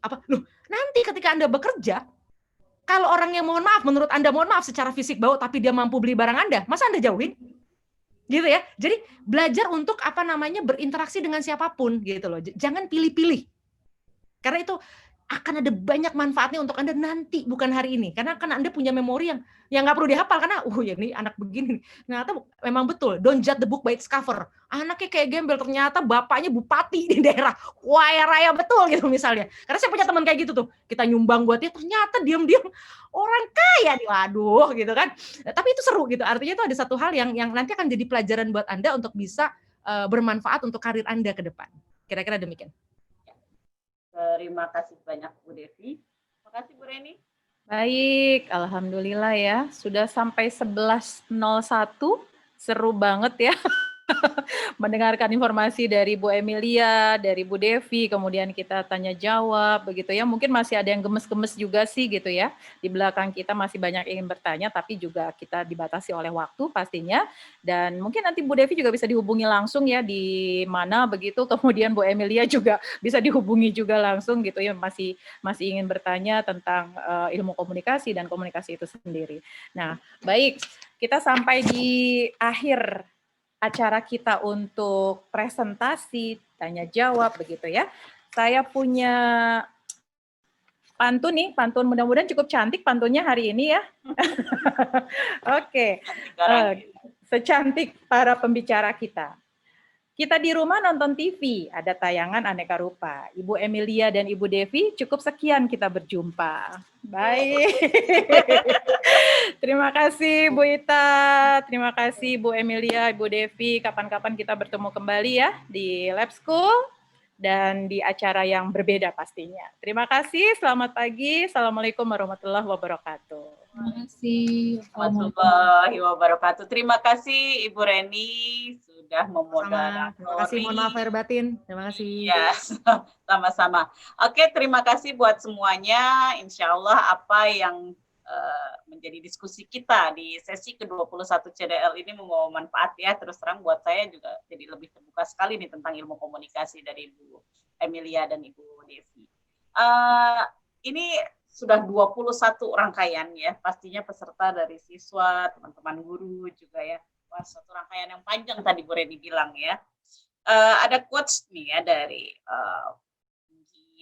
Speaker 6: Nanti ketika Anda bekerja, kalau orang yang menurut Anda mohon maaf secara fisik bau, tapi dia mampu beli barang Anda, masa Anda jauhin? Gitu ya. Jadi belajar untuk berinteraksi dengan siapapun gitu loh. Jangan pilih-pilih. Karena itu akan ada banyak manfaatnya untuk Anda nanti, bukan hari ini. Karena kan Anda punya memori yang nggak perlu dihafal, karena ya ini anak begini. Ternyata memang betul, don't judge the book by its cover. Anaknya kayak gembel, ternyata bapaknya bupati di daerah kaya raya betul gitu misalnya. Karena saya punya teman kayak gitu tuh, kita nyumbang buat dia, ternyata diam-diam orang kaya nih, waduh gitu kan. Tapi itu seru gitu, artinya itu ada satu hal yang nanti akan jadi pelajaran buat Anda untuk bisa bermanfaat untuk karir Anda ke depan. Kira-kira demikian.
Speaker 1: Terima kasih banyak Bu Devi. Terima kasih Bu Reni.
Speaker 2: Baik, alhamdulillah ya. Sudah sampai 11.01. Seru banget ya. Mendengarkan informasi dari Bu Emilia, dari Bu Devi, kemudian kita tanya jawab begitu ya. Mungkin masih ada yang gemes-gemes juga sih gitu ya. Di belakang kita masih banyak ingin bertanya, tapi juga kita dibatasi oleh waktu pastinya. Dan mungkin nanti Bu Devi juga bisa dihubungi langsung ya di mana begitu. Kemudian Bu Emilia juga bisa dihubungi juga langsung gitu ya. Masih ingin bertanya tentang ilmu komunikasi dan komunikasi itu sendiri. Nah, baik, kita sampai di akhir acara kita untuk presentasi, tanya jawab begitu ya. Saya punya pantun nih, pantun mudah-mudahan cukup cantik pantunnya hari ini ya. Oke. Secantik para pembicara kita. Kita di rumah nonton TV, ada tayangan aneka rupa. Ibu Emilia dan Ibu Devi, cukup sekian kita berjumpa. Baik. Terima kasih Bu Ita, terima kasih Bu Emilia, Ibu Devi. Kapan-kapan kita bertemu kembali ya di Lab School dan di acara yang berbeda pastinya. Terima kasih, selamat pagi. Assalamualaikum warahmatullahi wabarakatuh.
Speaker 4: Terima kasih.
Speaker 1: Warahmatullahi wabarakatuh. Terima kasih Ibu Reni sudah memoderatori.
Speaker 6: Terima kasih, mohon maaf lahir batin. Terima kasih.
Speaker 1: Ya, sama-sama. Oke, terima kasih buat semuanya. Insya Allah apa yang menjadi diskusi kita di sesi ke-21 CDL ini membawa manfaat ya. Terus terang buat saya juga jadi lebih terbuka sekali nih tentang ilmu komunikasi dari Ibu Emilia dan Ibu Devi. Ini sudah 21 rangkaian ya, pastinya peserta dari siswa, teman-teman guru juga ya. Wah, satu rangkaian yang panjang tadi Bu Reni bilang ya. Ada quotes nih ya dari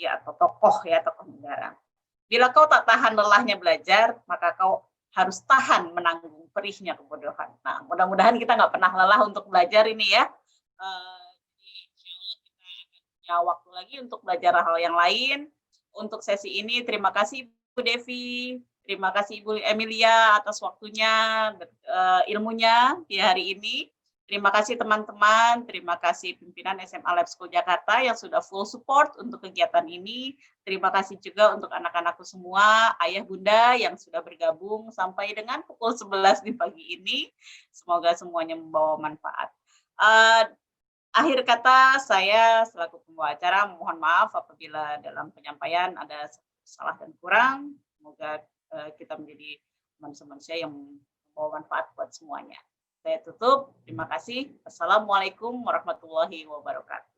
Speaker 1: atau tokoh negara. Bila kau tak tahan lelahnya belajar, maka kau harus tahan menanggung perihnya kebodohan. Nah, mudah-mudahan kita nggak pernah lelah untuk belajar ini ya. Jadi, insya Allah kita akan punya waktu lagi untuk belajar hal yang lain. Untuk sesi ini, terima kasih Bu Devi, Terima kasih Ibu Emilia atas waktunya, ilmunya di hari ini. Terima kasih teman-teman, terima kasih pimpinan SMA Lab School Jakarta yang sudah full support untuk kegiatan ini. Terima kasih juga untuk anak-anakku semua, ayah bunda yang sudah bergabung sampai dengan pukul 11 di pagi ini. Semoga semuanya membawa manfaat. Akhir kata saya selaku pembawa acara mohon maaf apabila dalam penyampaian ada salah dan kurang. Semoga kita menjadi manusia yang membawa manfaat buat semuanya. Saya tutup. Terima kasih. Assalamualaikum warahmatullahi wabarakatuh.